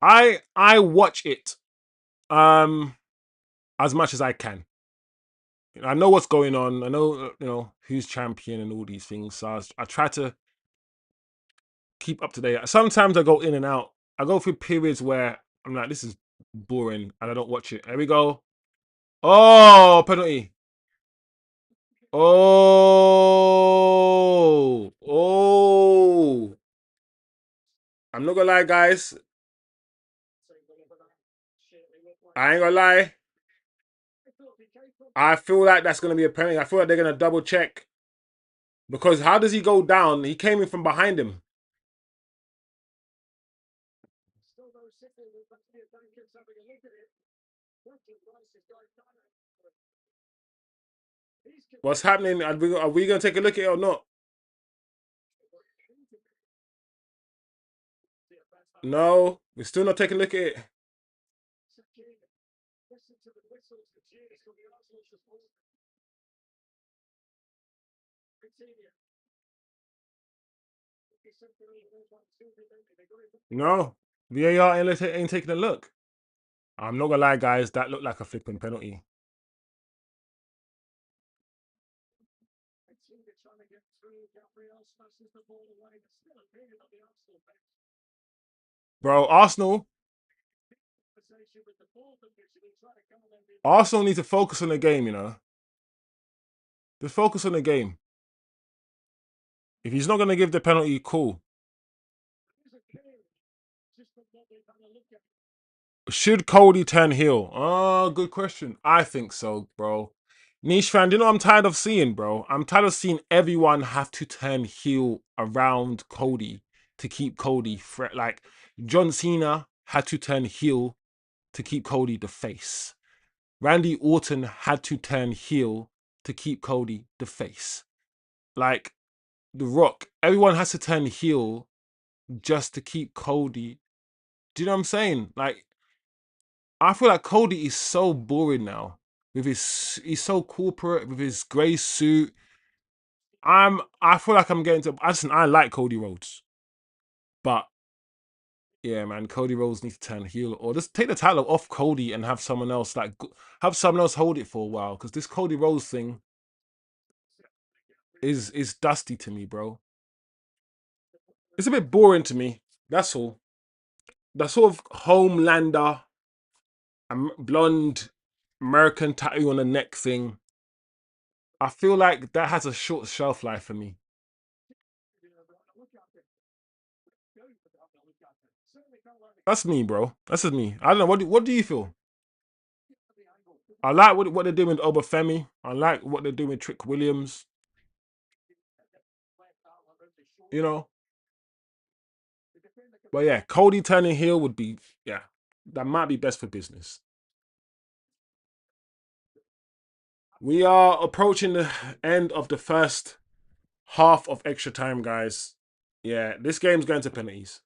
I watch it as much as I can. I know what's going on. I know who's champion and all these things. So I try to keep up to date. Sometimes I go in and out. I go through periods where I'm like, this is boring, and I don't watch it. Here we go. Oh, penalty. Oh. I'm not gonna lie, guys. I ain't gonna lie. I feel like that's gonna be a penalty. I feel like they're gonna double check because how does he go down? He came in from behind him. What's happening? Are we gonna take a look at it or not? No, we're still not taking a look at it. No, VAR ain't taking a look. I'm not gonna lie, guys. That looked like a flipping penalty, bro. Arsenal need to focus on the game. Just focus on the game. If he's not gonna give the penalty, cool. Should Cody turn heel? Oh, good question. I think so, bro. Niche fan, do you know what I'm tired of seeing, bro? I'm tired of seeing everyone have to turn heel around Cody to keep Cody like John Cena had to turn heel to keep Cody the face. Randy Orton had to turn heel to keep Cody the face. Like The Rock, everyone has to turn heel just to keep Cody. Do you know what I'm saying? Like, I feel like Cody is so boring now. He's so corporate with his grey suit. I feel like I'm getting to. I like Cody Rhodes, but yeah, man, Cody Rhodes needs to turn heel or just take the title off Cody and have someone else have someone else hold it for a while because this Cody Rhodes thing is dusty to me, bro. It's a bit boring to me. That's all. That sort of Homelander, blonde American tattoo on the neck thing. I feel like that has a short shelf life for me. That's me, bro. That's just me. I don't know. What do you feel? I like what they're doing with Obafemi. I like what they're doing with Trick Williams. You know, but yeah, Cody turning heel would be that might be best for business. We are approaching the end of the first half of extra time, guys. Yeah, this game's going to penalties.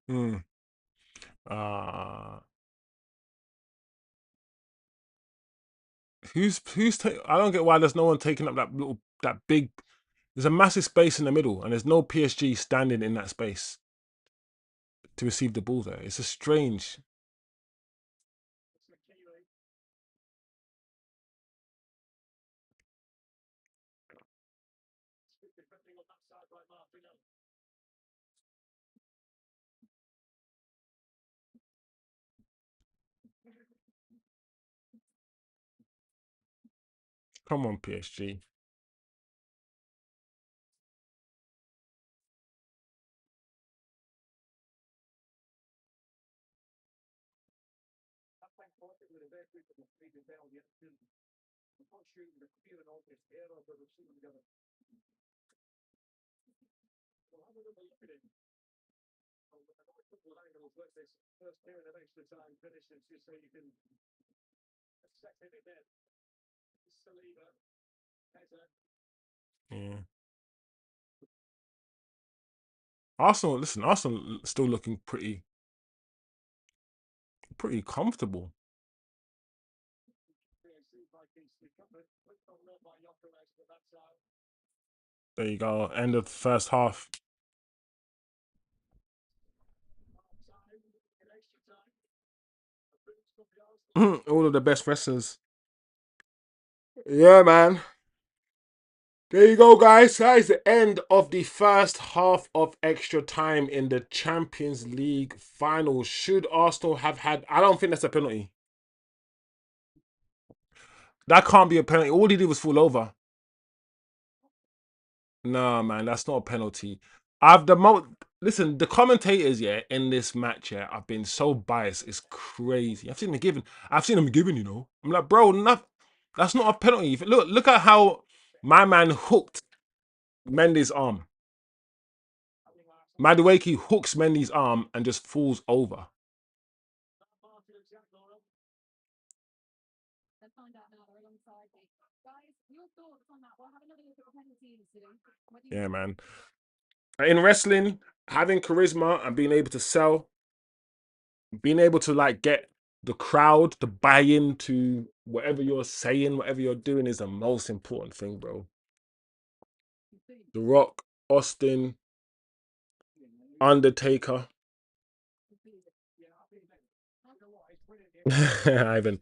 Hmm. Uh I don't get why there's no one taking up that big. There's a massive space in the middle, and there's no PSG standing in that space to receive the ball there. It's a strange. Come on, PSG. Yeah. Arsenal, listen, Arsenal still looking pretty comfortable. There you go. End of the first half. All of the best wrestlers. Yeah, man. There you go, guys. That is the end of the first half of extra time in the Champions League final. Should Arsenal have had? I don't think that's a penalty. That can't be a penalty. All he did was fall over. No, man, that's not a penalty. I've the mo. Listen, the commentators, yeah, in this match, yeah, I've been so biased. It's crazy. I've seen them given. I've seen them given. I'm like, bro, that's not a penalty. Look at how my man hooked Mendy's arm. Madueke hooks Mendy's arm and just falls over. Yeah, man. In wrestling, having charisma and being able to sell, being able to like get the crowd to buy into whatever you're saying, whatever you're doing is the most important thing, bro. The Rock, Austin, Undertaker. Ivan,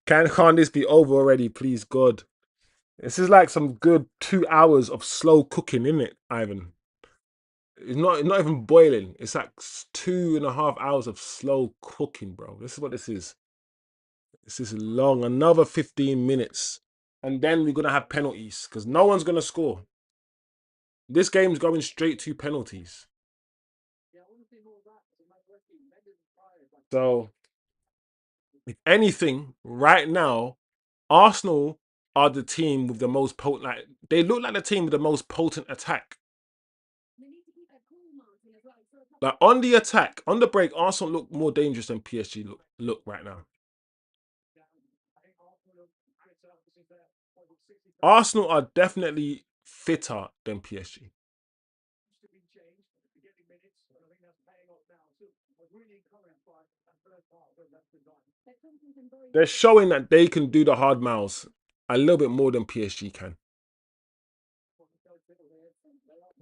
can't this be over already, please, God? This is like some good 2 hours of slow cooking, isn't it, Ivan? It's not even boiling. It's like 2.5 hours of slow cooking, bro. This is what this is. This is long. Another 15 minutes. And then we're gonna have penalties. Because no one's gonna score. This game's going straight to penalties. So if anything, right now, Arsenal are the team with the most potent. Like they look like the team with the most potent attack. Like on the attack, on the break, Arsenal look more dangerous than PSG look right now. Arsenal are definitely fitter than PSG. They're showing that they can do the hard miles a little bit more than PSG can.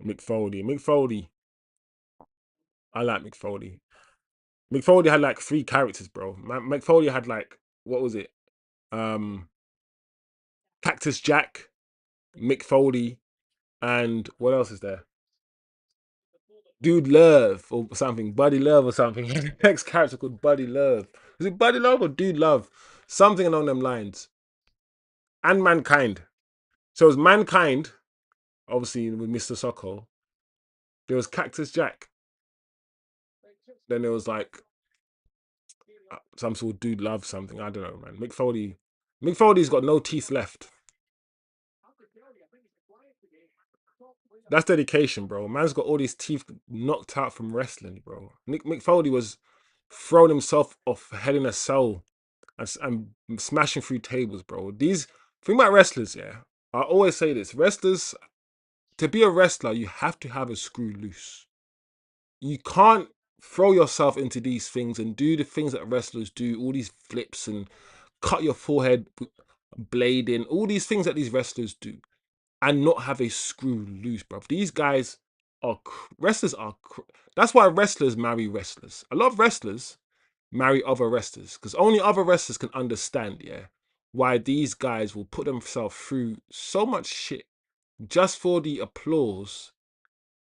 Mick Foley. Mick Foley. I like Mick Foley. Mick Foley had like three characters, bro. Mick Foley had like, what was it? Um, Cactus Jack, Mick Foley, and what else is there? Dude Love or something, Buddy Love or something. Next character called Buddy Love. Is it Buddy Love or Dude Love? Something along them lines. And Mankind. So it was Mankind, obviously with Mr. Socko. There was Cactus Jack. Then there was like some sort of Dude Love something. I don't know, man. Mick Foley. Mick Foley's got no teeth left. That's dedication, bro. Man's got all these teeth knocked out from wrestling, bro. Mick Foley was throwing himself off head in a cell and smashing through tables, bro. These thing about wrestlers, yeah. I always say this: wrestlers, to be a wrestler, you have to have a screw loose. You can't throw yourself into these things and do the things that wrestlers do, all these flips and cut your forehead, blading, all these things that these wrestlers do, and not have a screw loose, bro. These guys are wrestlers are. That's why wrestlers marry wrestlers. A lot of wrestlers marry other wrestlers because only other wrestlers can understand, yeah, why these guys will put themselves through so much shit just for the applause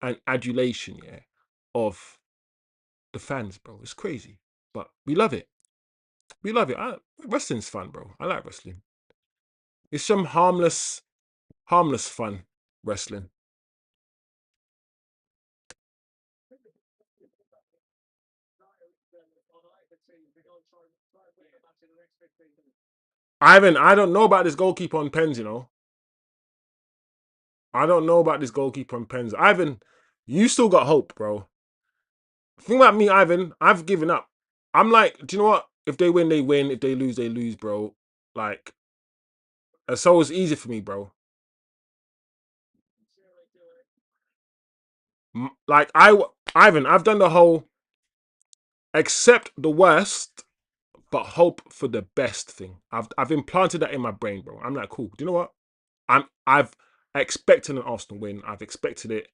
and adulation, yeah, of the fans, bro. It's crazy, but we love it. We love it. Wrestling's fun, bro. I like wrestling. It's some harmless fun. Wrestling. Ivan, I don't know about this goalkeeper on pens, you know. I don't know about this goalkeeper on pens. Ivan, you still got hope, bro. The thing about me, Ivan, I've given up. I'm like, do you know what? If they win, they win. If they lose, bro. Like, so it's easy for me, bro. Like, Ivan, I've done the whole accept the worst, but hope for the best thing. I've implanted that in my brain, bro. I'm like, cool. Do you know what? I've expected an Arsenal win. I've expected it,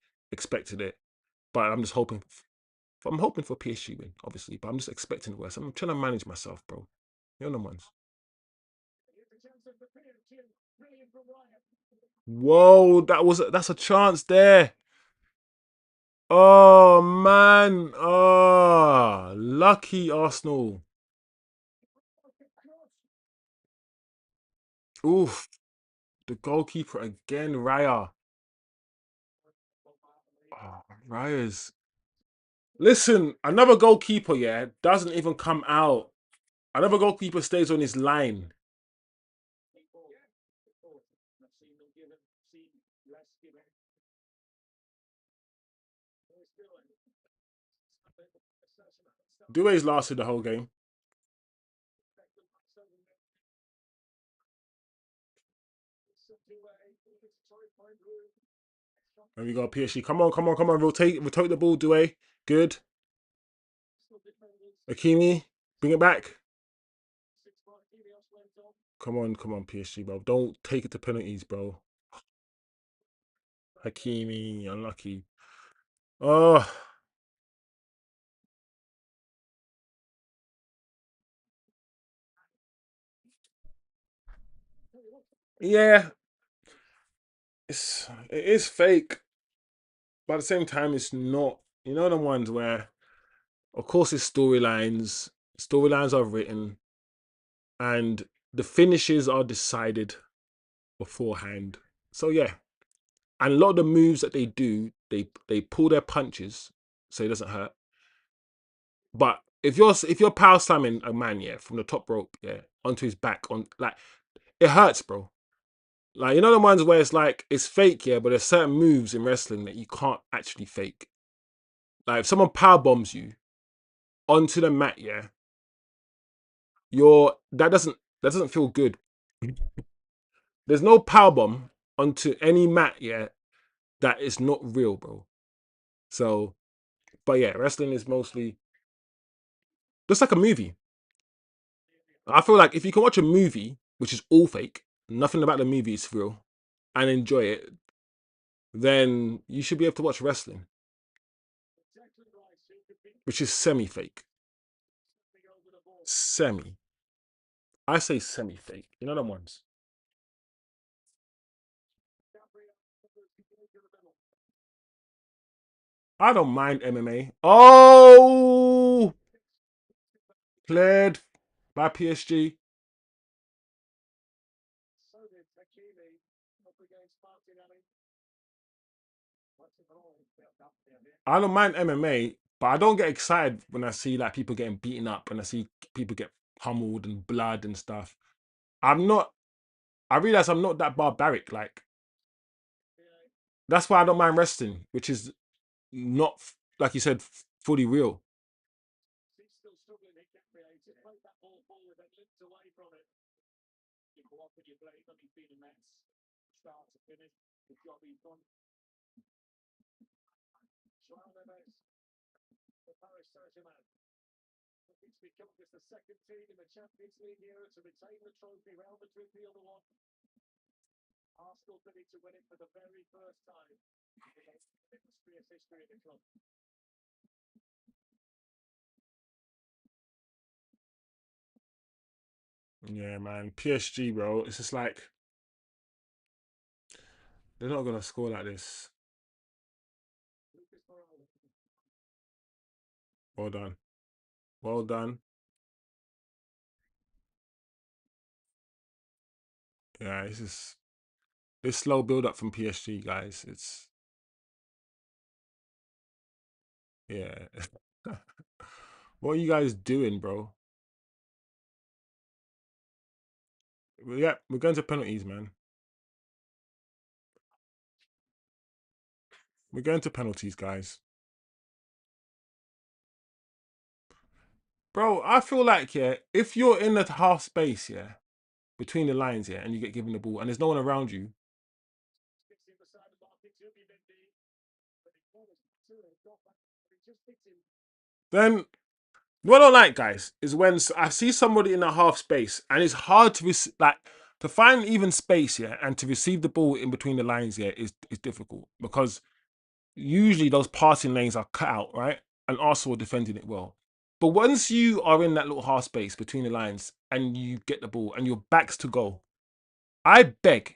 but I'm just hoping. I'm hoping for PSG win, obviously, but I'm just expecting the worst. I'm trying to manage myself, bro. You're the ones. Whoa, that's a chance there. Oh man. Oh, lucky Arsenal. Oof. The goalkeeper again, Raya. Oh, Raya's. Listen, another goalkeeper, yeah, doesn't even come out. Another goalkeeper stays on his line. Doué's lasted the whole game. And we got PSG. Come on. Rotate the ball, Doué. Good. Akimi, bring it back. Come on, PSG, bro. Don't take it to penalties, bro. Hakimi, unlucky. Oh, yeah. It is fake, but at the same time, it's not. You know the ones where, of course, it's storylines. Storylines are written, and the finishes are decided beforehand. So yeah, and a lot of the moves that they do, they pull their punches so it doesn't hurt. But if you're power slamming a man, yeah, from the top rope, yeah, onto his back, on like it hurts, bro. Like you know the ones where it's like it's fake, yeah, but there's certain moves in wrestling that you can't actually fake. Like if someone power bombs you onto the mat, yeah, you're that doesn't feel good. There's no power bomb onto any mat, yeah, that is not real, bro. So, but yeah, wrestling is mostly just like a movie. I feel like if you can watch a movie which is all fake, nothing about the movie is real, and enjoy it, then you should be able to watch wrestling, which is semi-fake. Semi. I say semi-fake. You know them ones. I don't mind MMA. Oh, cleared by PSG. I don't mind MMA, but I don't get excited when I see like people getting beaten up and I see people get pummeled and blood and stuff. I'm not. I realize I'm not that barbaric. Like that's why I don't mind wrestling, which is not like you said fully real. Yeah, man. PSG, bro. It's just like they're not gonna score like this. Well done. Well done. Yeah, it's just this slow build up from PSG, guys. It's yeah. What are you guys doing, bro? Yeah, we're going to penalties, man. We're going to penalties, guys. Bro, I feel like, yeah, if you're in the half space, yeah, between the lines, yeah, and you get given the ball and there's no one around you, then what I don't like, guys, is when I see somebody in a half space and it's hard to like to find even space, yeah, and to receive the ball in between the lines, yeah, is difficult because usually those passing lanes are cut out, right? And Arsenal are defending it well. But once you are in that little half space between the lines and you get the ball and your back's to goal, I beg,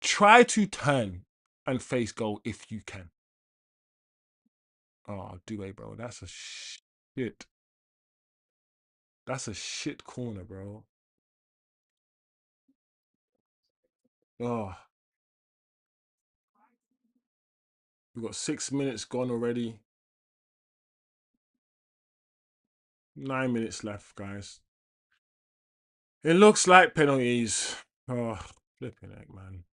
try to turn and face goal if you can. Oh, do it, bro. That's a shit. That's a shit corner, bro. Oh, we've got 6 minutes gone already. 9 minutes left, guys. It looks like penalties. Oh, flipping heck, man.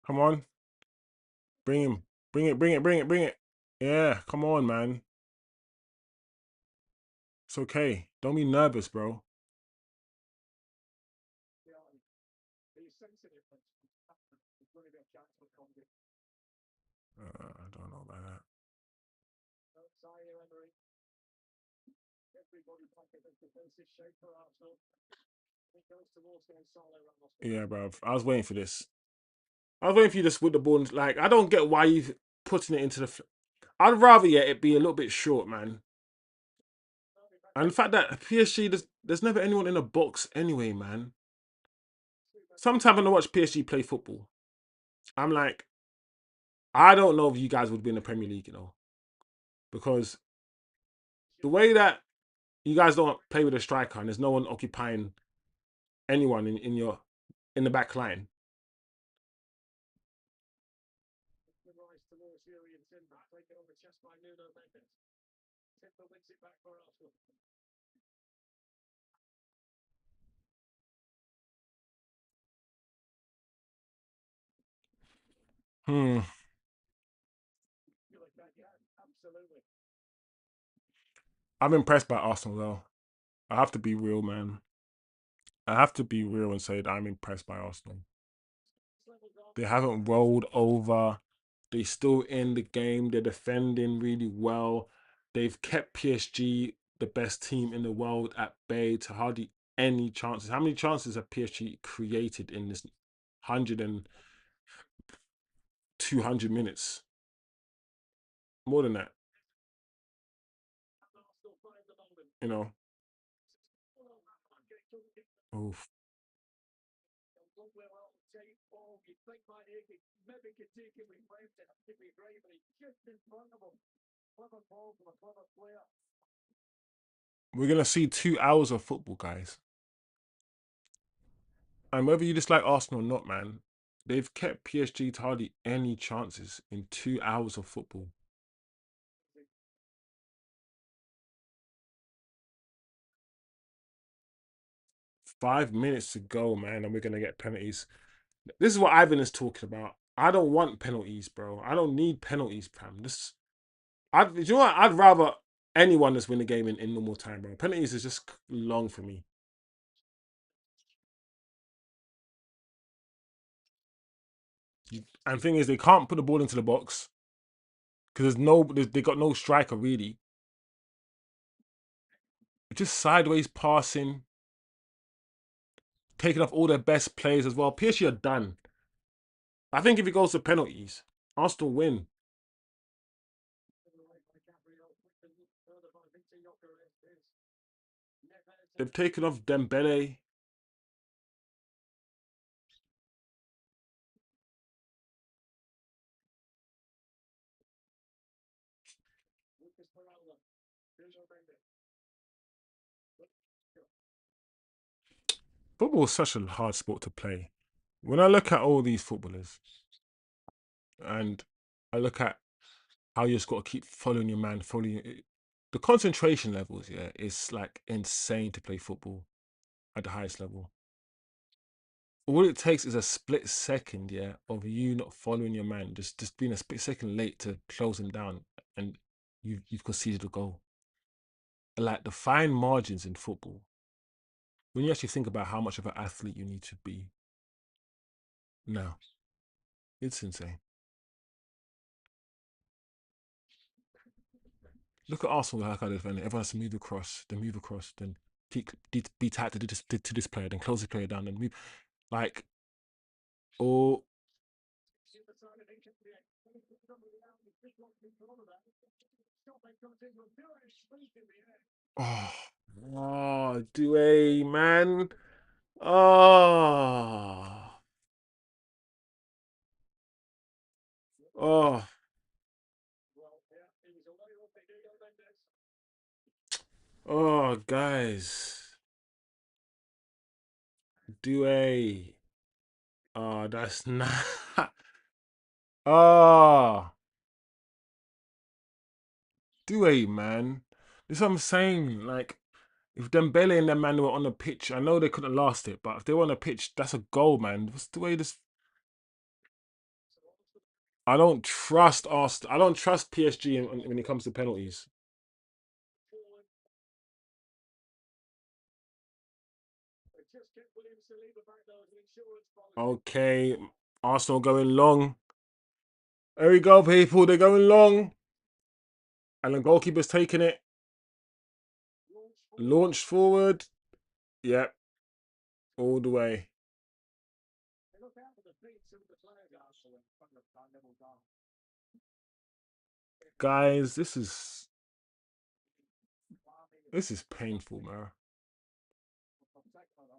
Come on. Bring him. Bring it, bring it, bring it, bring it. Yeah, come on, man. It's okay. Don't be nervous, bro. I don't know about that. Yeah, bro. I was waiting for this. I was waiting for you to with the ball. Like, I don't get why you putting it into the. I'd rather yeah, it be a little bit short, man. And the fact that PSG, there's never anyone in a box anyway, man. Sometimes when I watch PSG play football, I'm like, I don't know if you guys would win the Premier League, because the way that you guys don't play with a striker and there's no one occupying anyone in the back line. Hmm. I'm impressed by Arsenal though. I have to be real, man. I have to be real and say that I'm impressed by Arsenal. They haven't rolled over. They still in the game. They're defending really well. They've kept PSG, the best team in the world, at bay to hardly any chances. How many chances have PSG created in this 100 and 200 minutes? More than that, you know. Oof. We're gonna see 2 hours of football, guys. And whether you dislike Arsenal or not, man, they've kept PSG to hardly any chances in 2 hours of football. 5 minutes to go, man, and we're gonna get penalties. This is what Ivan is talking about. I don't want penalties, bro. I don't need penalties, Pam. Do you know what? I'd rather anyone just win the game in normal time, bro. Penalties is just long for me. And thing is, they can't put the ball into the box because they got no striker really. Just sideways passing, taking off all their best players as well. PSG are done. I think if it goes to penalties, Arsenal win. They've taken off Dembele. Football is such a hard sport to play. When I look at all these footballers and I look at how you just got to keep following your man, following the concentration levels, yeah, is like insane to play football at the highest level. All it takes is a split second, yeah, of you not following your man, just being a split second late to close him down, and you've conceded a goal. Like the fine margins in football, when you actually think about how much of an athlete you need to be, no, it's insane. Look at Arsenal, like how they defend it. Everyone has to move across, then be tight to this player, then close the player down, then move. Like, oh, oh, oh, Dewey, man. Oh, oh, oh, guys. Dewey. Oh, that's not. Oh, Dewey, man. This is what I'm saying. Like, if Dembele and them man were on the pitch, I know they couldn't last it, but if they were on the pitch, that's a goal, man. What's the way this? I don't trust Arsenal. I don't trust PSG when it comes to penalties. Okay, Arsenal going long. There we go, people. They're going long, and the goalkeeper's taking it. Launched forward. Yep, all the way. Guys, this is painful, man.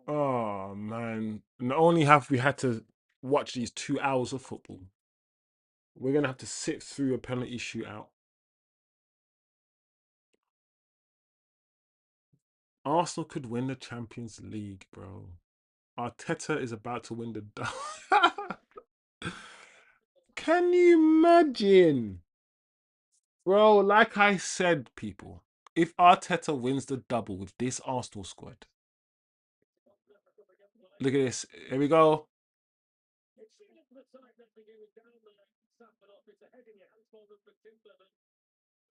Oh man. Not only have we had to watch these 2 hours of football, we're gonna have to sit through a penalty shootout. Arsenal could win the Champions League, bro. Arteta is about to win the. Can you imagine, bro? Like I said, people, if Arteta wins the double with this Arsenal squad, look at this. Here we go.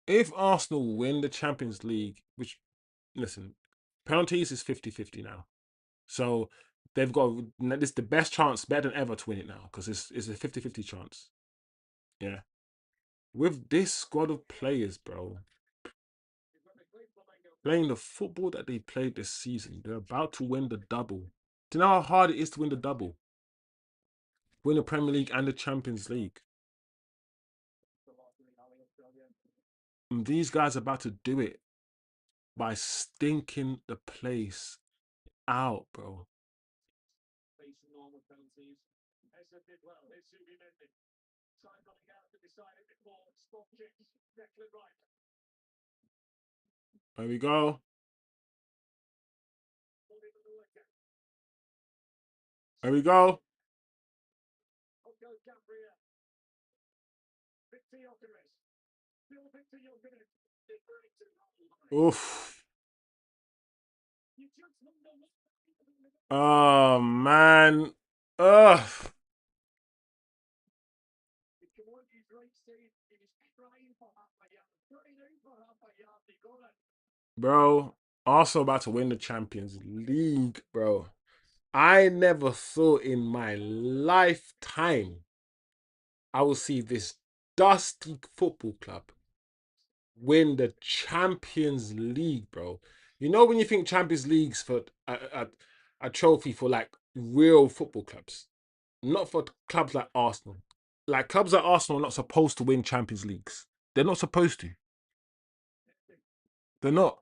If Arsenal win the Champions League, which, listen, penalties is 50-50 now. So they've got this is the best chance, better than ever, to win it now because it's a 50-50 chance. Yeah. With this squad of players, bro, playing the football that they played this season, they're about to win the double. Do you know how hard it is to win the double? Win the Premier League and the Champions League. And these guys are about to do it by stinking the place out, bro. There we go. There we go. Oof. Oh man. Ugh. Bro, also about to win the Champions League, bro. I never thought in my lifetime I will see this dusty football club win the Champions League, bro. You know when you think Champions League's for a trophy for like real football clubs, not for clubs like Arsenal. Like clubs like Arsenal are not supposed to win Champions Leagues. They're not supposed to. They're not.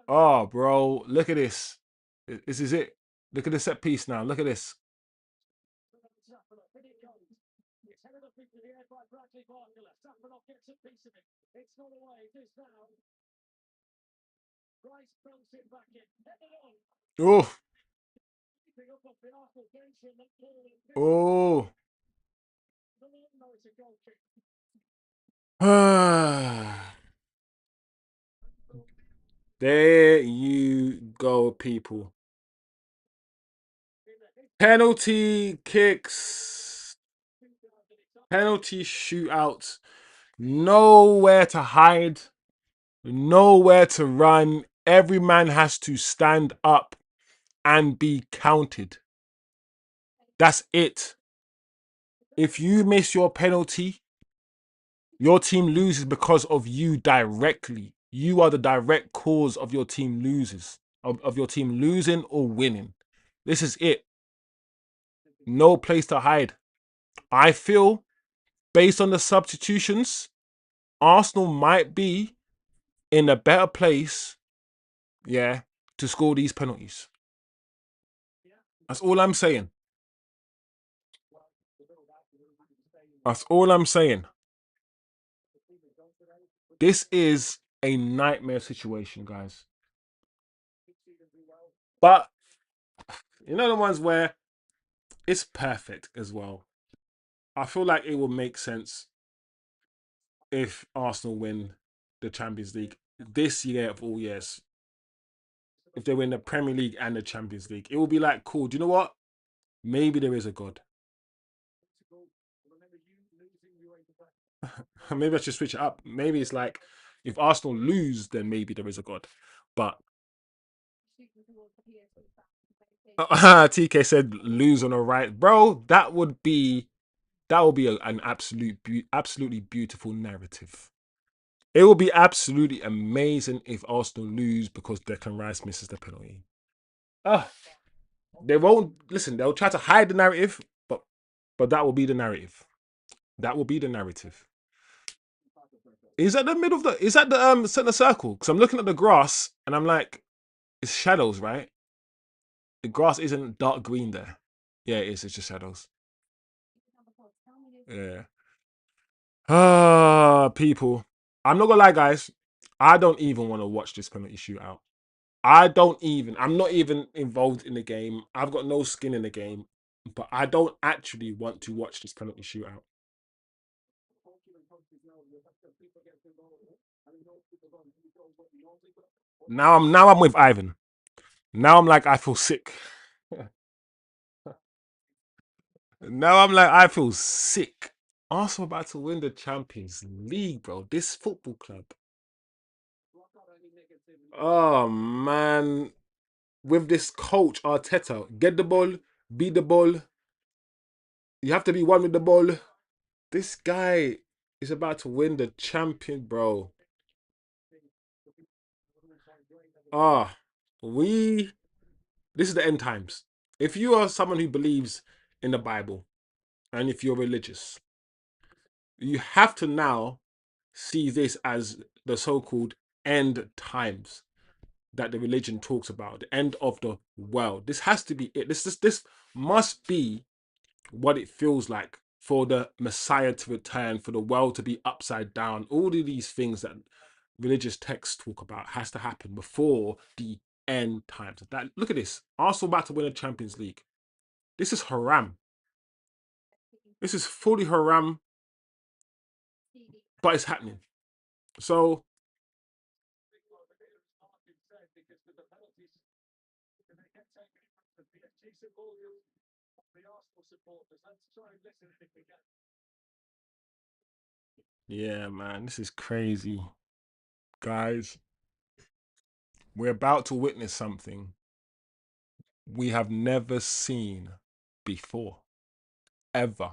Oh, bro, look at this. This is it. Look at the set piece now. Look at this. Oh, oh. There you go, people. Penalty kicks, penalty shootouts, nowhere to hide, nowhere to run. Every man has to stand up and be counted. That's it. If you miss your penalty, your team loses because of you directly. You are the direct cause of your team loses, of your team losing or winning. This is it. No place to hide. I feel, based on the substitutions, Arsenal might be in a better place, yeah, to score these penalties. That's all I'm saying. That's all I'm saying. This is a nightmare situation, guys. But you know the ones where it's perfect as well. I feel like it will make sense if Arsenal win the Champions League this year of all years. If they win the Premier League and the Champions League, it will be like, cool. Do you know what? Maybe there is a God. Maybe I should switch it up. Maybe it's like, if Arsenal lose, then maybe there is a God. But TK said lose on the right, bro. That would be an absolutely beautiful narrative. It will be absolutely amazing if Arsenal lose because Declan Rice misses the penalty. Ah, they won't listen. They'll try to hide the narrative, but that will be the narrative. That will be the narrative. Is that the middle of the? Is that the center circle? Because I'm looking at the grass and I'm like, it's shadows, right? The grass isn't dark green there. Yeah, it is. It's just shadows. Yeah. Ah, people. I'm not gonna lie, guys. I don't even want to watch this penalty shootout. I don't even. I'm not even involved in the game. I've got no skin in the game, but I don't actually want to watch this penalty shootout. Now I'm with Ivan. Now I'm like I feel sick. Now I'm like I feel sick. Arsenal about to win the Champions League, bro. This football club. Oh man, with this coach Arteta, get the ball, beat the ball. You have to be one with the ball. This guy is about to win the champion, bro. Ah, we. This is the end times. If you are someone who believes in the Bible and if you're religious, you have to now see this as the so-called end times that the religion talks about, the end of the world. This has to be it. This must be what it feels like for the Messiah to return, for the world to be upside down. All of these things that religious texts talk about has to happen before the end times. That look at this. Arsenal about to win a Champions League. This is haram. This is fully haram, but it's happening. So yeah, man, this is crazy. Guys, we're about to witness something we have never seen before. Ever.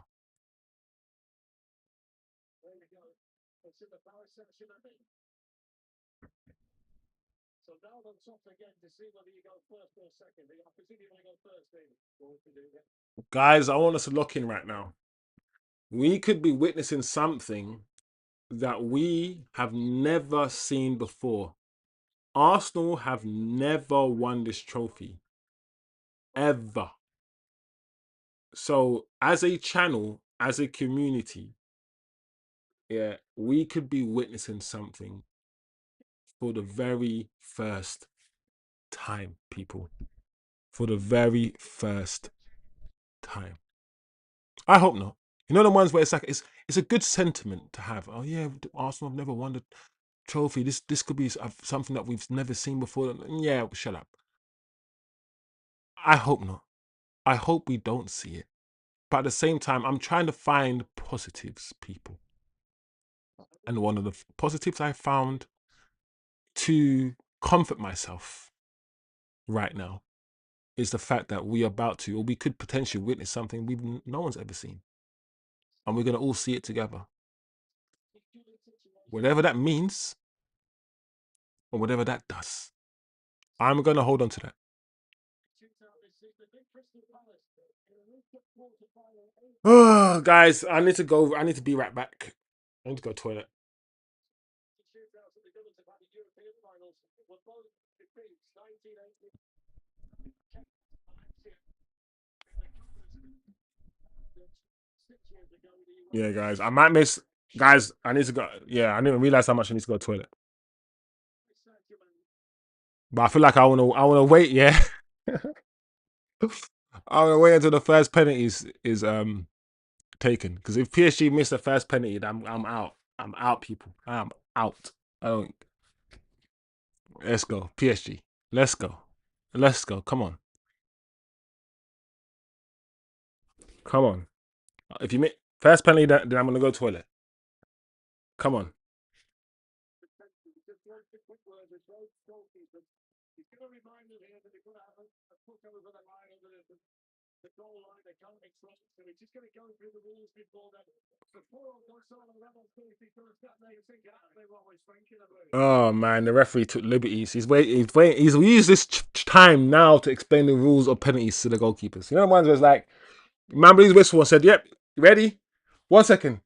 Guys, I want us to lock in right now. We could be witnessing something that we have never seen before. Arsenal have never won this trophy. Ever. So, as a channel, as a community, yeah, we could be witnessing something for the very first time, people. For the very first time. I hope not. You know the ones where it's like it's a good sentiment to have. Oh yeah, Arsenal have never won the trophy. This could be something that we've never seen before. Yeah, shut up. I hope not. I hope we don't see it. But at the same time, I'm trying to find positives, people. And one of the positives I found to comfort myself right now is the fact that we are about to, or we could potentially witness something no one's ever seen, and we're gonna all see it together. Whatever that means, or whatever that does, I'm gonna hold on to that. Oh, guys, I need to go. I need to be right back. I need to go to the toilet. Yeah, guys, I might miss. Guys, I need to go. Yeah, I didn't realize how much I need to go to the toilet. But I feel like I wanna wait. Yeah, I wanna wait until the first penalty is taken. Because if PSG miss the first penalty, then I'm out. I'm out, people. I'm out. I don't. Let's go, PSG. Let's go. Let's go. Come on. Come on. If you make first penalty, then I'm gonna go toilet. Come on. Oh man, the referee took liberties. He's waiting. He's waiting. He's used this time now to explain the rules of penalties to the goalkeepers. You know, the ones where it's like, remember his whistle and said, "Yep, ready? 1 second.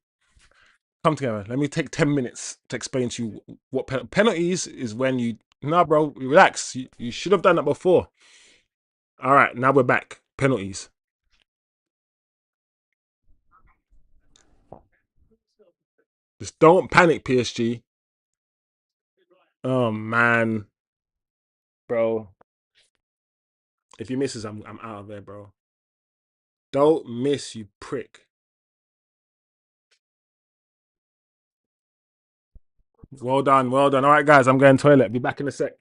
Come together. Let me take 10 minutes to explain to you what penalties is when you. Nah, bro, relax. You should have done that before. All right, now we're back. Penalties. Just don't panic, PSG. Oh man, bro. If he misses, I'm out of there, bro. Don't miss, you prick. Well done, well done. All right, guys, I'm going to toilet. Be back in a sec.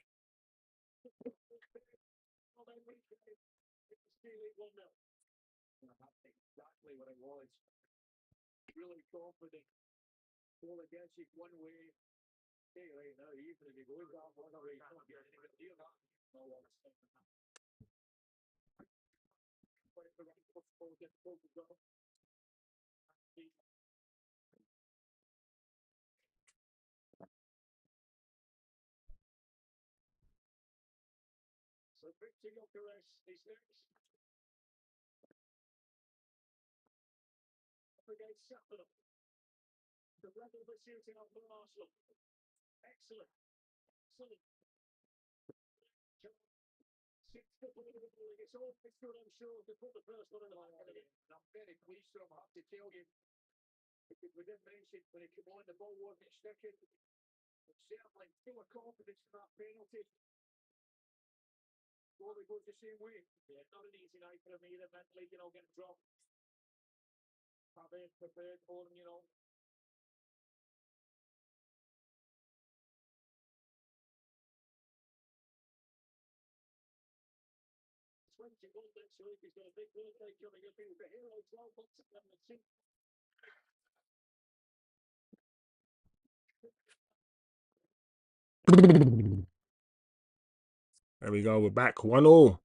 There we go. We're back. 1-1.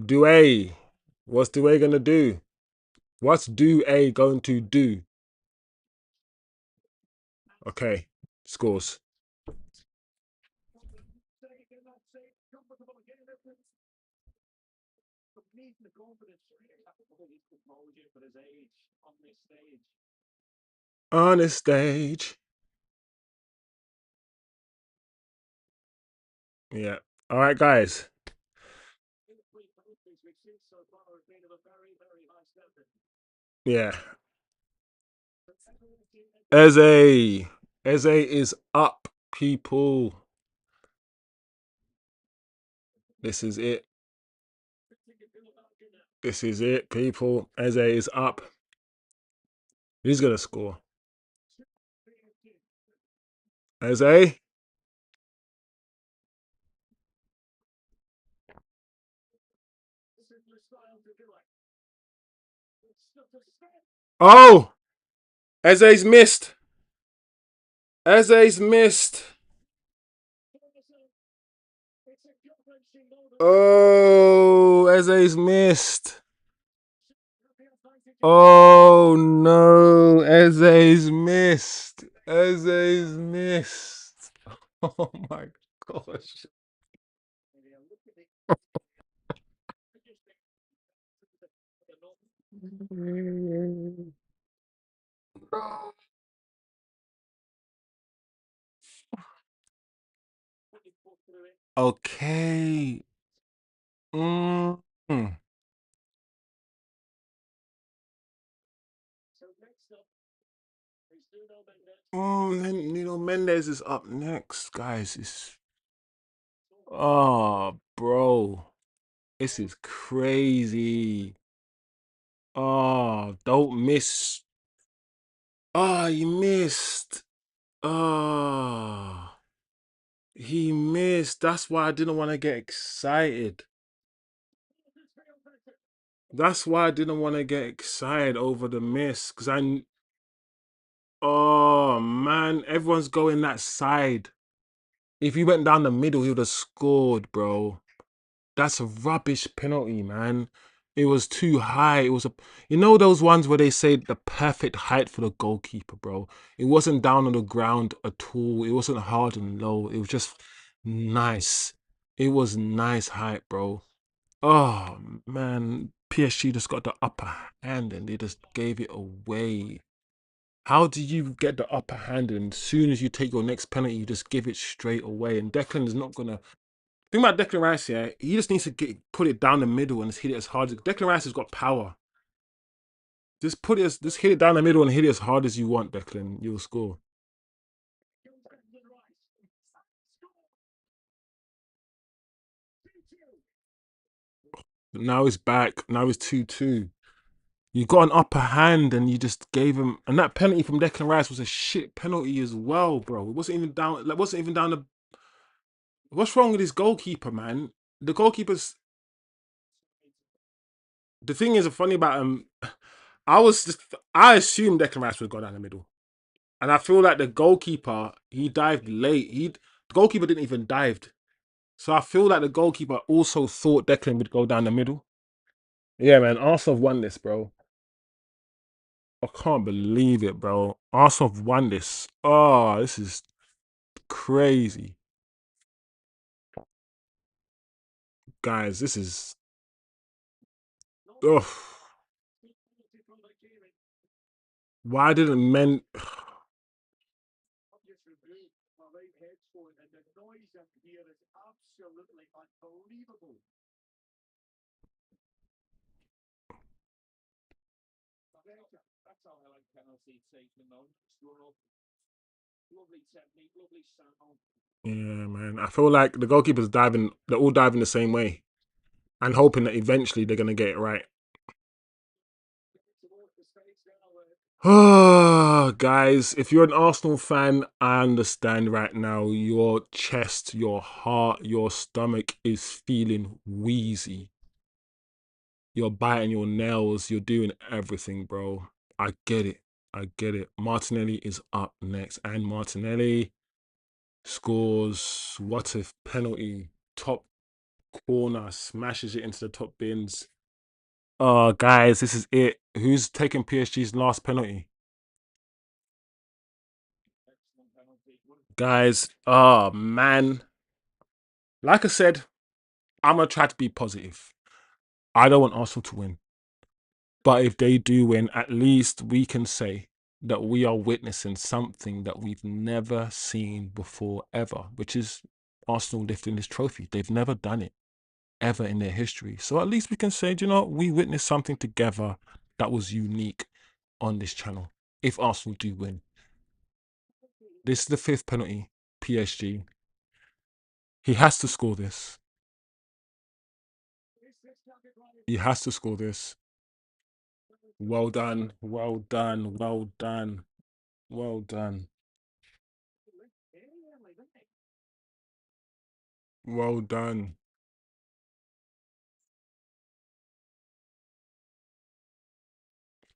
Due. What's Due gonna do? What's Due going to do? Okay. Scores. On the stage. Yeah. All right, guys. Yeah. Eze. Eze is up, people. This is it. This is it, people. Eze is up. Who's gonna score? Eze? Oh! Eze's missed. Eze's missed. Oh, Eze's missed. Oh no, Eze's missed. Eze's missed. Oh my gosh. Okay. Mm. Nuno Mendes is up next, guys. Oh, bro. This is crazy. Oh, don't miss. Oh, he missed. Oh, he missed. That's why I didn't want to get excited. That's why I didn't want to get excited over the miss. Because oh, man. Everyone's going that side. If he went down the middle, he would have scored, bro. That's a rubbish penalty, man. It was too high. It was those ones where they say the perfect height for the goalkeeper, bro. It wasn't down on the ground at all. It wasn't hard and low. It was just nice. It was nice height, bro. Oh man, PSG just got the upper hand and they just gave it away. How do you get the upper hand and as soon as you take your next penalty, you just give it straight away? And Declan is not gonna Think about Declan Rice, yeah. He just needs to put it down the middle and just hit it as hard as Declan Rice has got power. Just hit it down the middle and hit it as hard as you want, Declan. You'll score. But now he's back. Now he's 2-2. You got an upper hand and you just gave him. And that penalty from Declan Rice was a shit penalty as well, bro. It wasn't even down. Like, wasn't even down the. What's wrong with this goalkeeper, man? The goalkeeper's. The thing is, funny about him. I assumed Declan Rice would go down the middle. And I feel like the goalkeeper, he dived late. The goalkeeper didn't even dive. So I feel like the goalkeeper also thought Declan would go down the middle. Yeah, man. Arsenal have won this, bro. I can't believe it, bro. Arsenal have won this. Oh, this is crazy. Guys, this is. Ugh. Why didn't men. Yeah, man. I feel like the goalkeepers diving, they're all diving the same way and hoping that eventually they're going to get it right. Oh, guys, if you're an Arsenal fan, I understand right now your chest, your heart, your stomach is feeling wheezy. You're biting your nails, you're doing everything, bro. I get it. I get it. Martinelli is up next, and Martinelli scores. What if penalty? Top corner, smashes it into the top bins. Oh, guys, this is it. Who's taking PSG's last penalty? Guys, oh man. Like I said, I'm gonna try to be positive. I don't want Arsenal to win. But if they do win, at least we can say that we are witnessing something that we've never seen before ever, which is Arsenal lifting this trophy. They've never done it ever in their history. So at least we can say, you know, we witnessed something together that was unique on this channel. If Arsenal do win, this is the fifth penalty. PSG. He has to score this. He has to score this. Well done. Well done. Well done. Well done. Well done.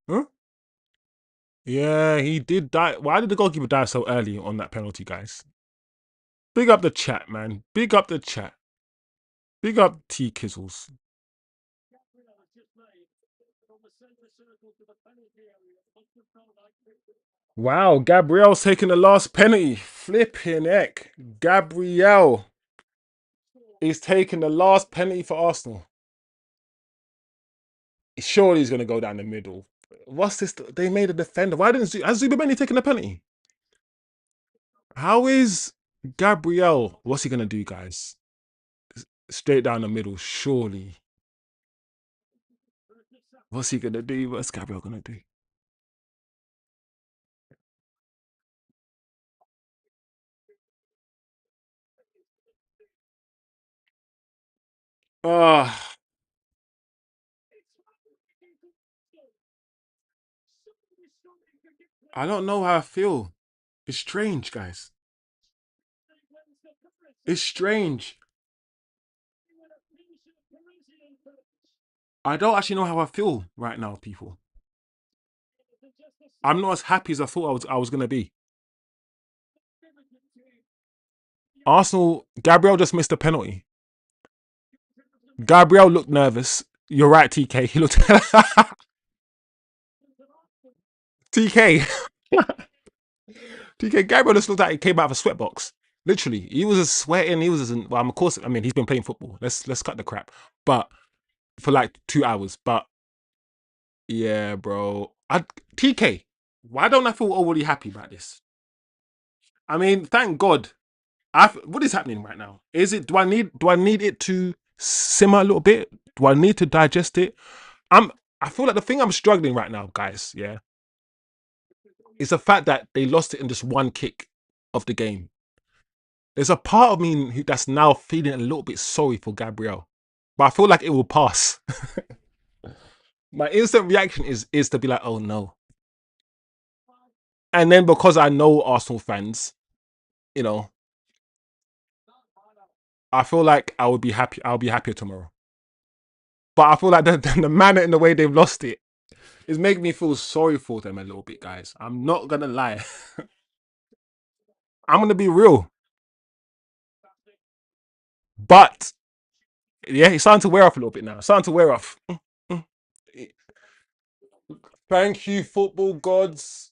Huh? Yeah, he did die. Why did the goalkeeper die so early on that penalty, guys? Big up the chat, man. Big up the chat. Big up T Kizzles. Wow, Gabriel's taking the last penalty. Flipping heck. Gabriel is taking the last penalty for Arsenal. Surely he's going to go down the middle. What's this? They made a defender. Why didn't has Zubimeni taken the penalty? How is Gabriel? What's he going to do, guys? Straight down the middle, surely. What's he going to do? What's Gabriel going to do? Ah, I don't know how I feel. It's strange, guys. It's strange. I don't actually know how I feel right now, people. I'm not as happy as I thought I was gonna be. Arsenal, Gabriel just missed a penalty. Gabriel looked nervous. You're right, TK. He looked TK. TK Gabriel just looked like he came out of a sweatbox. Literally, he was just sweating. He was just, well, of course. I mean, he's been playing football. Let's cut the crap. But for like 2 hours. But yeah, bro. TK. Why don't I feel overly happy about this? I mean, thank God. What is happening right now? Is it? Do I need it to simmer a little bit? Do I need to digest it? I'm. I feel like the thing I'm struggling right now, guys. Yeah, is the fact that they lost it in just one kick of the game. There's a part of me that's now feeling a little bit sorry for Gabriel, but I feel like it will pass. My instant reaction is to be like, oh no. And then because I know Arsenal fans, you know, I feel like I would be happy. I'll be happier tomorrow. But I feel like the manner in the way they've lost it. It's making me feel sorry for them a little bit, guys. I'm not gonna lie. I'm gonna be real. But yeah, it's starting to wear off a little bit now. It's starting to wear off. Mm. Thank you, football gods.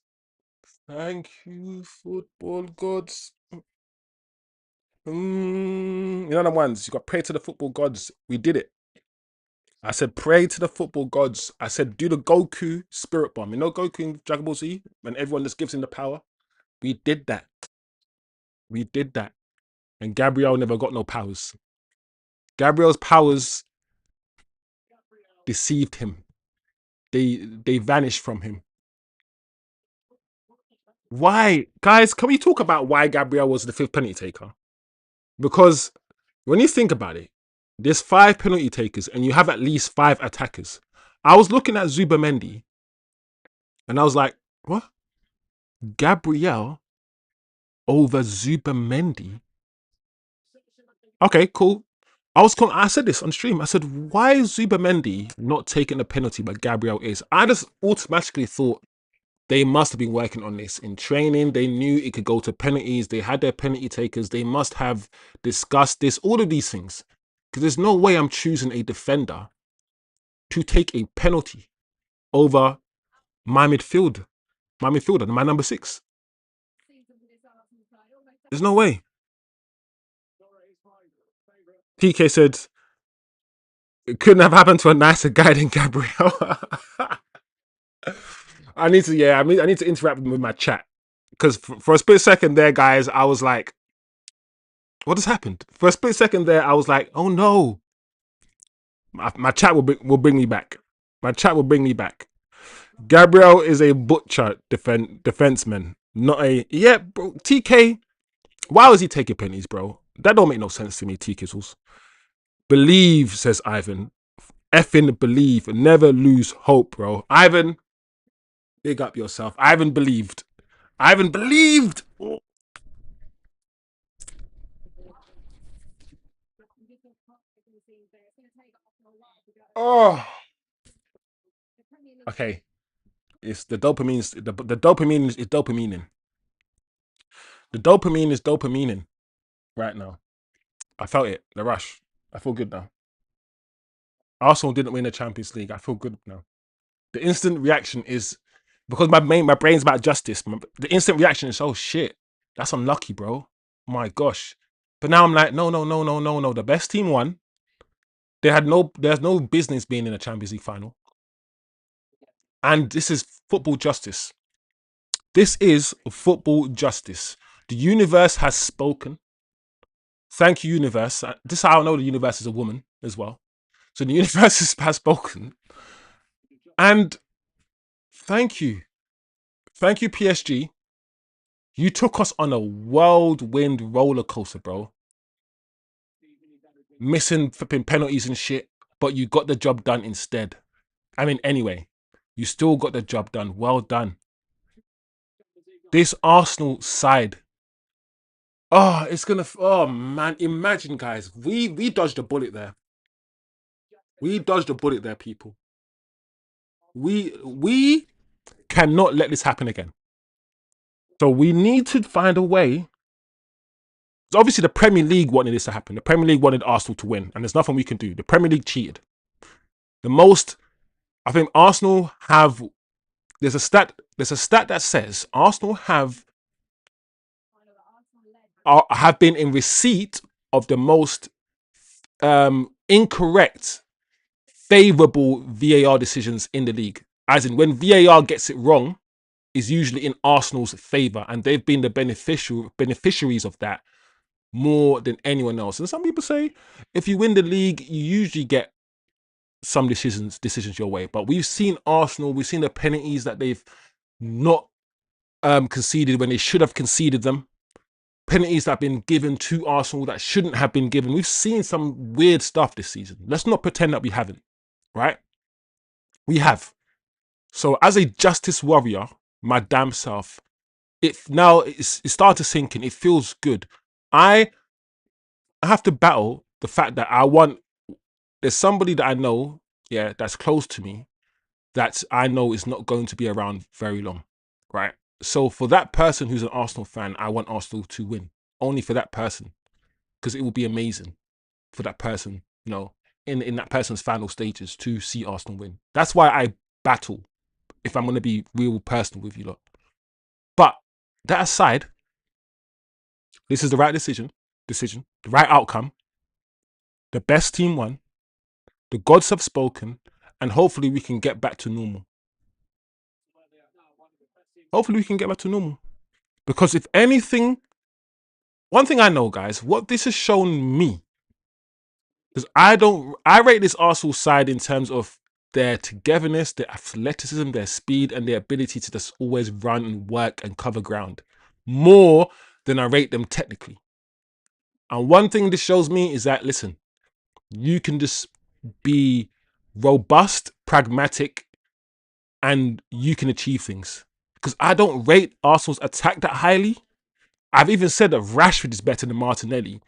Thank you, football gods. You know the ones you got. Pray to the football gods. We did it. I said pray to the football gods. I said do the Goku spirit bomb. You know Goku in Dragon Ball Z when everyone just gives him the power. We did that. We did that. And Gabriel never got no powers. Gabriel's powers deceived him. They vanished from him. Why, guys? Can we talk about why Gabriel was the fifth penalty taker? Because when you think about it, there's five penalty takers and you have at least five attackers. I was looking at Zubamendi and I was like, what? Gabriel over Zubamendi? Okay, cool. I said this on stream. I said, why is Zubamendi not taking a penalty, but Gabriel is? I just automatically thought they must have been working on this in training. They knew it could go to penalties. They had their penalty takers. They must have discussed this, all of these things. Because there's no way I'm choosing a defender to take a penalty over my midfielder, my number 6. There's no way. PK said, it couldn't have happened to a nicer guy than Gabriel. I need to interact with my chat. Because for a split second there, guys, I was like, what has happened? For a split second there, I was like, oh no. My chat will bring me back. My chat will bring me back. Gabriel is a butcher defenseman, not a bro. TK, why was he taking penalties, bro? That don't make no sense to me. T Kizzles. Believe, says Ivan. Effing believe. Never lose hope, bro. Ivan, big up yourself. Ivan believed. Ivan believed. Oh. Okay. It's the dopamine. The dopamine is dopamining. The dopamine is dopamining right now. I felt it. The rush. I feel good now. Arsenal didn't win the Champions League. I feel good now. The instant reaction is because my brain's about justice. The instant reaction is, oh shit, that's unlucky, bro. My gosh. But now I'm like, no. The best team won. There's no business being in a Champions League final. And this is football justice. This is football justice. The universe has spoken. Thank you, universe. This is how I know the universe is a woman as well. So the universe has spoken. And thank you. Thank you, PSG. You took us on a whirlwind roller coaster, bro. Missing flipping penalties and shit, but you got the job done instead. I mean, anyway, you still got the job done. Well done. This Arsenal side. Oh, it's gonna. Oh man, imagine, guys. We dodged a bullet there. We dodged a bullet there, people. We cannot let this happen again. So we need to find a way. So obviously, the Premier League wanted this to happen. The Premier League wanted Arsenal to win, and there's nothing we can do. The Premier League cheated. I think Arsenal have. There's a stat that says Arsenal have been in receipt of the most incorrect, favourable VAR decisions in the league. As in, when VAR gets it wrong, is usually in Arsenal's favour, and they've been the beneficiaries of that more than anyone else. And some people say if you win the league, you usually get some decisions your way. But we've seen Arsenal, we've seen the penalties that they've not conceded when they should have conceded them. Penalties that have been given to Arsenal that shouldn't have been given. We've seen some weird stuff this season. Let's not pretend that we haven't, right? We have. So as a justice warrior, my damn self, it's starting to sink in. It feels good. I have to battle the fact that there's somebody that I know, yeah, that's close to me, that I know is not going to be around very long, right? So for that person who's an Arsenal fan, I want Arsenal to win. Only for that person, because it will be amazing for that person, in that person's final stages to see Arsenal win. That's why I battle, if I'm going to be real personal with you lot. But that aside, this is the right decision, the right outcome. The best team won. The gods have spoken, and hopefully we can get back to normal. Hopefully we can get back to normal. Because if anything, one thing I know, guys, what this has shown me, because I rate this Arsenal side in terms of their togetherness, their athleticism, their speed, and their ability to just always run and work and cover ground more than I rate them technically. And one thing this shows me is that, listen, you can just be robust, pragmatic, and you can achieve things. Because I don't rate Arsenal's attack that highly. I've even said that Rashford is better than Martinelli.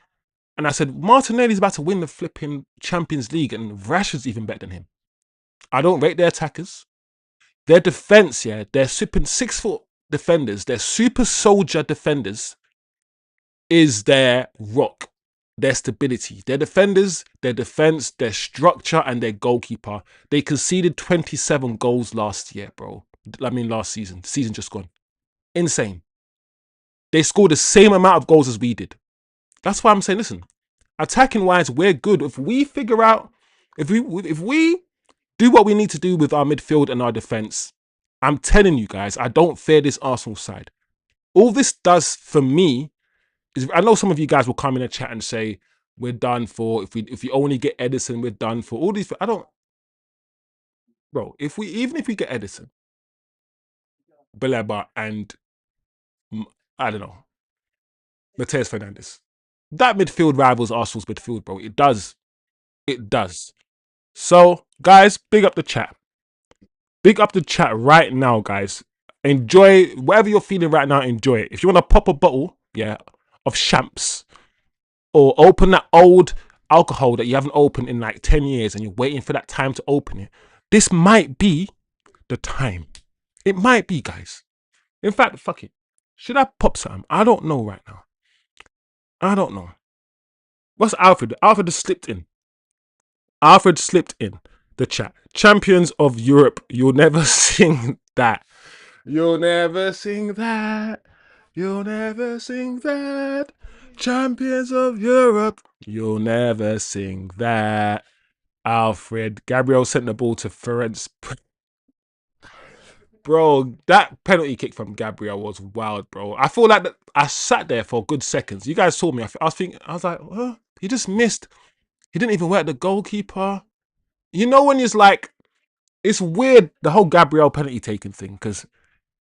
And I said, Martinelli's about to win the flipping Champions League and Rashford's even better than him. I don't rate their attackers. Their defense, yeah, they're super 6 foot defenders, they're super soldier defenders, is their rock, their stability. Their defenders, their defense, their structure, and their goalkeeper. They conceded 27 goals last year, bro. Last season just gone. Insane. They scored the same amount of goals as we did. That's why I'm saying, listen, attacking wise, we're good. If we figure out, if we do what we need to do with our midfield and our defense, I'm telling you guys, I don't fear this Arsenal side. All this does for me is, I know some of you guys will come in the chat and say we're done for. If we only get Edison, we're done for. All these, I don't, bro. Even if we get Edison, Baleba, and I don't know, Mateus Fernandes, that midfield rivals Arsenal's midfield, bro. It does. It does. So, guys, big up the chat. Big up the chat right now, guys. Enjoy whatever you're feeling right now. Enjoy it. If you want to pop a bottle, yeah, of champs, or open that old alcohol that you haven't opened in like 10 years and you're waiting for that time to open it, this might be the time. It might be, guys. In fact, fuck it. Should I pop some? I don't know right now. I don't know. What's Alfred? Alfred has slipped in. Alfred slipped in the chat. Champions of Europe, you'll never sing that. You'll never sing that. You'll never sing that. Champions of Europe, you'll never sing that. Alfred. Gabriel sent the ball to Ferenc. Bro, that penalty kick from Gabriel was wild, bro. I feel like I sat there for good seconds. You guys saw me. I was thinking, I was like, huh? He just missed. He didn't even work the goalkeeper. You know when it's like, it's weird, the whole Gabriel penalty taking thing, because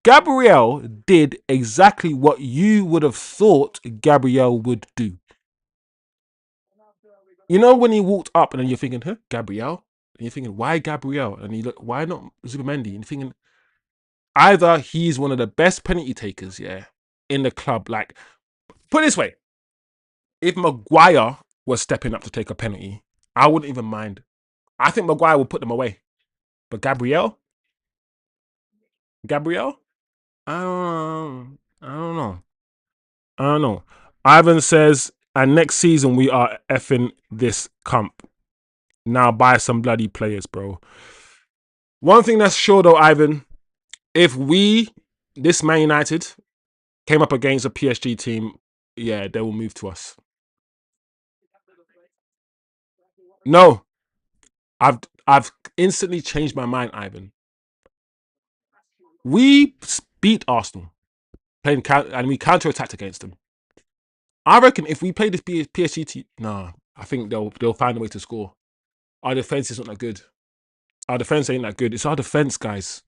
Gabriel did exactly what you would have thought Gabriel would do. You know when he walked up and then you're thinking, huh, Gabriel? And you're thinking, why Gabriel? And you look, why not Zubamendi? And you're thinking, either he's one of the best penalty takers, yeah, in the club. Like, put it this way, if Maguire was stepping up to take a penalty, I wouldn't even mind. I think Maguire would put them away. But Gabriel? I don't know. I don't know. Ivan says, and next season we are effing this comp. Now buy some bloody players, bro. One thing that's sure though, Ivan, if this Man United, came up against a PSG team, yeah, they will move to us. No, I've instantly changed my mind, Ivan. We beat Arsenal, playing and we counter-attacked against them. I reckon if we play this PSG team, nah, I think they'll find a way to score. Our defense isn't that good. Our defense ain't that good. It's our defense, guys.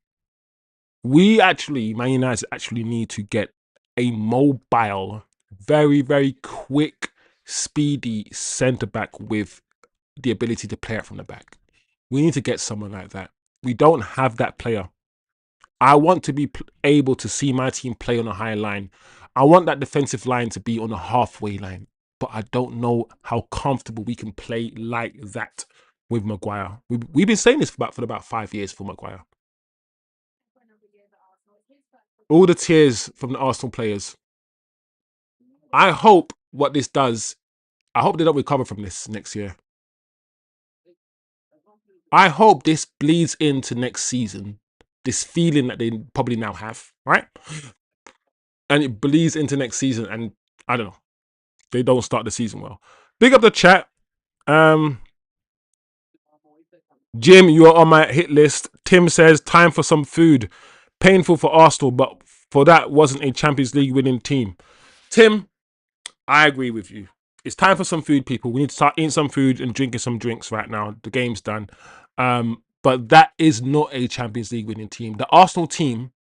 Man United actually need to get a mobile, very, very quick, speedy centre back with the ability to play it from the back. We need to get someone like that. We don't have that player. I want to be able to see my team play on a high line. I want that defensive line to be on a halfway line. But I don't know how comfortable we can play like that with Maguire. We've been saying this for about 5 years for Maguire. All the tears from the Arsenal players. I hope what this does, I hope they don't recover from this next year. I hope this bleeds into next season. This feeling that they probably now have, right? And it bleeds into next season. And I don't know, they don't start the season well. Big up the chat. Um, Jim, you are on my hit list. Tim says, time for some food. Painful for Arsenal, but for that wasn't a Champions League winning team. Tim, I agree with you. It's time for some food, people. We need to start eating some food and drinking some drinks right now. The game's done. But that is not a Champions League winning team. The Arsenal team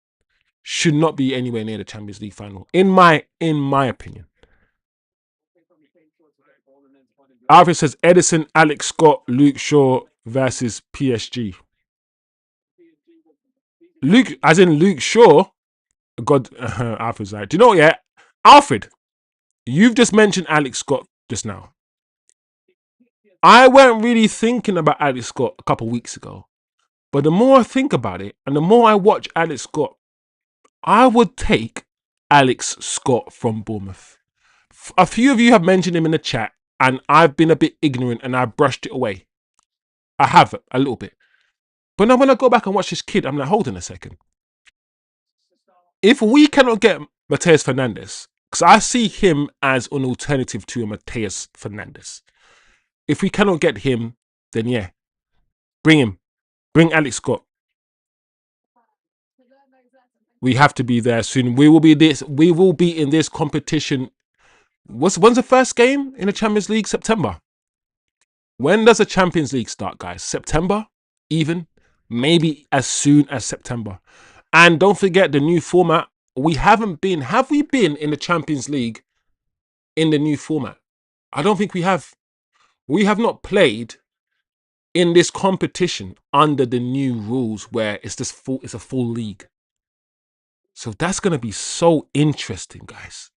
should not be anywhere near the Champions League final, in my opinion. Alfred says Edison, Alex Scott, Luke Shaw versus PSG. Luke, as in Luke Shaw. God, Alfred's like, do you know what? Yeah, Alfred, you've just mentioned Alex Scott just now. I weren't really thinking about Alex Scott a couple of weeks ago, but the more I think about it and the more I watch Alex Scott, I would take Alex Scott from Bournemouth. A few of you have mentioned him in the chat, and I've been a bit ignorant and I brushed it away. I have a little bit. But now when I go back and watch this kid, I'm like, hold on a second. If we cannot get Mateus Fernandes, because I see him as an alternative to a Mateus Fernandes. If we cannot get him, then yeah, bring him. Bring Alex Scott. We have to be there soon. We will be this. We will be in this competition. When's the first game in the Champions League? September. When does the Champions League start, guys? September, even maybe as soon as September. And don't forget the new format. We haven't been. Have we been in the Champions League in the new format? I don't think we have. We have not played in this competition under the new rules where it's a full league. So that's going to be so interesting, guys.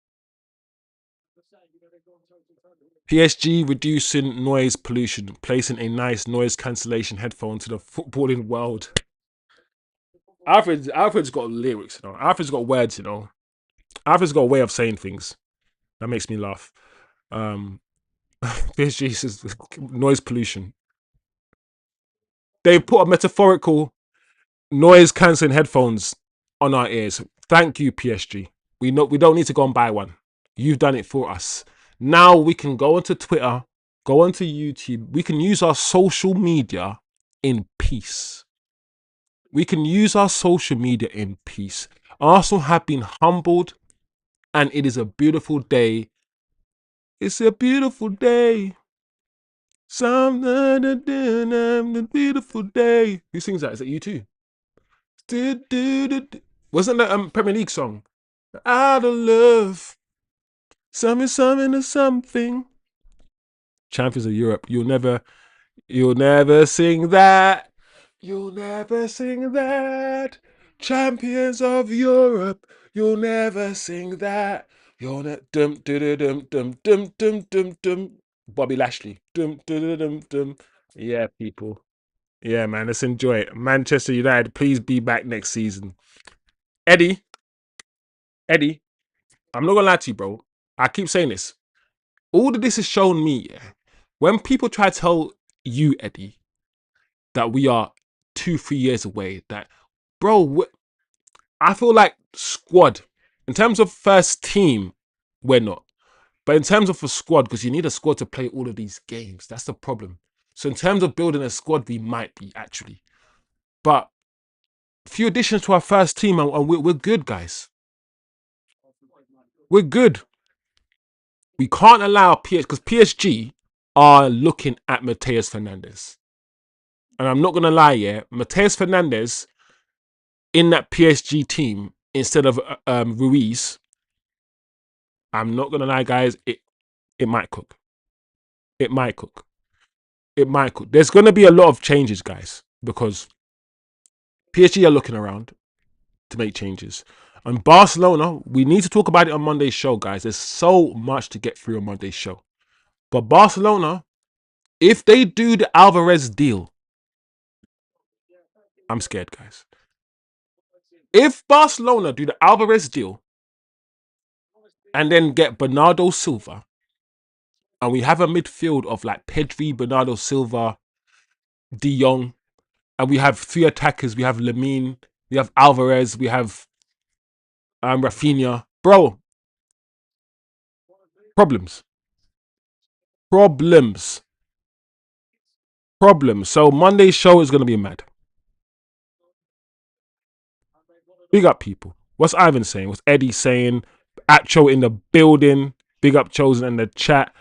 PSG reducing noise pollution, placing a nice noise cancellation headphone to the footballing world. Alfred's got lyrics, you know. Alfred's got words, you know. Alfred's got a way of saying things. That makes me laugh. PSG says noise pollution. They put a metaphorical noise cancelling headphones on our ears. Thank you, PSG. We don't need to go and buy one. You've done it for us. Now we can go onto Twitter, go onto YouTube. We can use our social media in peace. We can use our social media in peace. Arsenal have been humbled, and it is a beautiful day. It's a beautiful day. Something to do, a beautiful day. Who sings that? Is it you too? Wasn't that a Premier League song? Out of love. Something to something. Champions of Europe. You'll never sing that. You'll never sing that. Champions of Europe. You'll never sing that. You'll never dum dum dum dum dum dum dum dum. Bobby Lashley. Dum dum dum dum. Yeah, people. Yeah, man. Let's enjoy it. Manchester United, please be back next season. Eddie, I'm not gonna lie to you, bro. I keep saying this. All of this has shown me, yeah, when people try to tell you, Eddie, that we are 2-3 years away, that, bro, I feel like squad, in terms of first team, we're not. But in terms of a squad, because you need a squad to play all of these games, that's the problem. So in terms of building a squad, we might be, actually. But a few additions to our first team, and we're good, guys. We're good. We can't allow PSG, because PSG are looking at Mateus Fernandes. And I'm not going to lie, yeah, Mateus Fernandes in that PSG team instead of Ruiz, I'm not going to lie, guys, it might cook. It might cook. It might cook. There's going to be a lot of changes, guys, because PSG are looking around to make changes. And Barcelona, we need to talk about it on Monday's show, guys. There's so much to get through on Monday's show. But Barcelona, if they do the Alvarez deal, I'm scared, guys. If Barcelona do the Alvarez deal and then get Bernardo Silva, and we have a midfield of like Pedri, Bernardo Silva, De Jong, and we have three attackers. We have Lamine, we have Alvarez, we have Rafinha. Bro, problems, problems, problems. So Monday's show is gonna be mad. Big up people. What's Ivan saying? What's Eddie saying? Acho in the building. Big up Chosen in the chat.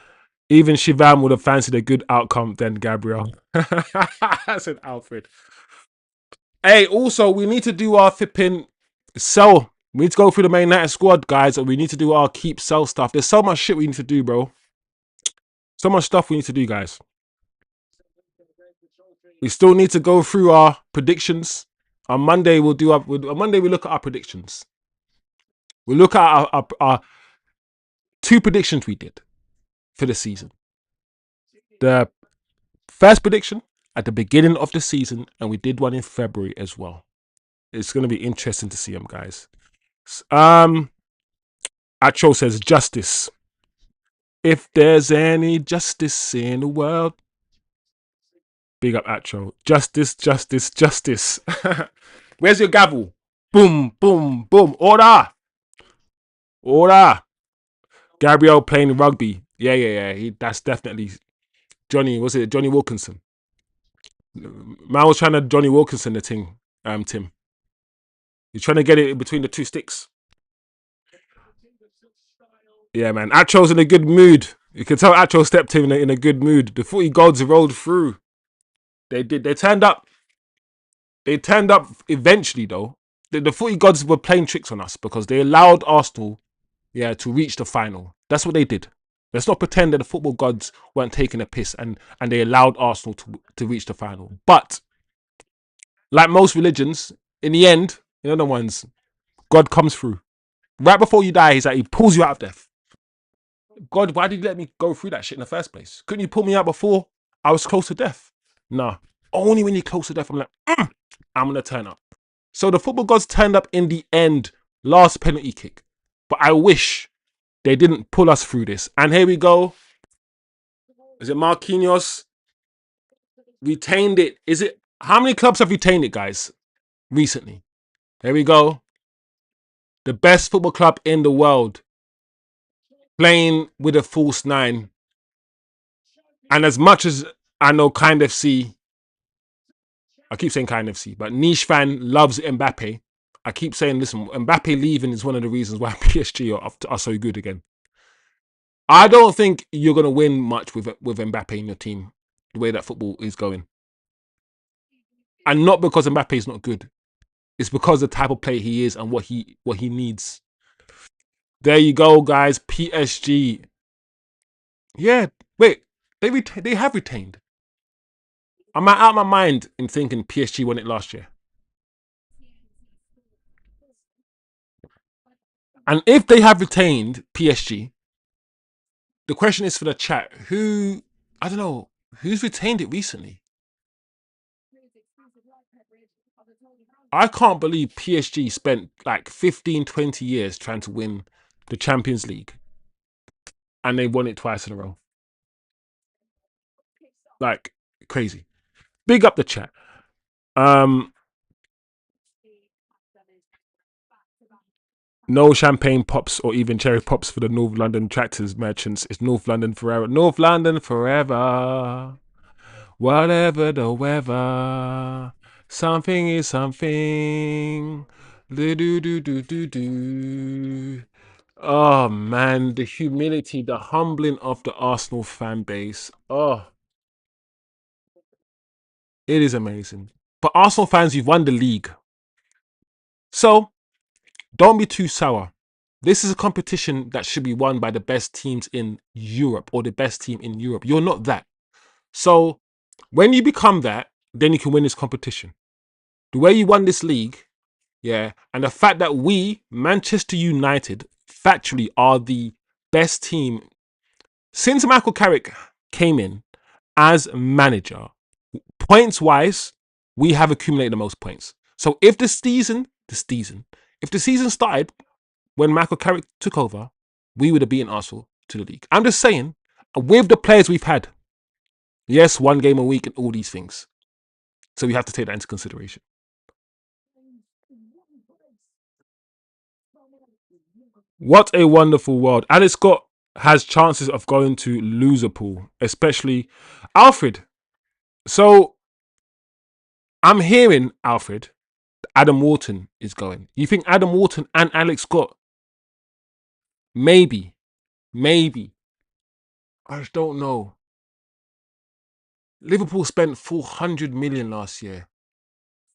Even Shivam would have fancied a good outcome than Gabriel. I said Alfred. Hey, also, we need to do our flipping sell. We need to go through the main night squad, guys, and we need to do our keep sell stuff. There's so much shit we need to do, bro. So much stuff we need to do, guys. We still need to go through our predictions. On Monday, we'll do on Monday, we look at our predictions. We look at our two predictions we did for the season. The first prediction at the beginning of the season, and we did one in February as well. It's going to be interesting to see them, guys. Acho says justice. If there's any justice in the world. Big up Acho. Justice, justice, justice. Where's your gavel? Boom, boom, boom. Order. Order. Gabriel playing rugby. Yeah. That's definitely Johnny. Was it Johnny Wilkinson? Man was trying to Johnny Wilkinson the thing, Tim. He's trying to get it between the two sticks. Yeah, man. Acho's in a good mood. You can tell Acho stepped in a good mood. The 40 gods rolled through. They did. They turned up. They turned up eventually, though. The 40 gods were playing tricks on us because they allowed Arsenal, to reach the final. That's what they did. Let's not pretend that the football gods weren't taking a piss and they allowed Arsenal to reach the final. But like most religions, in the end, the ones, God comes through. Right before you die, he pulls you out of death. God, why did you let me go through that shit in the first place? Couldn't you pull me out before I was close to death? Nah. Only when you're close to death, I'm like, I'm going to turn up. So the football gods turned up in the end, last penalty kick. But I wish they didn't pull us through this. And here we go. Is it Marquinhos? Retained it. How many clubs have retained it, guys, recently? Here we go. The best football club in the world. Playing with a false nine. And as much as I know Kind FC, I keep saying Kind FC, but Niche fan loves Mbappe. I keep saying, listen, Mbappe leaving is one of the reasons why PSG are so good again. I don't think you're going to win much with Mbappe in your team, the way that football is going. And not because Mbappe is not good. It's because the type of player he is and what he needs. There you go, guys. PSG. Yeah, wait. They have retained. I'm out of my mind in thinking PSG won it last year. And if they have retained PSG, the question is for the chat, I don't know, who's retained it recently? I can't believe PSG spent like 15, 20 years trying to win the Champions League. And they won it twice in a row. Like, crazy. Big up the chat. No champagne pops or even cherry pops for the North London tractors merchants. It's North London forever. North London forever. Whatever the weather. Something is something. Do. Oh man, the humility, the humbling of the Arsenal fan base. Oh, it is amazing. But Arsenal fans, you've won the league. So don't be too sour. This is a competition that should be won by the best teams in Europe or the best team in Europe. You're not that. So when you become that, then you can win this competition. The way you won this league, and the fact that we, Manchester United, factually are the best team since Michael Carrick came in as manager. Points-wise, we have accumulated the most points. So if this season the season. If the season started when Michael Carrick took over, we would have beaten Arsenal to the league. I'm just saying, with the players we've had, yes, 1 game a week and all these things. So we have to take that into consideration. What a wonderful world. Alex Scott has chances of going to Loserpool, especially Alfred. So I'm hearing, Alfred, Adam Wharton is going. You think Adam Wharton and Alex Scott? Maybe. Maybe. I just don't know. Liverpool spent 400 million last year.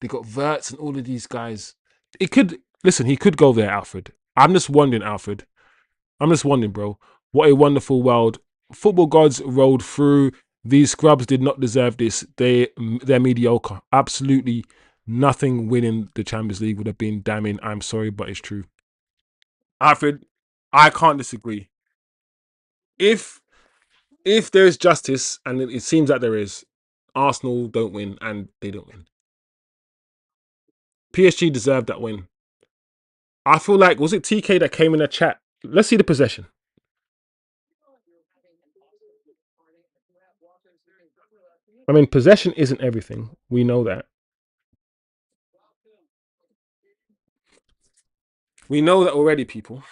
They got Verts and all of these guys. It could, listen, he could go there, Alfred. I'm just wondering, Alfred. I'm just wondering, bro. What a wonderful world. Football gods rolled through. These scrubs did not deserve this. They're mediocre. Absolutely nothing winning the Champions League would have been damning. I'm sorry, but it's true. Alfred, I can't disagree. If there's justice, and it seems that there is, Arsenal don't win and they don't win. PSG deserved that win. I feel like, was it TK that came in the chat? Let's see the possession. I mean, possession isn't everything. We know that. We know that already, people.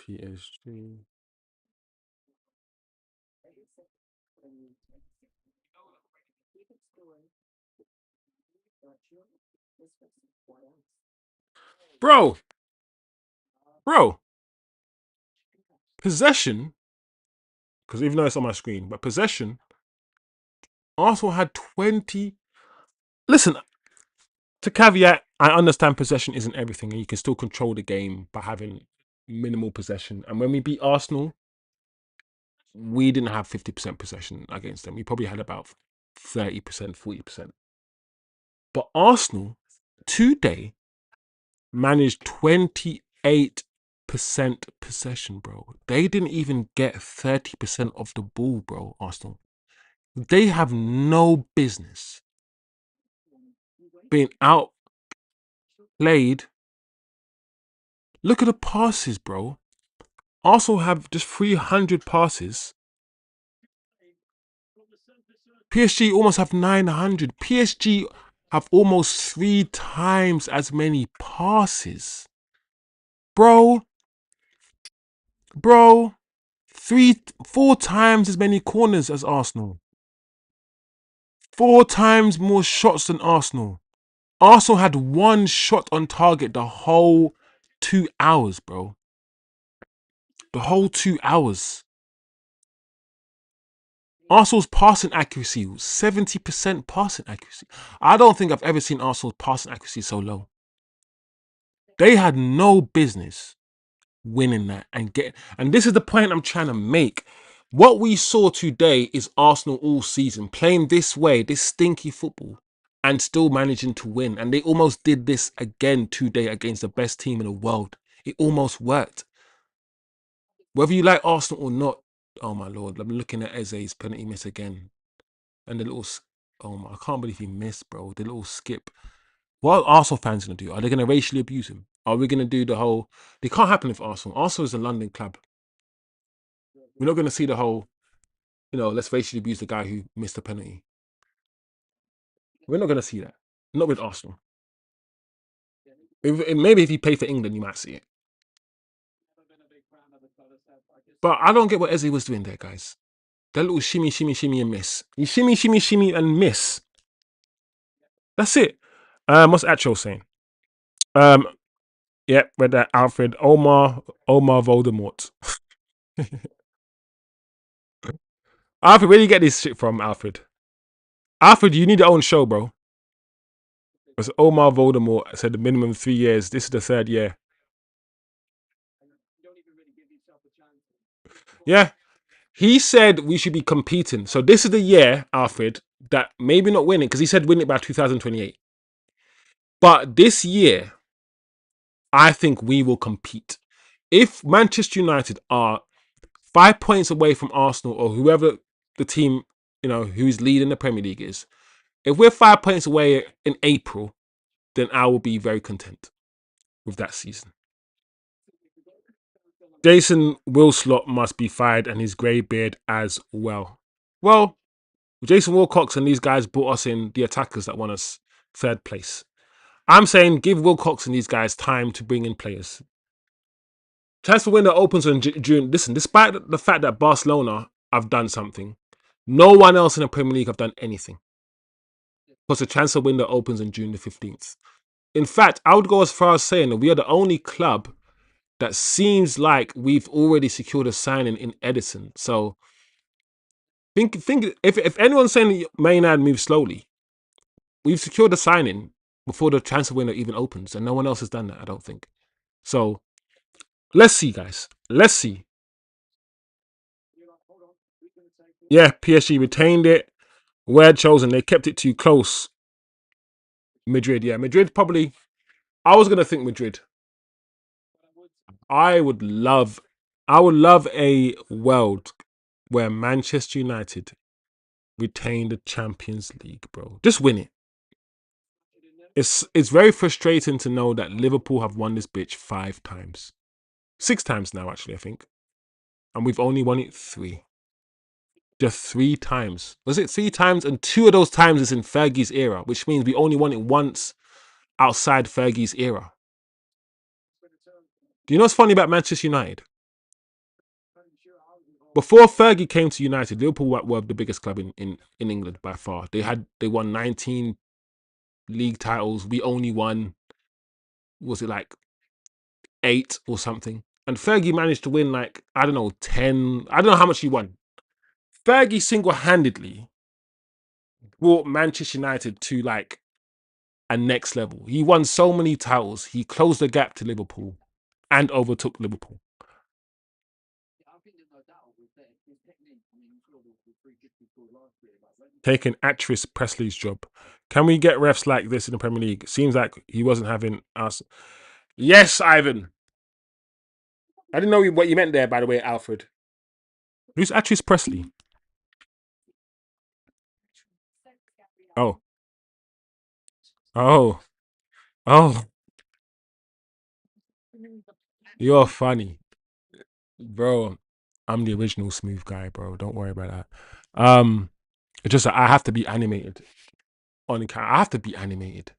PSG. Bro, bro, possession, because even though it's on my screen, but possession, Arsenal had 20. Listen, to caveat, I understand possession isn't everything, and you can still control the game by having minimal possession. And when we beat Arsenal, we didn't have 50% possession against them. We probably had about 30%, 40%. But Arsenal today managed 28% possession, bro. They didn't even get 30% of the ball, bro, Arsenal. They have no business being outplayed. Look at the passes, bro. Arsenal have just 300 passes. PSG almost have 900. PSG have almost 3 times as many passes. Bro, 4 times as many corners as Arsenal. 4 times more shots than Arsenal. Arsenal had 1 shot on target the whole 2 hours, bro. The whole 2 hours. Arsenal's passing accuracy was 70% passing accuracy. I don't think I've ever seen Arsenal's passing accuracy so low. They had no business winning that and this is the point I'm trying to make. What we saw today is Arsenal all season playing this way, this stinky football, and still managing to win. And they almost did this again today against the best team in the world. It almost worked. Whether you like Arsenal or not, oh my lord, I'm looking at Eze's penalty miss again. And the little, oh my, I can't believe he missed, bro. The little skip. What are Arsenal fans going to do? Are they going to racially abuse him? Are we going to do the whole... It can't happen with Arsenal. Arsenal is a London club. We're not going to see the whole, let's racially abuse the guy who missed the penalty. We're not going to see that. Not with Arsenal. Maybe if you play for England, you might see it. But I don't get what Eze was doing there, guys. That little shimmy, shimmy, shimmy and miss. You shimmy, shimmy, shimmy and miss. That's it. What's Acho saying? Yep, read that. Alfred. Omar Voldemort. Alfred, where do you get this shit from, Alfred? Alfred, you need your own show, bro. Because Omar Voldemort said the minimum 3 years. This is the 3rd year. Yeah. He said we should be competing. So this is the year, Alfred, that maybe not winning, because he said win it by 2028. But this year, I think we will compete. If Manchester United are 5 points away from Arsenal or whoever the team, who's leading the Premier League is. If we're 5 points away in April, then I will be very content with that season. Jason Wilslot must be fired and his grey beard as well. Well, Jason Wilcox and these guys brought us in the attackers that won us third place. I'm saying give Wilcox and these guys time to bring in players. Transfer window opens in June. Listen, despite the fact that Barcelona have done something, no one else in the Premier League have done anything. Because the transfer window opens on June the 15th. In fact, I would go as far as saying that we are the only club that seems like we've already secured a signing in Edison. So think if anyone's saying that Man United moves slowly, we've secured a signing before the transfer window even opens, and no one else has done that, I don't think. So let's see, guys. Let's see. Yeah, PSG retained it. Word chosen. They kept it too close. Madrid, yeah. Madrid probably. I was gonna think Madrid. I would love a world where Manchester United retain the Champions League, bro. Just win it. It's very frustrating to know that Liverpool have won this bitch 5 times. 6 times now, actually, I think. And we've only won it 3. Just 3 times. Was it 3 times? And 2 of those times is in Fergie's era, which means we only won it once outside Fergie's era. Do you know what's funny about Manchester United? Before Fergie came to United, Liverpool were the biggest club in England by far. They won 19 league titles. We only won, was it like 8 or something? And Fergie managed to win like, I don't know, 10. I don't know how much he won. Fergie single-handedly brought Manchester United to like a next level. He won so many titles. He closed the gap to Liverpool and overtook Liverpool. Taking actress Presley's job. Can we get refs like this in the Premier League? Seems like he wasn't having us. Yes, Ivan. I didn't know what you meant there, by the way, Alfred. Who's actress Presley? Oh. Oh. Oh. You're funny. Bro, I'm the original smooth guy, bro. Don't worry about that. It's just that I have to be animated on the camera. I have to be animated.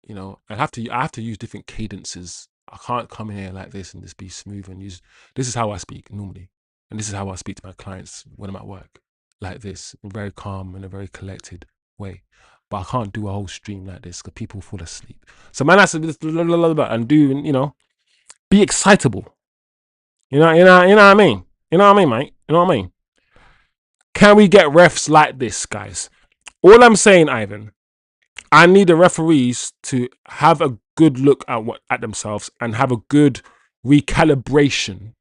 I have to use different cadences. I can't come in here like this and just be smooth and use. This is how I speak normally, and this is how I speak to my clients when I'm at work, like this, very calm and a very collected way. But I can't do a whole stream like this because people fall asleep. So man has to just and do, be excitable. You know what I mean. You know what I mean, mate. You know what I mean. Can we get refs like this, guys? All I'm saying, Ivan, I need the referees to have a good look at themselves and have a good recalibration.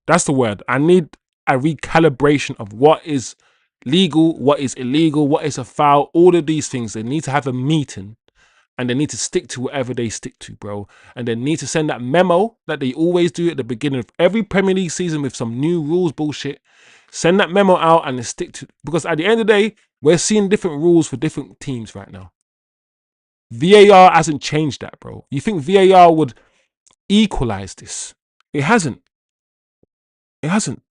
That's the word. I need a recalibration of what is legal, what is illegal, what is a foul, all of these things. They need to have a meeting and they need to stick to whatever they stick to, bro. And they need to send that memo that they always do at the beginning of every Premier League season with some new rules bullshit. Send that memo out and stick to, because at the end of the day, we're seeing different rules for different teams right now. VAR hasn't changed that, bro. You think VAR would equalize this? It hasn't. It hasn't.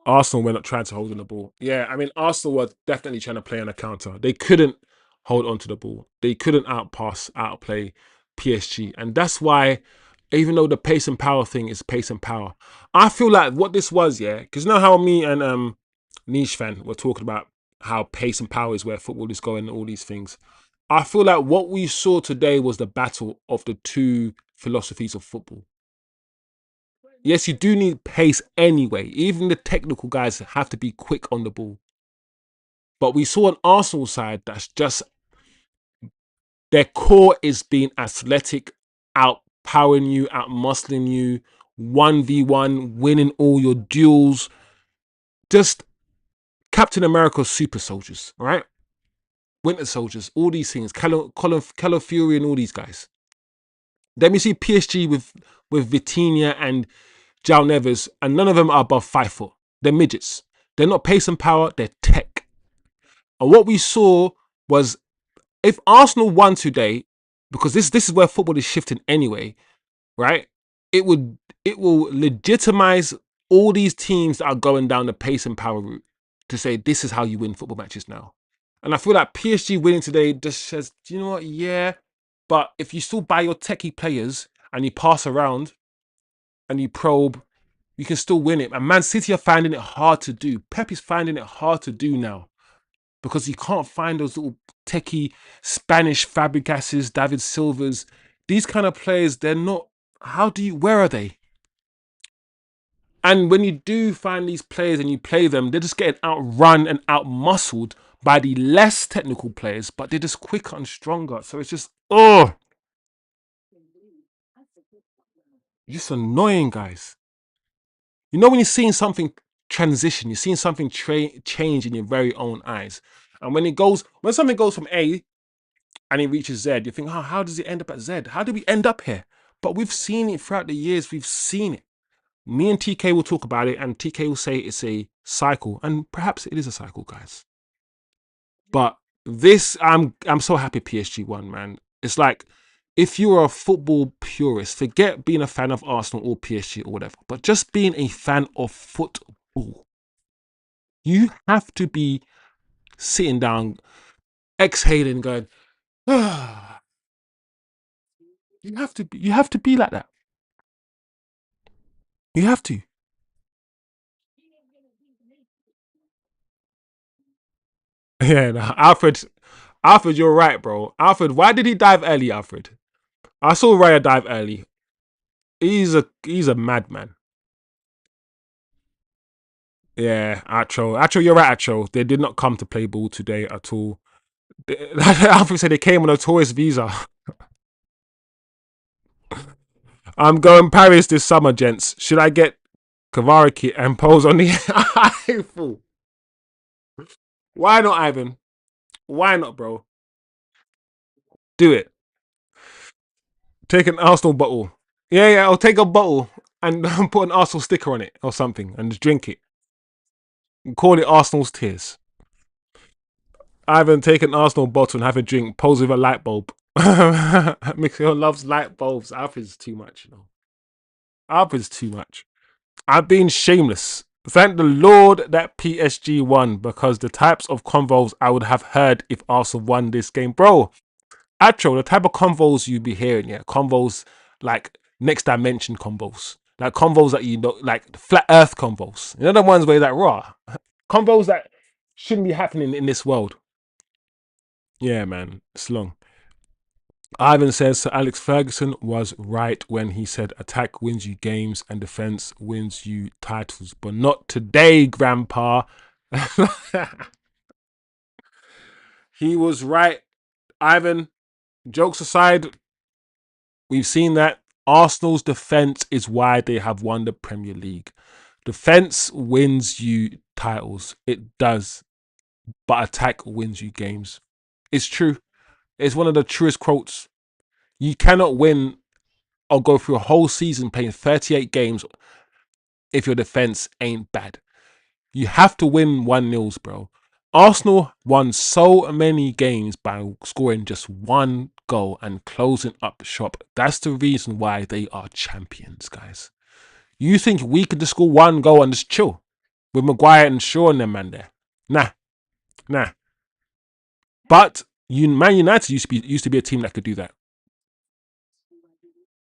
Arsenal were not trying to hold on the ball. Yeah, I mean, Arsenal were definitely trying to play on a counter. They couldn't hold on to the ball. They couldn't outplay PSG. And that's why, even though the pace and power thing is pace and power, I feel like what this was, yeah, because you know how me and Niche Fan were talking about how pace and power is where football is going and all these things. I feel like what we saw today was the battle of the two philosophies of football. Yes, you do need pace anyway. Even the technical guys have to be quick on the ball. But we saw an Arsenal side that's just, their core is being athletic, outpowering you, outmuscling you, 1v1, winning all your duels. Just Captain America's super soldiers, right? Winter Soldiers, all these things. Calo Fury and all these guys. Then we see PSG with Vitinha and Jao Neves, and none of them are above 5 foot. They're midgets. They're not pace and power. They're tech. And what we saw was if Arsenal won today, because this is where football is shifting anyway, right? It will legitimize all these teams that are going down the pace and power route to say this is how you win football matches now. And I feel like PSG winning today just says, do you know what? Yeah, but if you still buy your techie players and you pass around and you probe, you can still win it. And Man City are finding it hard to do. Pep is finding it hard to do now because you can't find those little techie Spanish Fabregases, David Silvas. These kind of players, they're not. Where are they? And when you do find these players and you play them, they're just getting outrun and outmuscled by the less technical players, but they're just quicker and stronger. So it's just annoying, guys. You know when you're seeing something transition, you're seeing something change in your very own eyes. And when something goes from A and it reaches Z, you think, oh, how does it end up at Z? How did we end up here? But we've seen it throughout the years. We've seen it. Me and TK will talk about it, and TK will say it's a cycle, and perhaps it is a cycle, guys. But I'm so happy PSG won, man. It's like if you're a football purist, forget being a fan of Arsenal or PSG or whatever, but just being a fan of football, you have to be sitting down, exhaling, going, ah. You have to be like that. You have to. Yeah, no, Alfred, you're right, bro. Alfred, why did he dive early, Alfred? I saw Raya dive early. He's a madman. Yeah, Atro, you're right, Atro. They did not come to play ball today at all. Alfred said they came on a tourist visa. I'm going Paris this summer, gents. Should I get Kavara kit and pose on the Eiffel? Why not, Ivan? Why not, bro? Do it. Take an Arsenal bottle. Yeah, I'll take a bottle and put an Arsenal sticker on it or something and just drink it. And call it Arsenal's Tears. Ivan, take an Arsenal bottle and have a drink. Pose with a light bulb. Mikhail loves light bulbs. Alfred's too much, you know. Alfred's too much. I've been shameless. Thank the Lord that PSG won because the types of convos I would have heard if Arsenal won this game. Bro, Atro, the type of convos you'd be hearing, yeah. Convos like next dimension convos. Like convos that you know, like flat earth convos. You know the ones where you're like, raw. Convos that shouldn't be happening in this world. Yeah, man. It's long. Ivan says Sir Alex Ferguson was right when he said attack wins you games and defense wins you titles, but not today, Grandpa. He was right. Ivan, jokes aside, we've seen that Arsenal's defense is why they have won the Premier League. Defense wins you titles. It does, but attack wins you games. It's true. It's one of the truest quotes. You cannot win or go through a whole season playing 38 games if your defense ain't bad. You have to win 1-0s, bro. Arsenal won so many games by scoring just one goal and closing up shop. That's the reason why they are champions, guys. You think we could just score one goal and just chill with Maguire and Shaw and them man there? Nah, nah. But Man United used to be a team that could do that.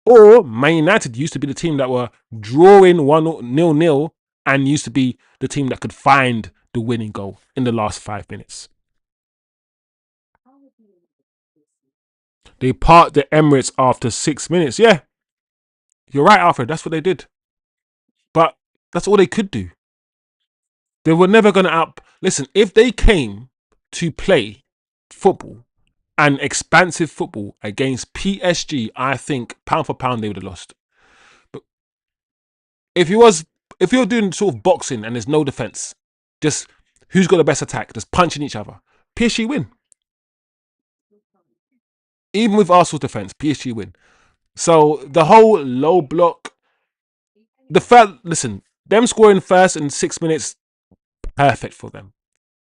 Or Man United used to be the team that were drawing 1-0 and used to be the team that could find the winning goal in the last 5 minutes. They parked the Emirates after 6 minutes. Yeah, you're right, Alfred. That's what they did. But that's all they could do. They were never going to Listen, if they came to play football and expansive football against PSG, I think pound for pound they would have lost. But if you was if you're doing sort of boxing and there's no defense, just who's got the best attack, just punching each other, PSG win. Even with Arsenal's defense, PSG win. So the whole low block, the fact, listen, them scoring first in 6 minutes, perfect for them.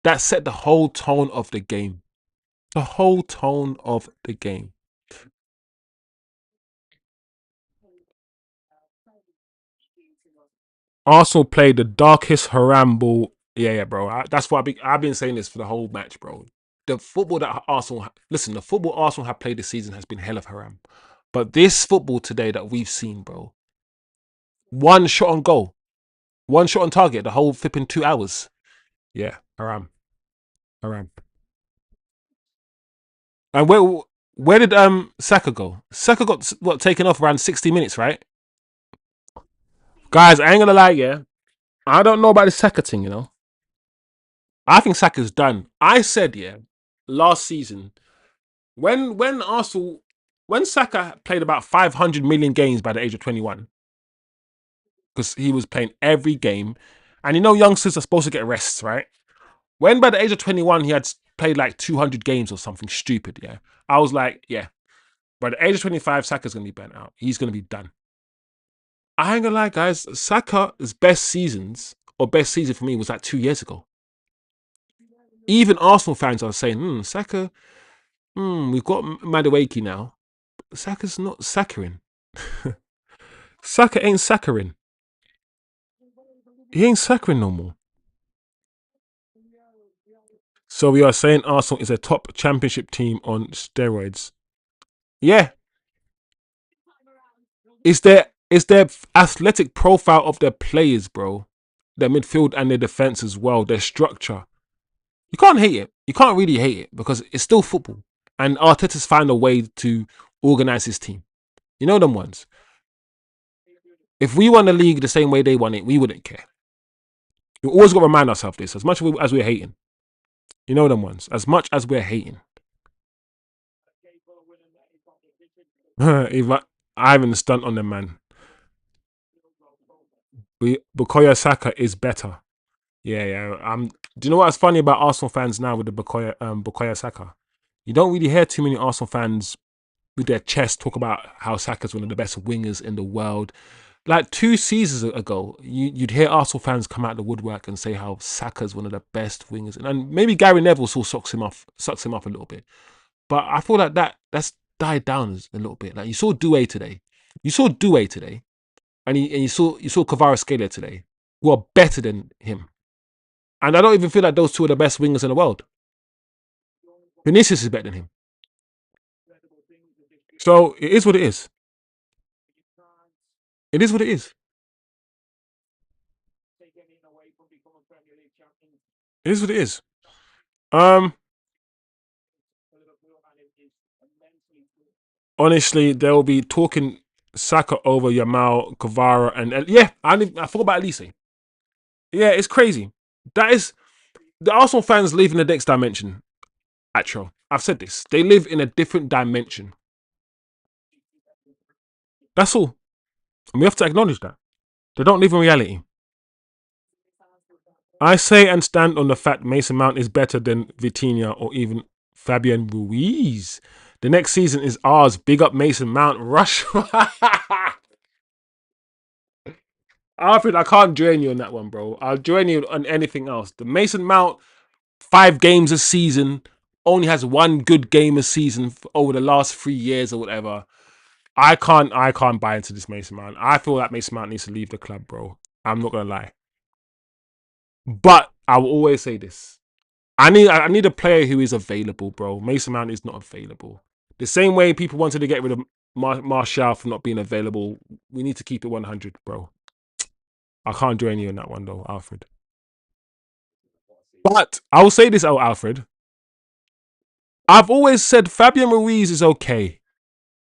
That set the whole tone of the game. The whole tone of the game. Arsenal played the darkest haram ball. Yeah, yeah, bro. That's why I've been saying this for the whole match, bro. The football that Arsenal, listen, the football Arsenal have played this season has been hell of haram. But this football today that we've seen, bro, one shot on goal, one shot on target, the whole flipping 2 hours. Yeah, haram, haram. And where did Saka go? Saka got what taken off around 60 minutes, right? Guys, I ain't gonna lie, yeah. I don't know about the Saka thing, you know. I think Saka's done. I said, yeah, last season when Arsenal when Saka played about 500 million games by the age of 21 because he was playing every game, and you know youngsters are supposed to get rests, right? When by the age of 21 he had played like 200 games or something stupid, yeah, I was like, yeah, by the age of 25, Saka's gonna be burnt out. He's gonna be done. I ain't gonna lie, guys. Saka's best seasons or best season for me was like 2 years ago. Even Arsenal fans are saying, Saka, we've got Madueke now. Saka's not Sakarin. Saka ain't Sakarin. He ain't Sakarin no more. So we are saying Arsenal is a top championship team on steroids. Yeah. It's their athletic profile of their players, bro. Their midfield and their defense as well. Their structure. You can't hate it. You can't really hate it because it's still football. And Arteta's found a way to organize his team. You know them ones. If we won the league the same way they won it, we wouldn't care. We always got to remind ourselves this as much as we're hating. You know them ones. As much as we're hating. If I haven't stunt on them, man. Bukayo Saka is better. Yeah, yeah. Do you know what's funny about Arsenal fans now with the Bukayo Saka? You don't really hear too many Arsenal fans with their chest talk about how Saka's one of the best wingers in the world. Like 2 seasons ago, you'd hear Arsenal fans come out of the woodwork and say how Saka's one of the best wingers, and maybe Gary Neville still sucks him up a little bit. But I feel like that's died down a little bit. Like you saw Doué today, and you saw Kvaratskhelia today, who are better than him. And I don't even feel like those two are the best wingers in the world. Vinicius is better than him. So it is what it is. It is what it is. It is what it is. Um, Honestly, they'll be talking Saka over Yamal, Kvara, and yeah, I forgot about Elise. Yeah, it's crazy. That is the Arsenal fans live in the next dimension. Actual, I've said this. They live in a different dimension. That's all. And we have to acknowledge that. They don't live in reality. I say and stand on the fact Mason Mount is better than Vitinha or even Fabian Ruiz. The next season is ours. Big up Mason Mount. Rush. Alfred, I can't join you on that one, bro. I'll join you on anything else. The Mason Mount, 5 games a season, only has one good game a season over the last 3 years or whatever. I can't buy into this Mason Mount. I feel that Mason Mount needs to leave the club, bro. I'm not gonna lie. But I will always say this. I need a player who is available, bro. Mason Mount is not available. The same way people wanted to get rid of Martial for not being available, we need to keep it 100, bro. I can't join you on that one though, Alfred. But I will say this, Alfred. I've always said Fabian Ruiz is okay,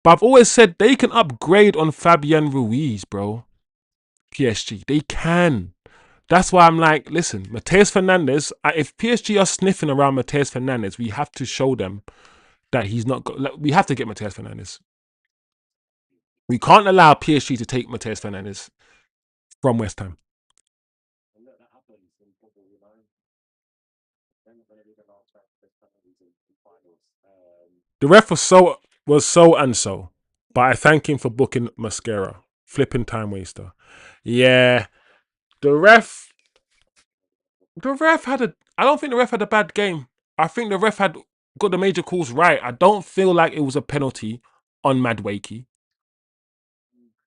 but I've always said they can upgrade on Fabian Ruiz, bro. PSG, they can. That's why I'm like, listen, Mateus Fernandez. If PSG are sniffing around Mateus Fernandez, we have to show them that he's not. We have to get Mateus Fernandez. We can't allow PSG to take Mateus Fernandez from West Ham. The ref was so and so. But I thank him for booking mascara. Flipping time waster. Yeah, the ref. The ref had a. I don't think the ref had a bad game. I think the ref had got the major calls right. I don't feel like it was a penalty on Madwakey.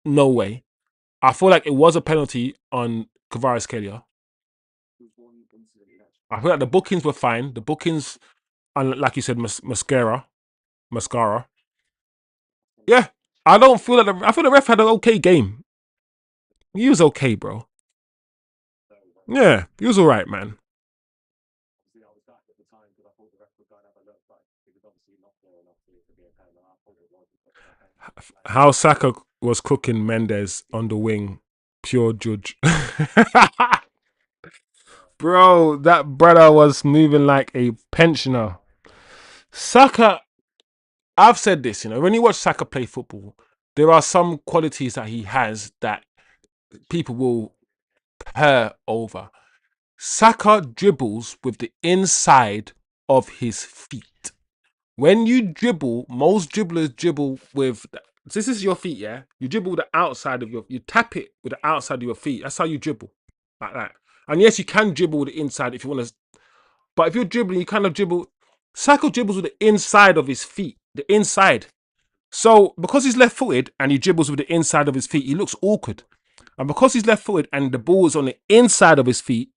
No way. I feel like it was a penalty on Kavaris Kelia. I feel like the bookings were fine. The bookings, and like you said, mascara. Yeah, I don't feel like I feel the ref had an okay game. He was okay, bro. Yeah, he was all right, man. How Saka was cooking Mendes on the wing, pure judge. Bro, that brother was moving like a pensioner. Saka, I've said this, when you watch Saka play football, there are some qualities that he has that people will purr over. Saka dribbles with the inside of his feet. When you dribble, most dribblers dribble with. This is your feet, yeah. You dribble with the outside of you tap it with the outside of your feet. That's how you dribble, like that. And yes, you can dribble with the inside if you want to. But if you're dribbling, you kind of dribble. Saka dribbles with the inside of his feet, the inside. So because he's left-footed and he dribbles with the inside of his feet, he looks awkward. And because he's left-footed and the ball is on the inside of his feet,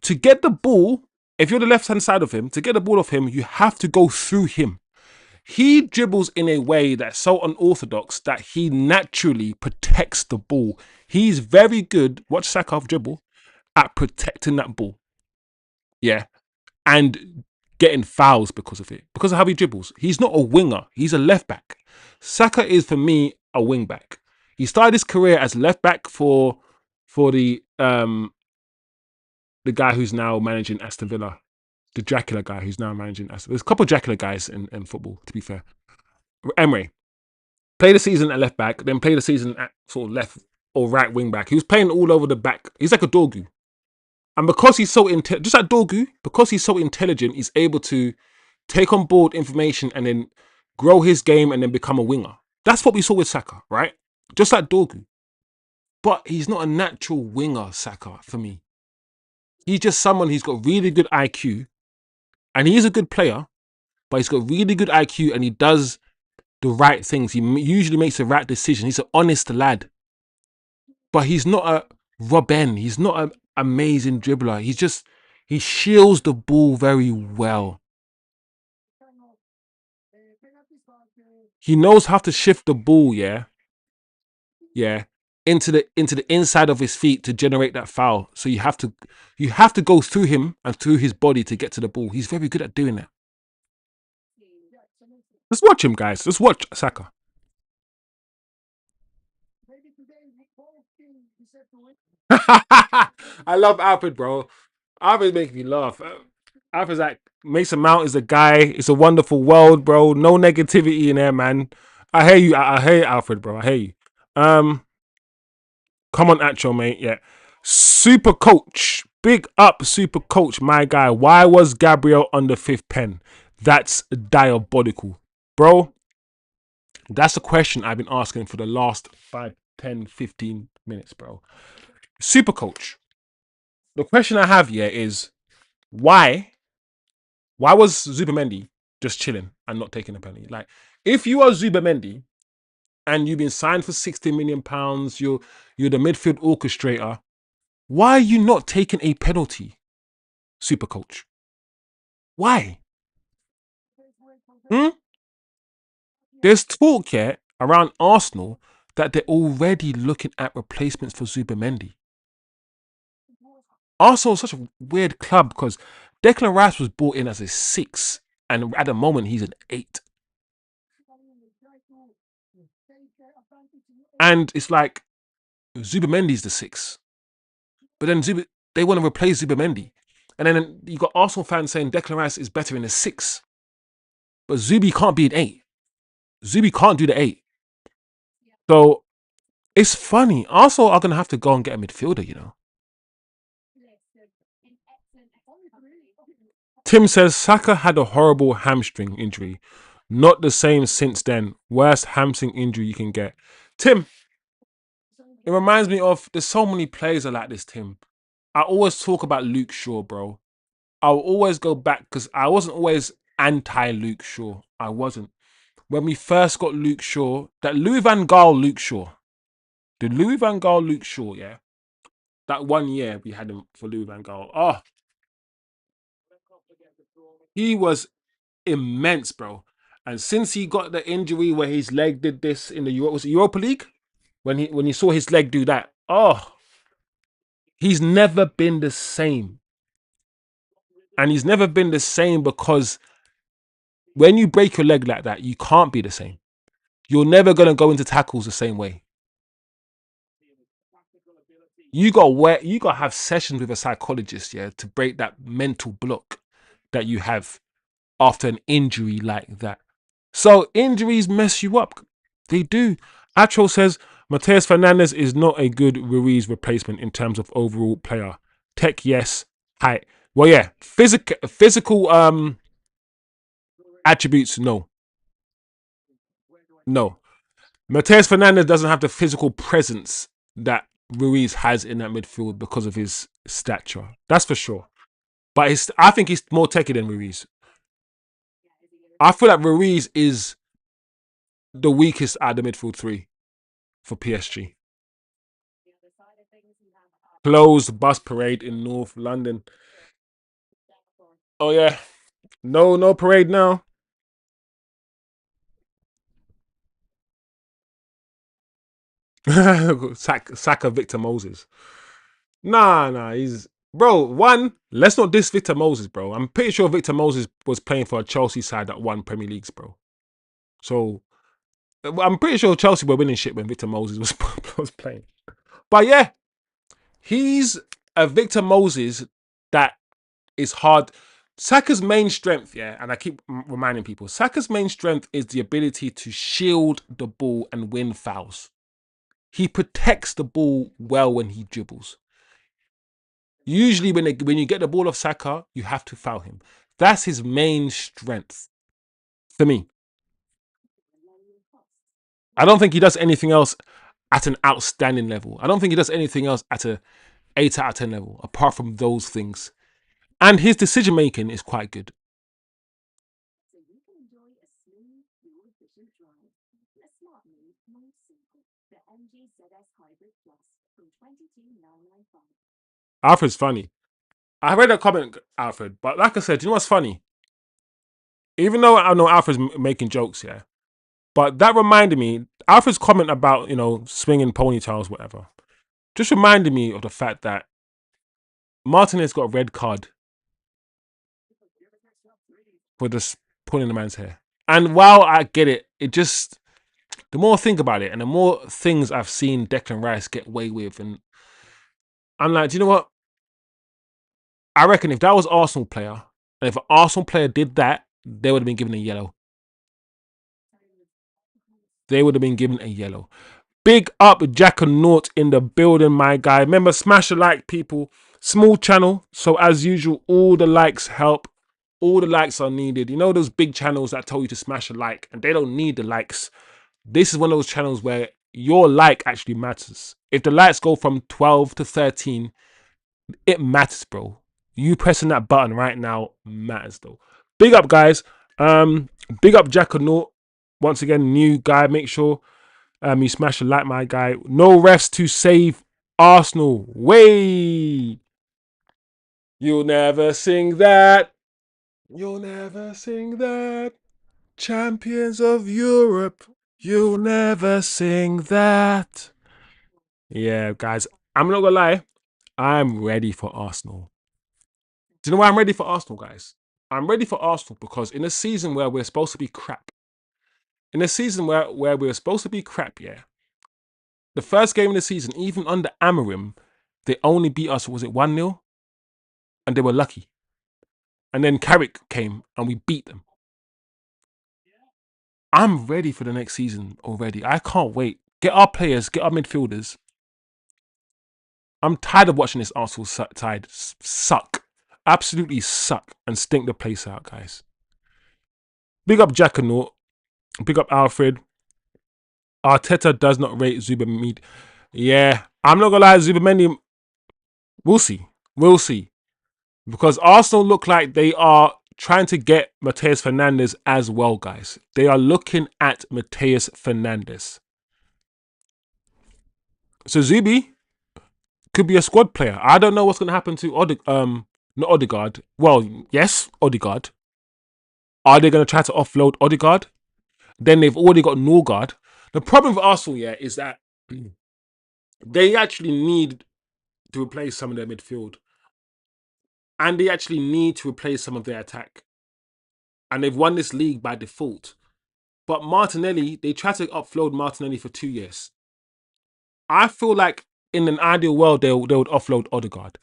to get the ball, if you're the left-hand side of him, to get the ball off him, you have to go through him. He dribbles in a way that's so unorthodox that he naturally protects the ball. He's very good, watch Saka dribble, at protecting that ball. Yeah. And getting fouls because of it. Because of how he dribbles. He's not a winger. He's a left back. Saka is for me a wing back. He started his career as left back for the guy who's now managing Aston Villa. The Dracula guy who's now managing Aston Villa. There's a couple of Dracula guys in football, to be fair. Emery. Played a season at left back, then played a season at sort of left or right wing back. He was playing all over the back. He's like a Dorgu. And because he's so just like Dorgu, because he's so intelligent, he's able to take on board information and then grow his game and then become a winger. That's what we saw with Saka, right? Just like Dorgu. But he's not a natural winger, Saka, for me. He's just someone who's got really good IQ and he is a good player, but he's got really good IQ and he does the right things. He usually makes the right decision. He's an honest lad. But he's not a Robben. He's not an amazing dribbler. He shields the ball very well. He knows how to shift the ball, yeah, into the inside of his feet to generate that foul. So you have to go through him and through his body to get to the ball. He's very good at doing that. Let's watch him, guys. Let's watch Saka. I love Alfred, bro. Alfred makes me laugh. Alfred's like Mason Mount is a guy. It's a wonderful world, bro. No negativity in there, man. I hear you. I hear you, Alfred, bro. I hear you. Um, Come on, Acho, mate. Yeah. Super coach. Big up, super coach, my guy. Why was Gabriel on the fifth pen? That's diabolical. Bro, that's a question I've been asking for the last 5, 10, 15 minutes, bro. Super coach. The question I have here is why was Zubamendi just chilling and not taking a penalty? Like, if you are Zubamendi and you've been signed for £60 million, you're the midfield orchestrator. Why are you not taking a penalty, super coach? Why? Hmm? There's talk here around Arsenal that they're already looking at replacements for Zubamendi. Arsenal is such a weird club because Declan Rice was brought in as a 6, and at the moment he's an 8. And it's like Zubamendi's the 6, but then they want to replace Zubamendi, and then you got Arsenal fans saying Declan Rice is better in a 6, but Zubi can't be an 8. Zubi can't do the 8. So it's funny. Arsenal are gonna have to go and get a midfielder. Tim says Saka had a horrible hamstring injury. Not the same since then. Worst hamstring injury you can get. Tim, it reminds me of, there's so many players are like this, Tim. I always talk about Luke Shaw, bro. I'll always go back because I wasn't always anti Luke Shaw. I wasn't. When we first got Luke Shaw, that Louis Van Gaal Luke Shaw, the Louis Van Gaal Luke Shaw, yeah, that 1 year we had him for Louis Van Gaal. Oh, he was immense, bro. And since he got the injury where his leg did this in the was it Europa League, when he saw his leg do that, oh, he's never been the same. And he's never been the same because when you break your leg like that, you can't be the same. You're never gonna go into tackles the same way. You got to have sessions with a psychologist, yeah, to break that mental block that you have after an injury like that. So injuries mess you up. They do. Atro says Mateus Fernandez is not a good Ruiz replacement in terms of overall player. Tech, yes. Height. Well, yeah. Physical attributes, no. No. Mateus Fernandez doesn't have the physical presence that Ruiz has in that midfield because of his stature. That's for sure. But I think he's more techy than Ruiz. I feel like Ruiz is the weakest out of the midfield three for PSG. Closed bus parade in North London. Oh yeah, no parade now. Saka Victor Moses. Nah, he's bro. One, let's not diss Victor Moses, bro. I'm pretty sure Victor Moses was playing for a Chelsea side that won Premier Leagues, bro. So I'm pretty sure Chelsea were winning shit when Victor Moses was playing. But yeah, he's a Victor Moses that is hard. Saka's main strength, yeah, and I keep reminding people, Saka's main strength is the ability to shield the ball and win fouls. He protects the ball well when he dribbles. Usually, when you get the ball off Saka, you have to foul him. That's his main strength for me. I don't think he does anything else at an outstanding level. I don't think he does anything else at a 8 out of 10 level apart from those things. And his decision making is quite good. Alfred's funny. I read a comment, Alfred, but like I said, you know what's funny? Even though I know Alfred's making jokes, yeah, but that reminded me, Alfred's comment about, swinging ponytails, whatever, just reminded me of the fact that Martinez got a red card for just pulling the man's hair. And while I get it, the more I think about it and the more things I've seen Declan Rice get away with, and I'm like, do you know what? I reckon if that was Arsenal player, and if an Arsenal player did that, they would have been given a yellow. They would have been given a yellow. Big up Jack and Nort in the building, my guy. Remember, smash a like, people. Small channel, so as usual, all the likes help. All the likes are needed. You know those big channels that tell you to smash a like, and they don't need the likes. This is one of those channels where your like actually matters. If the likes go from 12 to 13, it matters, bro. You pressing that button right now matters, though. Big up, guys. Big up Jack and Nort. Once again, new guy. Make sure you smash a like, my guy. No refs to save Arsenal. Way. You'll never sing that. You'll never sing that. Champions of Europe. You'll never sing that. Yeah, guys. I'm not gonna lie. I'm ready for Arsenal. Do you know why I'm ready for Arsenal, guys? I'm ready for Arsenal because in a season where we're supposed to be crap, yeah, the first game of the season, even under Amarim, they only beat us, was it 1-0? And they were lucky. And then Carrick came and we beat them. I'm ready for the next season already. I can't wait. Get our players, get our midfielders. I'm tired of watching this Arsenal side suck. Absolutely suck and stink the place out, guys. Big up Jack and Nort. Pick up Alfred. Arteta does not rate Zubamendi. Yeah, I'm not gonna lie, Zubamendi. We'll see. We'll see. Because Arsenal look like they are trying to get Mateus Fernandes as well, guys. They are looking at Mateus Fernandes. So Zubi could be a squad player. I don't know what's going to happen to not Odegaard. Well, yes, Odegaard. Are they going to try to offload Odegaard? Then they've already got Norgard. The problem with Arsenal, yeah, is that they actually need to replace some of their midfield, and they actually need to replace some of their attack. And they've won this league by default. But Martinelli, they tried to offload Martinelli for 2 years. I feel like in an ideal world, they would offload Odegaard.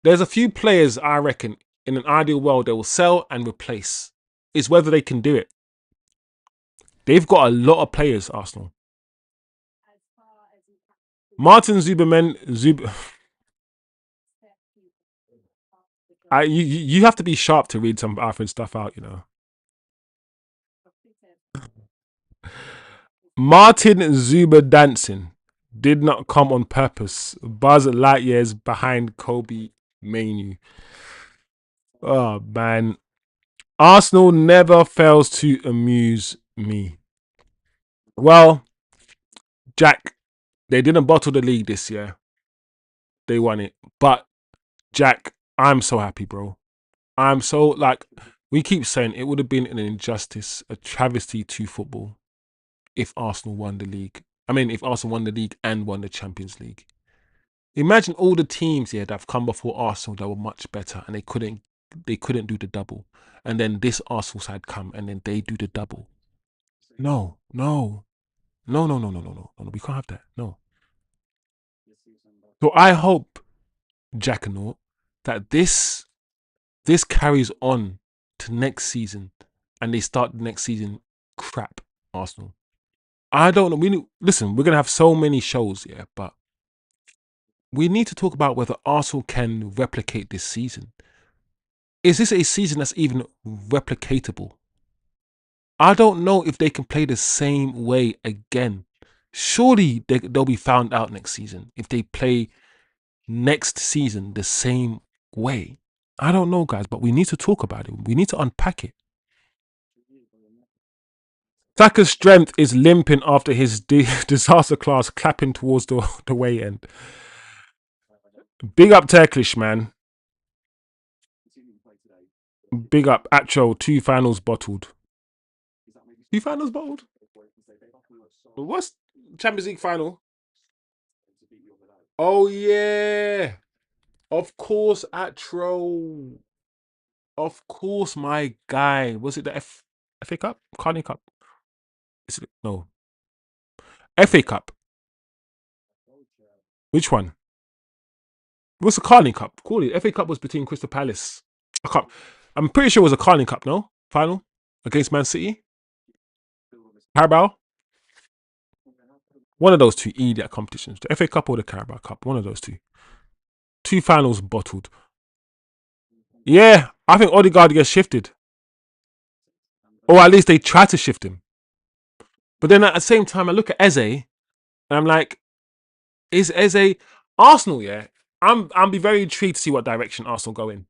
There's a few players, I reckon, in an ideal world, they will sell and replace. It's whether they can do it. They've got a lot of players, Arsenal. Martin Zuberman, you have to be sharp to read some Alfred stuff out, you know. Martin Zuber dancing did not come on purpose. Buzz light years behind Kobe Manu. Oh man, Arsenal never fails to amuse me. Well, Jack, they didn't bottle the league this year. They won it. But Jack, I'm so happy, bro. I'm so like we keep saying it would have been an injustice, a travesty to football if Arsenal won the league. I mean, if Arsenal won the league and won the Champions League. Imagine all the teams here that have come before Arsenal that were much better and they couldn't do the double. And then this Arsenal side come and then they do the double. No, no. No, no, no, no, no, no, no. We can't have that. No. So I hope, Jackanaut, that this carries on to next season, and they start the next season crap. Arsenal. I don't know. Listen. We're gonna have so many shows, yeah, but we need to talk about whether Arsenal can replicate this season. Is this a season that's even replicatable? I don't know if they can play the same way again. Surely they'll be found out next season if they play next season the same way. I don't know, guys, but we need to talk about it. We need to unpack it. Saka's strength is limping after his disaster class clapping towards the way end. Big up Turkish, man. Big up Acho, 2 finals bottled. 2 finals bottled? What's Champions League final? Oh, yeah. Of course, Atro. Of course, my guy. Was it the FA Cup? Carling Cup? No. FA Cup. Which one? What's the Carling Cup? Call it. FA Cup was between Crystal Palace. I'm pretty sure it was a Carling Cup, no? Final? Against Man City? Carabao? One of those two idiot competitions. The FA Cup or the Carabao Cup. One of those two. 2 finals bottled. Yeah, I think Odegaard gets shifted. Or at least they try to shift him. But then at the same time, I look at Eze and I'm like, is Eze Arsenal? Yeah, I'm be very intrigued to see what direction Arsenal go in.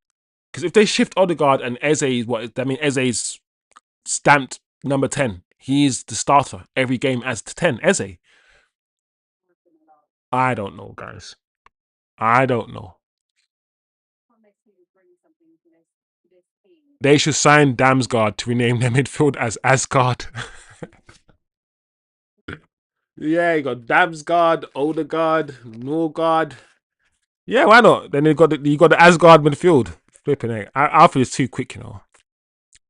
Because if they shift Odegaard and Eze is what I mean, Eze's stamped number 10. He's the starter every game as 10. Eze. I don't know, guys. I don't know. They should sign Damsgaard to rename their midfield as Asgard. Yeah, you got Damsgaard, Odegaard, Norgard. Yeah, why not? Then you got the Asgard midfield. Flipping it. Alfred is too quick, you know.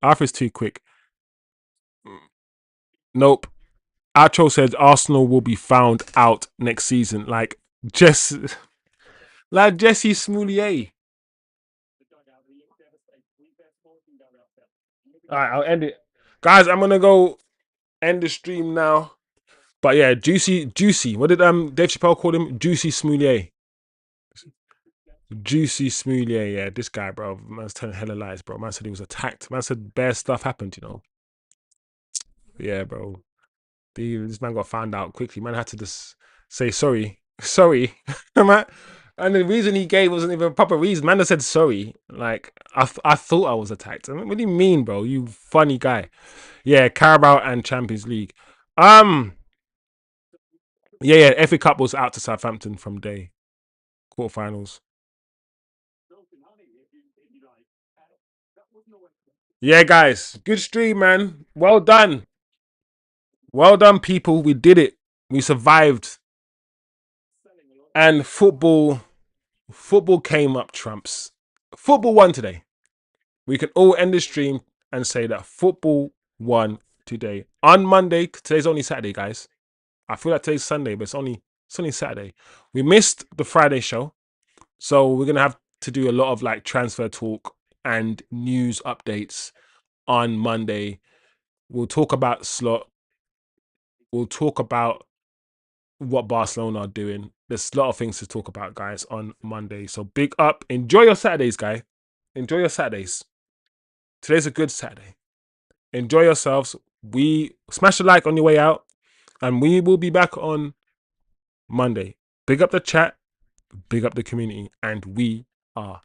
Alfred's too quick. Nope. Acho said Arsenal will be found out next season. Like Jesse Smoullier. All right, I'll end it, guys. I'm gonna go end the stream now. But yeah, juicy. What did Dave Chappelle call him? Juicy Smoullier. Juicy Smoullier. Yeah, this guy, bro. Man's telling hella lies, bro. Man said he was attacked. Man said bad stuff happened. You know. Yeah, bro. This man got found out quickly. Man had to just say sorry. Sorry. Man. And the reason he gave wasn't even a proper reason. Man just said sorry. Like, I thought I was attacked. I mean, what do you mean, bro? You funny guy. Yeah, Carabao and Champions League. Um, yeah. FA Cup was out to Southampton from day quarterfinals. Yeah, guys. Good stream, man. Well done. Well done, people. We did it. We survived. And football came up trumps. Football won today. We can all end the stream and say that football won today. On Monday, today's only Saturday, guys. I feel like today's Sunday, but it's only Saturday. We missed the Friday show, so we're gonna have to do a lot of like transfer talk and news updates on Monday. We'll talk about slot. We'll talk about what Barcelona are doing. There's a lot of things to talk about, guys, on Monday. So big up. Enjoy your Saturdays, guys. Enjoy your Saturdays. Today's a good Saturday. Enjoy yourselves. We smash a like on your way out, and we will be back on Monday. Big up the chat, big up the community, and we are